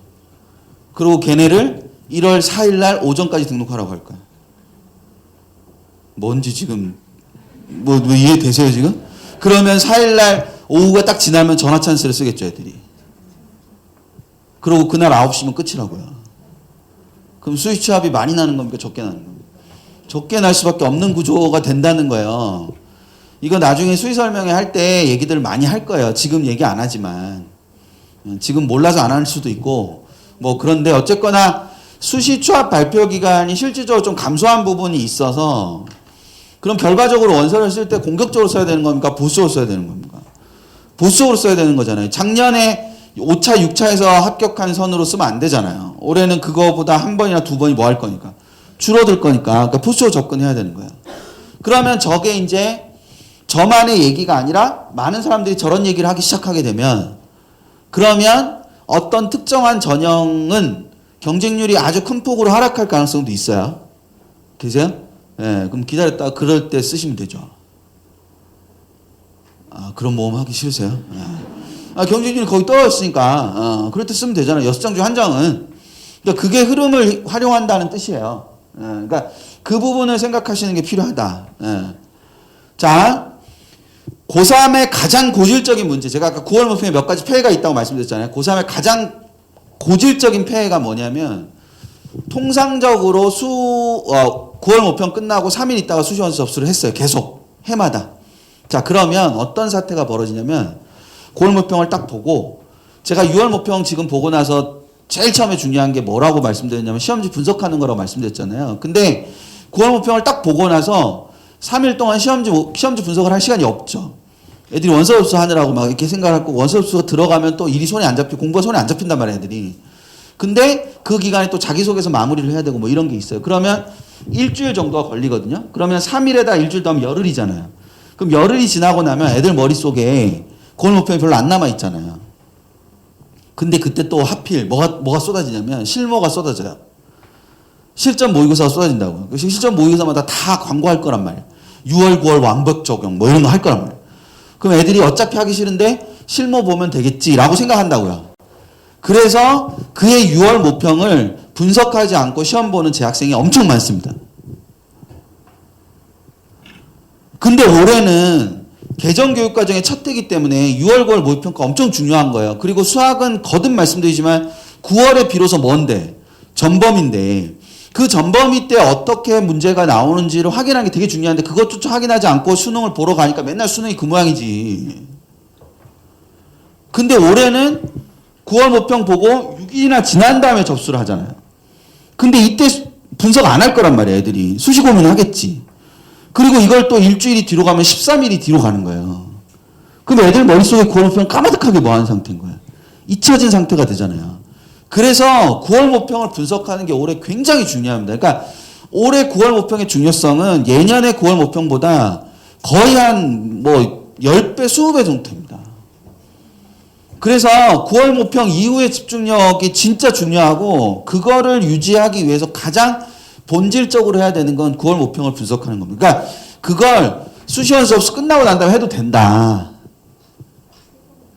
그리고 걔네를 1월 4일 날 오전까지 등록하라고 할 거예요. 뭔지 지금 뭐 이해되세요 지금? 그러면 4일 날 오후가 딱 지나면 전화 찬스를 쓰겠죠 애들이. 그리고 그날 9시면 끝이라고요. 그럼 수시 취업이 많이 나는 겁니까 적게 나는 겁니까? 적게 날 수밖에 없는 구조가 된다는 거예요. 이거 나중에 수의 설명회 할 때 얘기들 많이 할 거예요. 지금 얘기 안 하지만. 지금 몰라서 안 할 수도 있고 뭐 그런데 어쨌거나 수시 취업 발표 기간이 실질적으로 좀 감소한 부분이 있어서 그럼 결과적으로 원서를 쓸 때 공격적으로 써야 되는 겁니까? 보수적으로 써야 되는 겁니까? 보수적으로 써야 되는 거잖아요. 작년에 5차, 6차에서 합격한 선으로 쓰면 안 되잖아요. 올해는 그거보다 한 번이나 두 번이 뭐 할 거니까. 줄어들 거니까. 그러니까 보수적으로 접근해야 되는 거예요. 그러면 저게 이제 저만의 얘기가 아니라 많은 사람들이 저런 얘기를 하기 시작하게 되면 그러면 어떤 특정한 전형은 경쟁률이 아주 큰 폭으로 하락할 가능성도 있어요. 되세요? 예, 그럼 기다렸다가 그럴 때 쓰시면 되죠. 아, 그런 모험 하기 싫으세요? 예. 아, 경쟁률이 거의 떨어졌으니까, 그럴 때 쓰면 되잖아요. 6장 중에 한 장은. 그러니까 그게 흐름을 활용한다는 뜻이에요. 예, 그러니까 그 부분을 생각하시는 게 필요하다. 예. 자, 고3의 가장 고질적인 문제, 제가 아까 9월 모평에 몇 가지 폐해가 있다고 말씀드렸잖아요. 고3의 가장 고질적인 폐해가 뭐냐면 통상적으로 9월 모평 끝나고 3일 있다가 수시원서 접수를 했어요. 계속 해마다. 자, 그러면 어떤 사태가 벌어지냐면 9월 모평을 딱 보고, 제가 6월 모평 지금 보고 나서 제일 처음에 중요한 게 뭐라고 말씀드렸냐면 시험지 분석하는 거라고 말씀드렸잖아요. 근데 9월 모평을 딱 보고 나서 3일 동안 시험지 분석을 할 시간이 없죠. 애들이 원서 접수 하느라고 막 이렇게 생각하고, 원서 접수가 들어가면 또 일이 손에 안 잡히고 공부가 손에 안 잡힌단 말이에요, 애들이. 근데 그 기간에 또 자기소개서 마무리를 해야 되고 뭐 이런 게 있어요. 그러면 일주일 정도가 걸리거든요. 그러면 3일에다 일주일 더하면 열흘이잖아요. 그럼 열흘이 지나고 나면 애들 머릿속에 9월 모평이 별로 안 남아 있잖아요. 근데 그때 또 하필 뭐가 쏟아지냐면 실무가 쏟아져요. 실전 모의고사가 쏟아진다고요. 그 실전 모의고사마다 다 광고할 거란 말이에요. 6월, 9월 완벽 적용 뭐 이런 거 할 거란 말이에요. 그럼 애들이 어차피 하기 싫은데 실무 보면 되겠지라고 생각한다고요. 그래서 그의 6월 모평을 분석하지 않고 시험 보는 재학생이 엄청 많습니다. 근데 올해는 개정교육과정의 첫 해이기 때문에 6월, 9월 모의평가 엄청 중요한 거예요. 그리고 수학은 거듭 말씀드리지만 9월에 비로소 뭔데? 전범인데 그 전범위 때 어떻게 문제가 나오는지를 확인하는 게 되게 중요한데 그것조차 확인하지 않고 수능을 보러 가니까 맨날 수능이 그 모양이지. 근데 올해는 9월 모평 보고 6일이나 지난 다음에 접수를 하잖아요. 근데 이때 분석 안 할 거란 말이에요, 애들이. 수시 고민을 하겠지. 그리고 이걸 또 일주일이 뒤로 가면 13일이 뒤로 가는 거예요. 그럼 애들 머릿속에 9월 모평 까마득하게 뭐 하는 상태인 거예요. 잊혀진 상태가 되잖아요. 그래서 9월 모평을 분석하는 게 올해 굉장히 중요합니다. 그러니까 올해 9월 모평의 중요성은 예년의 9월 모평보다 거의 한 뭐 10배, 20배 정도 됩니다. 그래서 9월 모평 이후의 집중력이 진짜 중요하고 그거를 유지하기 위해서 가장 본질적으로 해야 되는 건 9월 모평을 분석하는 겁니다. 그러니까 그걸 수시원서 접수 끝나고 난 다음에 해도 된다.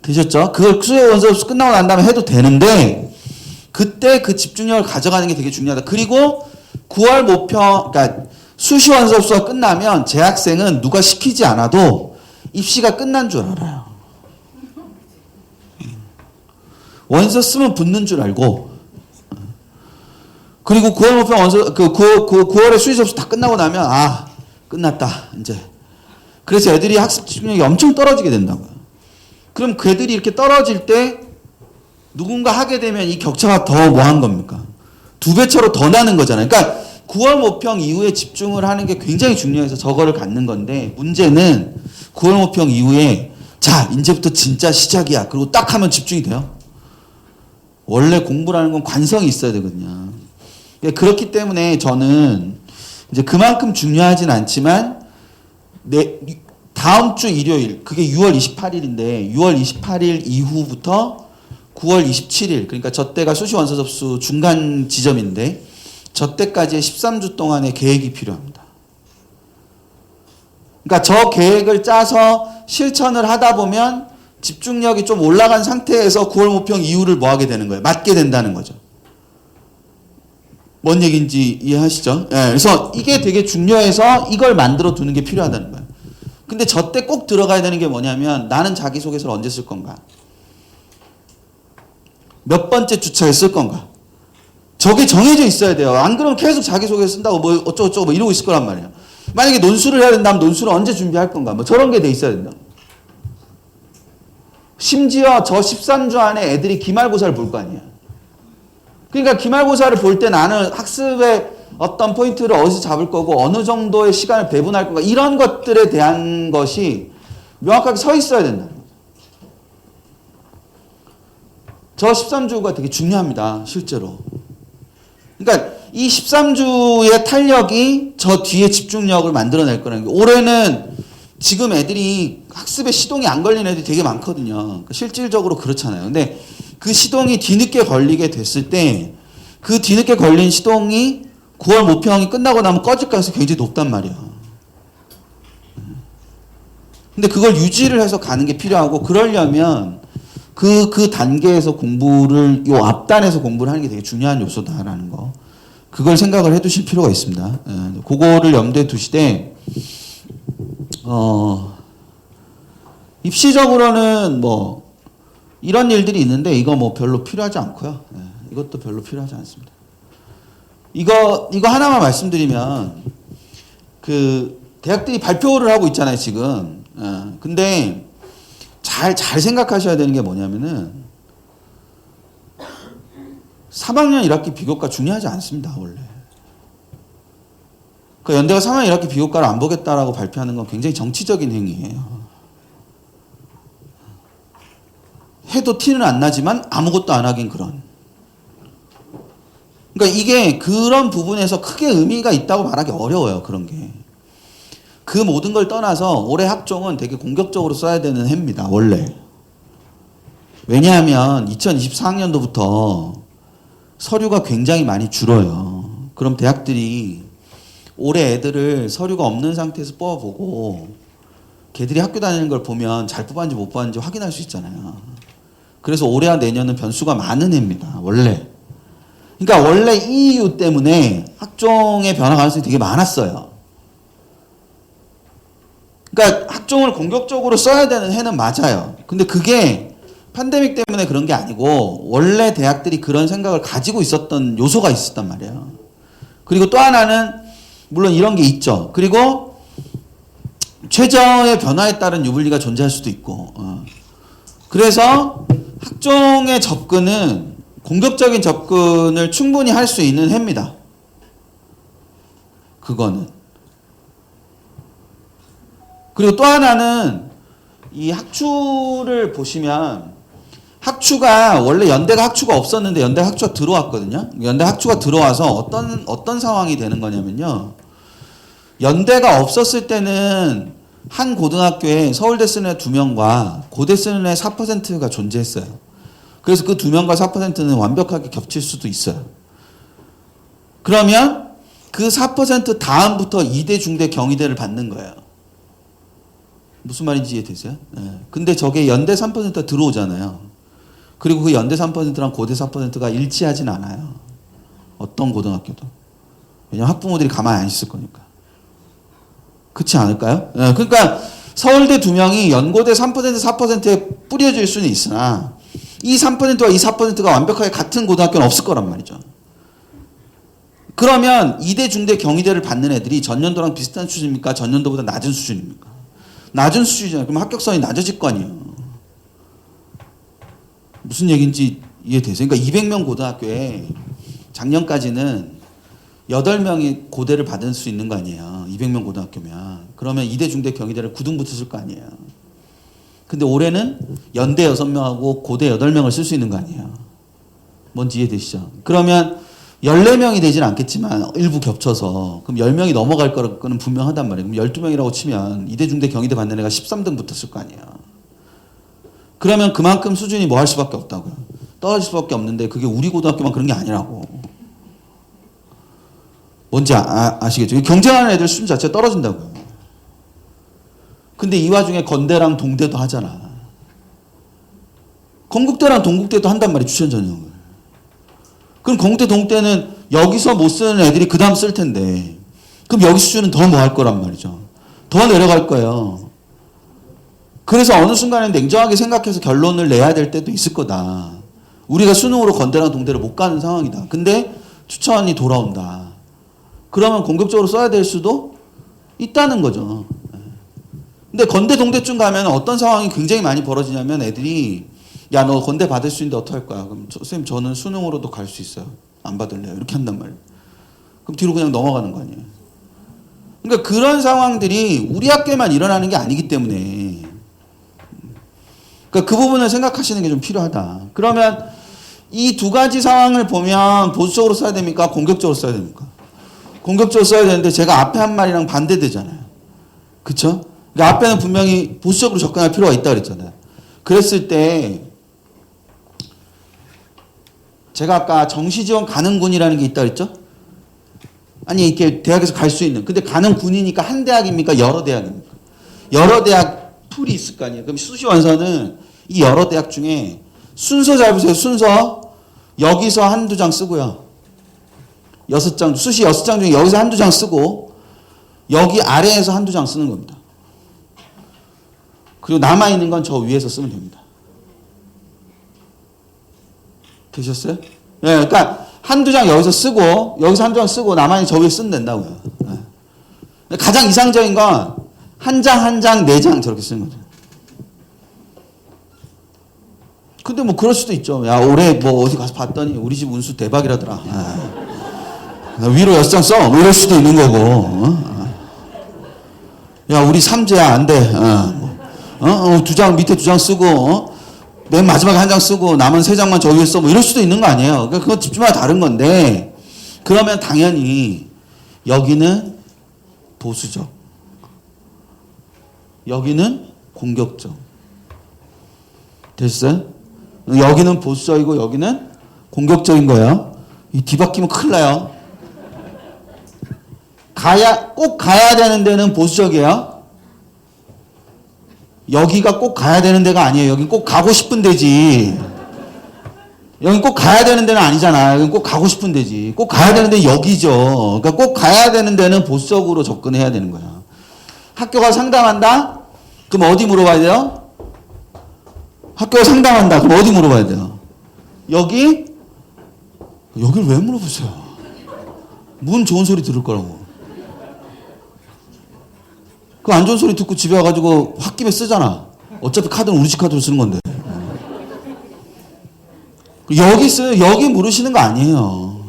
되셨죠? 그걸 수시원서 접수 끝나고 난 다음에 해도 되는데 그때 그 집중력을 가져가는 게 되게 중요하다. 그리고 9월 모평, 그러니까 수시원서 접수가 끝나면 재학생은 누가 시키지 않아도 입시가 끝난 줄 알아요. 원서 쓰면 붙는 줄 알고, 그리고 9월 모평 원서, 9월에 수시 접수 다 끝나고 나면, 끝났다, 이제. 그래서 애들이 학습 집중력이 엄청 떨어지게 된다고요. 그럼 그 애들이 이렇게 떨어질 때, 누군가 하게 되면 이 격차가 더 뭐한 겁니까? 2배차로 더 나는 거잖아요. 그러니까 9월 모평 이후에 집중을 하는 게 굉장히 중요해서 저거를 갖는 건데, 문제는 9월 모평 이후에, 자, 이제부터 진짜 시작이야. 그리고 딱 하면 집중이 돼요. 원래 공부라는 건 관성이 있어야 되거든요. 그렇기 때문에 저는 이제 그만큼 중요하진 않지만 다음 주 일요일, 그게 6월 28일인데 6월 28일 이후부터 9월 27일, 그러니까 저 때가 수시 원서 접수 중간 지점인데 저 때까지의 13주 동안의 계획이 필요합니다. 그러니까 저 계획을 짜서 실천을 하다 보면 집중력이 좀 올라간 상태에서 9월 모평 이후를 뭐 하게 되는 거예요? 맞게 된다는 거죠. 뭔 얘기인지 이해하시죠? 예, 그래서 이게 되게 중요해서 이걸 만들어 두는 게 필요하다는 거예요. 근데 저 때 꼭 들어가야 되는 게 뭐냐면 나는 자기소개서를 언제 쓸 건가? 몇 번째 주차에 쓸 건가? 저게 정해져 있어야 돼요. 안 그러면 계속 자기소개서 쓴다고 뭐 어쩌고저쩌고 뭐 이러고 있을 거란 말이에요. 만약에 논술을 해야 된다면 논술을 언제 준비할 건가? 뭐 저런 게 돼 있어야 된다. 심지어 저 13주 안에 애들이 기말고사를 볼 거 아니야. 그러니까 기말고사를 볼 때 나는 학습의 어떤 포인트를 어디서 잡을 거고 어느 정도의 시간을 배분할 건가 이런 것들에 대한 것이 명확하게 서 있어야 된다. 저 13주가 되게 중요합니다. 실제로. 그러니까 이 13주의 탄력이 저 뒤에 집중력을 만들어낼 거라는 게 올해는 지금 애들이 학습에 시동이 안 걸리는 애들이 되게 많거든요. 그러니까 실질적으로 그렇잖아요. 근데 그 시동이 뒤늦게 걸리게 됐을 때 그 뒤늦게 걸린 시동이 9월 모평이 끝나고 나면 꺼질 가능성이 굉장히 높단 말이에요. 근데 그걸 유지를 해서 가는 게 필요하고 그러려면 그 단계에서 공부를 요 앞단에서 공부를 하는 게 되게 중요한 요소다라는 거. 그걸 생각을 해 두실 필요가 있습니다. 그거를 염두에 두시되 입시적으로는 뭐 이런 일들이 있는데 이거 뭐 별로 필요하지 않고요. 예, 이것도 별로 필요하지 않습니다. 이거 하나만 말씀드리면 그 대학들이 발표를 하고 있잖아요 지금. 예, 근데 잘 생각하셔야 되는 게 뭐냐면은 3학년 1학기 비교과 중요하지 않습니다 원래. 그 연대가 3학년 1학기 비교과를 안 보겠다라고 발표하는 건 굉장히 정치적인 행위예요. 해도 티는 안 나지만 아무것도 안 하긴 그런. 그러니까 이게 그런 부분에서 크게 의미가 있다고 말하기 어려워요. 그런 게. 그 모든 걸 떠나서 올해 학종은 되게 공격적으로 써야 되는 해입니다. 원래. 왜냐하면 2024학년도부터 서류가 굉장히 많이 줄어요. 그럼 대학들이 올해 애들을 서류가 없는 상태에서 뽑아보고 걔들이 학교 다니는 걸 보면 잘 뽑았는지 못 뽑았는지 확인할 수 있잖아요. 그래서 올해와 내년은 변수가 많은 해입니다. 원래. 그러니까 원래 이 이유 때문에 학종의 변화 가능성이 되게 많았어요. 그러니까 학종을 공격적으로 써야 되는 해는 맞아요. 근데 그게 팬데믹 때문에 그런 게 아니고 원래 대학들이 그런 생각을 가지고 있었던 요소가 있었단 말이에요. 그리고 또 하나는 물론 이런 게 있죠. 그리고 최저의 변화에 따른 유불리가 존재할 수도 있고. 그래서 학종의 접근은 공격적인 접근을 충분히 할 수 있는 해입니다. 그거는. 그리고 또 하나는 이 학추를 보시면 학추가 원래 연대가 학추가 없었는데 연대가 학추가 들어왔거든요. 연대 학추가 들어와서 어떤 상황이 되는 거냐면요. 연대가 없었을 때는 한 고등학교에 서울대 쓰는 애 2명과 고대 쓰는 애 4%가 존재했어요. 그래서 그 2명과 4%는 완벽하게 겹칠 수도 있어요. 그러면 그 4% 다음부터 이대, 중대, 경희대를 받는 거예요. 무슨 말인지 이해되세요? 네. 근데 저게 연대 3%가 들어오잖아요. 그리고 그 연대 3%랑 고대 4%가 일치하진 않아요. 어떤 고등학교도. 왜냐면 학부모들이 가만히 안 있을 거니까. 그렇지 않을까요? 네. 그러니까 서울대 2명이 연고대 3%, 4%에 뿌려질 수는 있으나 이 3%와 이 4%가 완벽하게 같은 고등학교는 없을 거란 말이죠. 그러면 이대, 중대, 경희대를 받는 애들이 전년도랑 비슷한 수준입니까? 전년도보다 낮은 수준입니까? 낮은 수준이잖아요. 그럼 합격선이 낮아질 거 아니에요. 무슨 얘기인지 이해되세요? 그러니까 200명 고등학교에 작년까지는 8명이 고대를 받을 수 있는 거 아니에요. 200명 고등학교면. 그러면 이대, 중대, 경희대를 9등 붙었을 거 아니에요. 근데 올해는 연대 6명하고 고대 8명을 쓸 수 있는 거 아니에요. 뭔지 이해되시죠? 그러면 14명이 되진 않겠지만 일부 겹쳐서 그럼 10명이 넘어갈 거는 분명하단 말이에요. 그럼 12명이라고 치면 이대, 중대, 경희대 받는 애가 13등 붙었을 거 아니에요. 그러면 그만큼 수준이 뭐 할 수밖에 없다고요. 떨어질 수밖에 없는데 그게 우리 고등학교만 그런 게 아니라고. 뭔지 아시겠죠? 경쟁하는 애들 수준 자체가 떨어진다고요. 근데 이 와중에 건대랑 동대도 하잖아. 건국대랑 동국대도 한단 말이에요. 추천 전형을. 그럼 건국대 동국대는 여기서 못 쓰는 애들이 그 다음 쓸 텐데 그럼 여기 수준은 더 뭐 할 거란 말이죠. 더 내려갈 거예요. 그래서 어느 순간에 냉정하게 생각해서 결론을 내야 될 때도 있을 거다. 우리가 수능으로 건대랑 동대를 못 가는 상황이다. 근데 추천이 돌아온다. 그러면 공격적으로 써야 될 수도 있다는 거죠. 근데 건대 동대쯤 가면 어떤 상황이 굉장히 많이 벌어지냐면 애들이 야 너 건대 받을 수 있는데 어떡할 거야. 그럼 선생님 저는 수능으로도 갈 수 있어요. 안 받을래요. 이렇게 한단 말이에요. 그럼 뒤로 그냥 넘어가는 거 아니에요. 그러니까 그런 상황들이 우리 학교에만 일어나는 게 아니기 때문에 그러니까 그 부분을 생각하시는 게 좀 필요하다. 그러면 이 두 가지 상황을 보면 보수적으로 써야 됩니까? 공격적으로 써야 됩니까? 공격적으로 써야 되는데 제가 앞에 한 말이랑 반대되잖아요. 그쵸? 그러니까 앞에는 분명히 보수적으로 접근할 필요가 있다 그랬잖아요. 그랬을 때 제가 아까 정시지원 가는 군이라는 게 있다 그랬죠? 아니 이렇게 대학에서 갈 수 있는. 근데 가는 군이니까 한 대학입니까? 여러 대학입니까? 여러 대학 풀이 있을 거 아니에요. 그럼 수시원서는 이 여러 대학 중에 순서 잘 보세요. 순서 여기서 한두 장 쓰고요. 6장 수시 6장 중에 여기서 한두 장 쓰고 여기 아래에서 한두 장 쓰는 겁니다. 그리고 남아있는 건 저 위에서 쓰면 됩니다. 되셨어요? 예, 그러니까 한두 장 여기서 쓰고 여기서 한두 장 쓰고 남아있는 저 위에 쓰면 된다고요. 예. 가장 이상적인 건 한 장 한 장 네 장 저렇게 쓰는 거죠. 근데 뭐 그럴 수도 있죠. 야, 올해 뭐 어디 가서 봤더니 우리 집 운수 대박이라더라. 아, 위로 6장 써. 뭐 이럴 수도 있는 거고. 야, 우리 삼재야 안 돼. 두 장 밑에 2장 쓰고 맨 마지막에 한 장 쓰고 남은 3장만 저 위에 써. 뭐 이럴 수도 있는 거 아니에요. 그러니까 그건 집주마다 다른 건데 그러면 당연히 여기는 보수적, 여기는 공격적. 됐어요? 여기는 보수적이고 여기는 공격적인 거예요. 이 뒤바뀌면 큰일 나요. 꼭 가야 되는 데는 보수적이에요. 여기가 꼭 가야 되는 데가 아니에요. 여긴 꼭 가고 싶은 데지. 여긴 꼭 가야 되는 데는 아니잖아. 여긴 꼭 가고 싶은 데지. 꼭 가야 되는 데는 여기죠. 그러니까 꼭 가야 되는 데는 보수적으로 접근해야 되는 거야. 학교가 상담한다? 그럼 어디 물어봐야 돼요? 학교가 상담한다. 그럼 어디 물어봐야 돼요? 여기? 여길 왜 물어보세요? 문 좋은 소리 들을 거라고. 그 안 좋은 소리 듣고 집에 와가지고 홧김에 쓰잖아. 어차피 카드는 우리 집 카드로 쓰는 건데. 여기 물으시는 거 아니에요.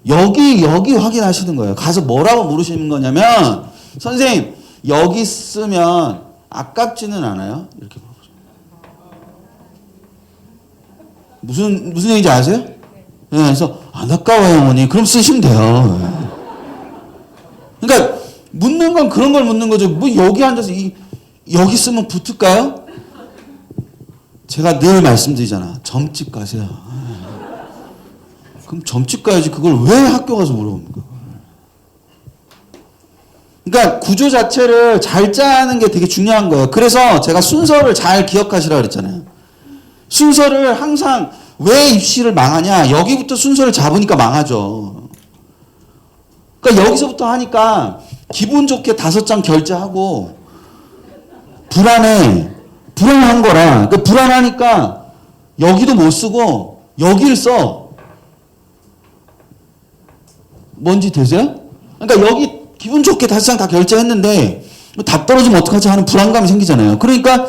여기 확인하시는 거예요. 가서 뭐라고 물으시는 거냐면, 선생님, 여기 쓰면 아깝지는 않아요? 이렇게 물어보죠. 무슨 얘기인지 아세요? 네, 그래서 안 아까워요, 어머니. 그럼 쓰시면 돼요. 그러니까 묻는 건 그런 걸 묻는 거죠. 뭐 여기 앉아서 여기 쓰면 붙을까요? 제가 늘 말씀드리잖아. 점집 가세요. 그럼 점집 가야지. 그걸 왜 학교 가서 물어봅니까? 그러니까 구조 자체를 잘 짜는 게 되게 중요한 거예요. 그래서 제가 순서를 잘 기억하시라고 그랬잖아요. 순서를 항상 왜 입시를 망하냐? 여기부터 순서를 잡으니까 망하죠. 그러니까 여기서부터 하니까 기분 좋게 5장 결제하고 불안한 거라. 그러니까 불안하니까 여기도 못 쓰고 여기를 써. 뭔지 되세요? 그러니까 여기 기분 좋게 5장 다 결제했는데 다 떨어지면 어떡하지 하는 불안감이 생기잖아요. 그러니까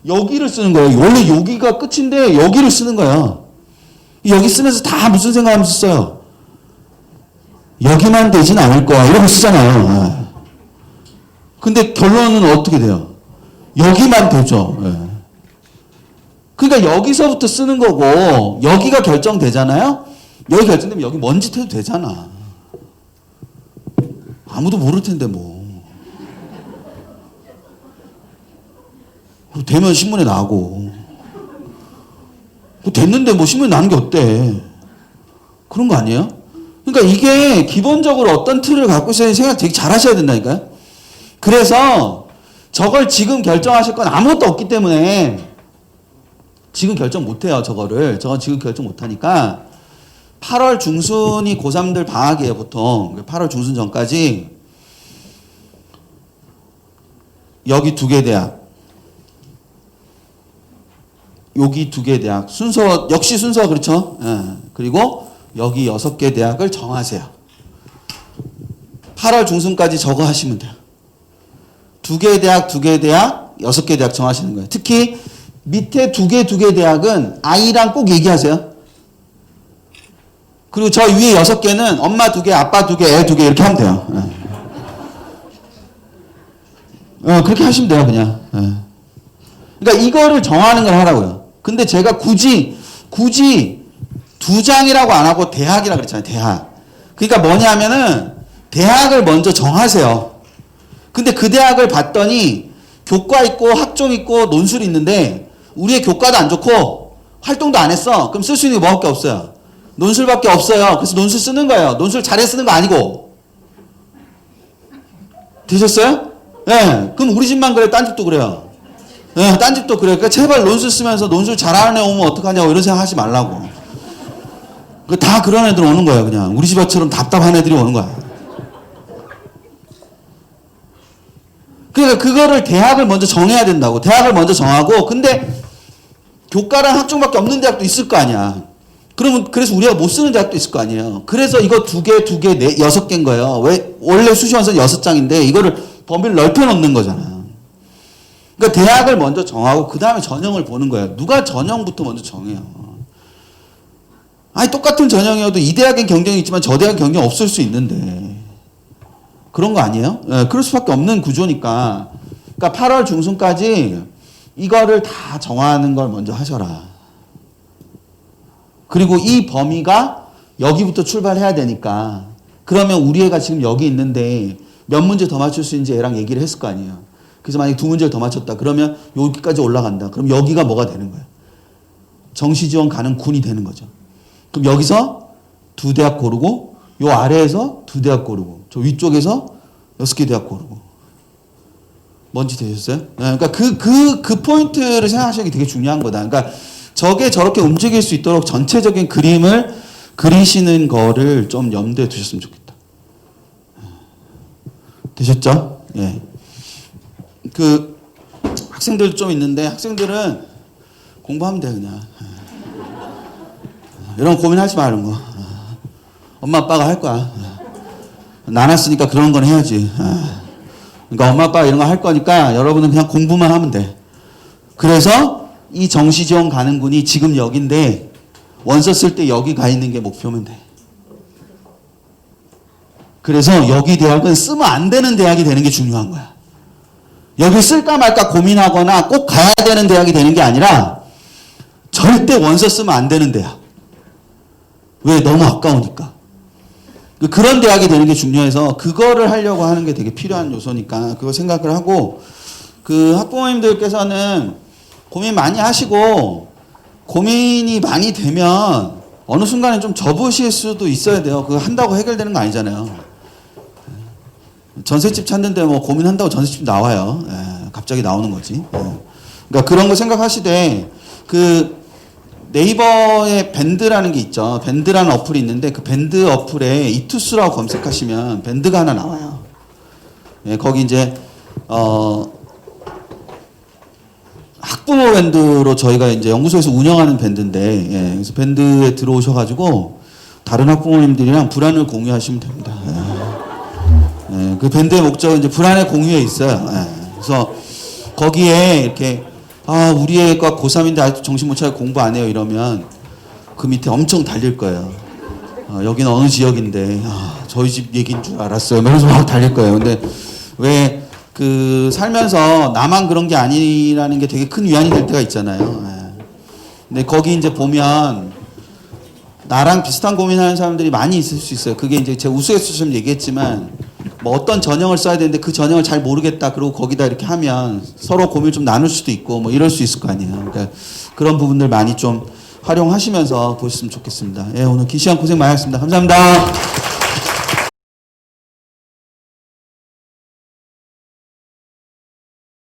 여기를 쓰는 거예요. 원래 여기가 끝인데 여기를 쓰는 거야. 여기 쓰면서 다 무슨 생각하면서 써요? 여기만 되진 않을 거야. 이러고 쓰잖아요. 근데 결론은 어떻게 돼요? 여기만 되죠. 그러니까 여기서부터 쓰는 거고 여기가 결정되잖아요. 여기 결정되면 여기 뭔 짓 해도 되잖아. 아무도 모를 텐데 뭐. 되면 신문에 나고. 됐는데 뭐 신문에 나는 게 어때? 그런 거 아니에요? 그러니까 이게 기본적으로 어떤 틀을 갖고 있어야 생각 되게 잘 하셔야 된다니까요. 그래서 저걸 지금 결정하실 건 아무것도 없기 때문에 지금 결정 못 해요, 저거를. 저건 지금 결정 못 하니까 8월 중순이 고3들 방학이에요, 보통. 8월 중순 전까지 여기 2개 대학, 여기 2개 대학 순서 역시 순서가 그렇죠. 그리고 여기 6개 대학을 정하세요. 8월 중순까지 저거 하시면 돼요. 2개 대학, 2개 대학, 6개 대학 정하시는 거예요. 특히 밑에 2개 대학은 아이랑 꼭 얘기하세요. 그리고 저 위에 6개는 엄마 2개, 아빠 2개, 애 2개 이렇게 하면 돼요. 그렇게 하시면 돼요, 그냥. 그러니까 이거를 정하는 걸 하라고요. 근데 제가 굳이 2장이라고 안 하고 대학이라고 그랬잖아요. 대학. 그러니까 뭐냐면은 대학을 먼저 정하세요. 근데 그 대학을 봤더니 교과 있고 학종 있고 논술이 있는데 우리의 교과도 안 좋고 활동도 안 했어. 그럼 쓸 수 있는 게 뭐밖에 없어요? 논술밖에 없어요. 그래서 논술 쓰는 거예요. 논술 잘해 쓰는 거 아니고. 되셨어요? 네. 그럼 우리 집만 그래. 딴 집도 그래요. 네, 딴 집도 그래. 그러니까 제발 논술 쓰면서 논술 잘하는 애 오면 어떡하냐고 이런 생각 하지 말라고. 다 그런 애들 오는 거예요, 그냥. 우리 집처럼 답답한 애들이 오는 거야. 그러니까 그거를 대학을 먼저 정해야 된다고. 대학을 먼저 정하고, 근데 교과랑 학종밖에 없는 대학도 있을 거 아니야. 그러면 그래서 우리가 못 쓰는 대학도 있을 거 아니에요. 그래서 이거 2개, 6개인 거예요. 왜? 원래 수시원서 6장인데 이거를 범위를 넓혀 놓는 거잖아. 그러니까 대학을 먼저 정하고 그 다음에 전형을 보는 거예요. 누가 전형부터 먼저 정해요. 아니 똑같은 전형이어도 이 대학엔 경쟁이 있지만 저 대학은 경쟁 없을 수 있는데 그런 거 아니에요? 네, 그럴 수밖에 없는 구조니까. 그러니까 8월 중순까지 이거를 다 정하는 걸 먼저 하셔라. 그리고 이 범위가 여기부터 출발해야 되니까 그러면 우리 애가 지금 여기 있는데 몇 문제 더 맞출 수 있는지 애랑 얘기를 했을 거 아니에요. 그래서 만약에 2문제를 더 맞췄다. 그러면 여기까지 올라간다. 그럼 여기가 뭐가 되는 거예요? 정시지원 가는 군이 되는 거죠. 그럼 여기서 2대학 고르고 요 아래에서 2대학 고르고 저 위쪽에서 6개 대학 고르고 뭔지 되셨어요? 네, 그러니까 그 포인트를 생각하시는 게 되게 중요한 거다. 그러니까 저게 저렇게 움직일 수 있도록 전체적인 그림을 그리시는 거를 좀 염두에 두셨으면 좋겠다. 되셨죠? 예. 그 학생들도 좀 있는데 학생들은 공부하면 돼 그냥. 이런 거 고민하지 마 이런 거. 엄마 아빠가 할 거야. 나눴으니까 그런 건 해야지. 그러니까 엄마 아빠가 이런 거 할 거니까 여러분은 그냥 공부만 하면 돼. 그래서 이 정시지원 가는 군이 지금 여기인데 원서 쓸 때 여기 가 있는 게 목표면 돼. 그래서 여기 대학은 쓰면 안 되는 대학이 되는 게 중요한 거야. 여기 쓸까 말까 고민하거나 꼭 가야 되는 대학이 되는 게 아니라 절대 원서 쓰면 안 되는 대학. 왜? 너무 아까우니까. 그런 대학이 되는 게 중요해서 그거를 하려고 하는 게 되게 필요한 요소니까 그거 생각을 하고 그 학부모님들께서는 고민 많이 하시고 고민이 많이 되면 어느 순간에 좀 접으실 수도 있어야 돼요. 그거 한다고 해결되는 거 아니잖아요. 전셋집 찾는데 뭐 고민한다고 전셋집 나와요. 예, 갑자기 나오는 거지. 예. 그러니까 그런 거 생각하시되 그 네이버에 밴드라는 게 있죠. 밴드라는 어플이 있는데 그 밴드 어플에 이투스라고 검색하시면 밴드가 하나 나와요. 예, 거기 이제 학부모 밴드로 저희가 이제 연구소에서 운영하는 밴드인데, 예, 그래서 밴드에 들어오셔가지고 다른 학부모님들이랑 불안을 공유하시면 됩니다. 예. 예, 그 밴드의 목적은 이제 불안의 공유에 있어요. 예, 그래서 거기에 이렇게 우리 애가 고3인데 아직도 정신 못 차리고 공부 안 해요 이러면 그 밑에 엄청 달릴 거예요. 여기는 어느 지역인데 저희 집 얘기인 줄 알았어요. 그래서 막 달릴 거예요. 근데 왜 그 살면서 나만 그런 게 아니라는 게 되게 큰 위안이 될 때가 있잖아요. 예. 근데 거기 이제 보면 나랑 비슷한 고민하는 사람들이 많이 있을 수 있어요. 그게 이제 제가 우스갯소리처럼 얘기했지만 뭐 어떤 전형을 써야 되는데 그 전형을 잘 모르겠다. 그리고 거기다 이렇게 하면 서로 고민을 좀 나눌 수도 있고 뭐 이럴 수 있을 거 아니에요. 그러니까 그런 부분들 많이 좀 활용하시면서 보셨으면 좋겠습니다. 예, 오늘 긴 시간 고생 많이 하셨습니다. 감사합니다.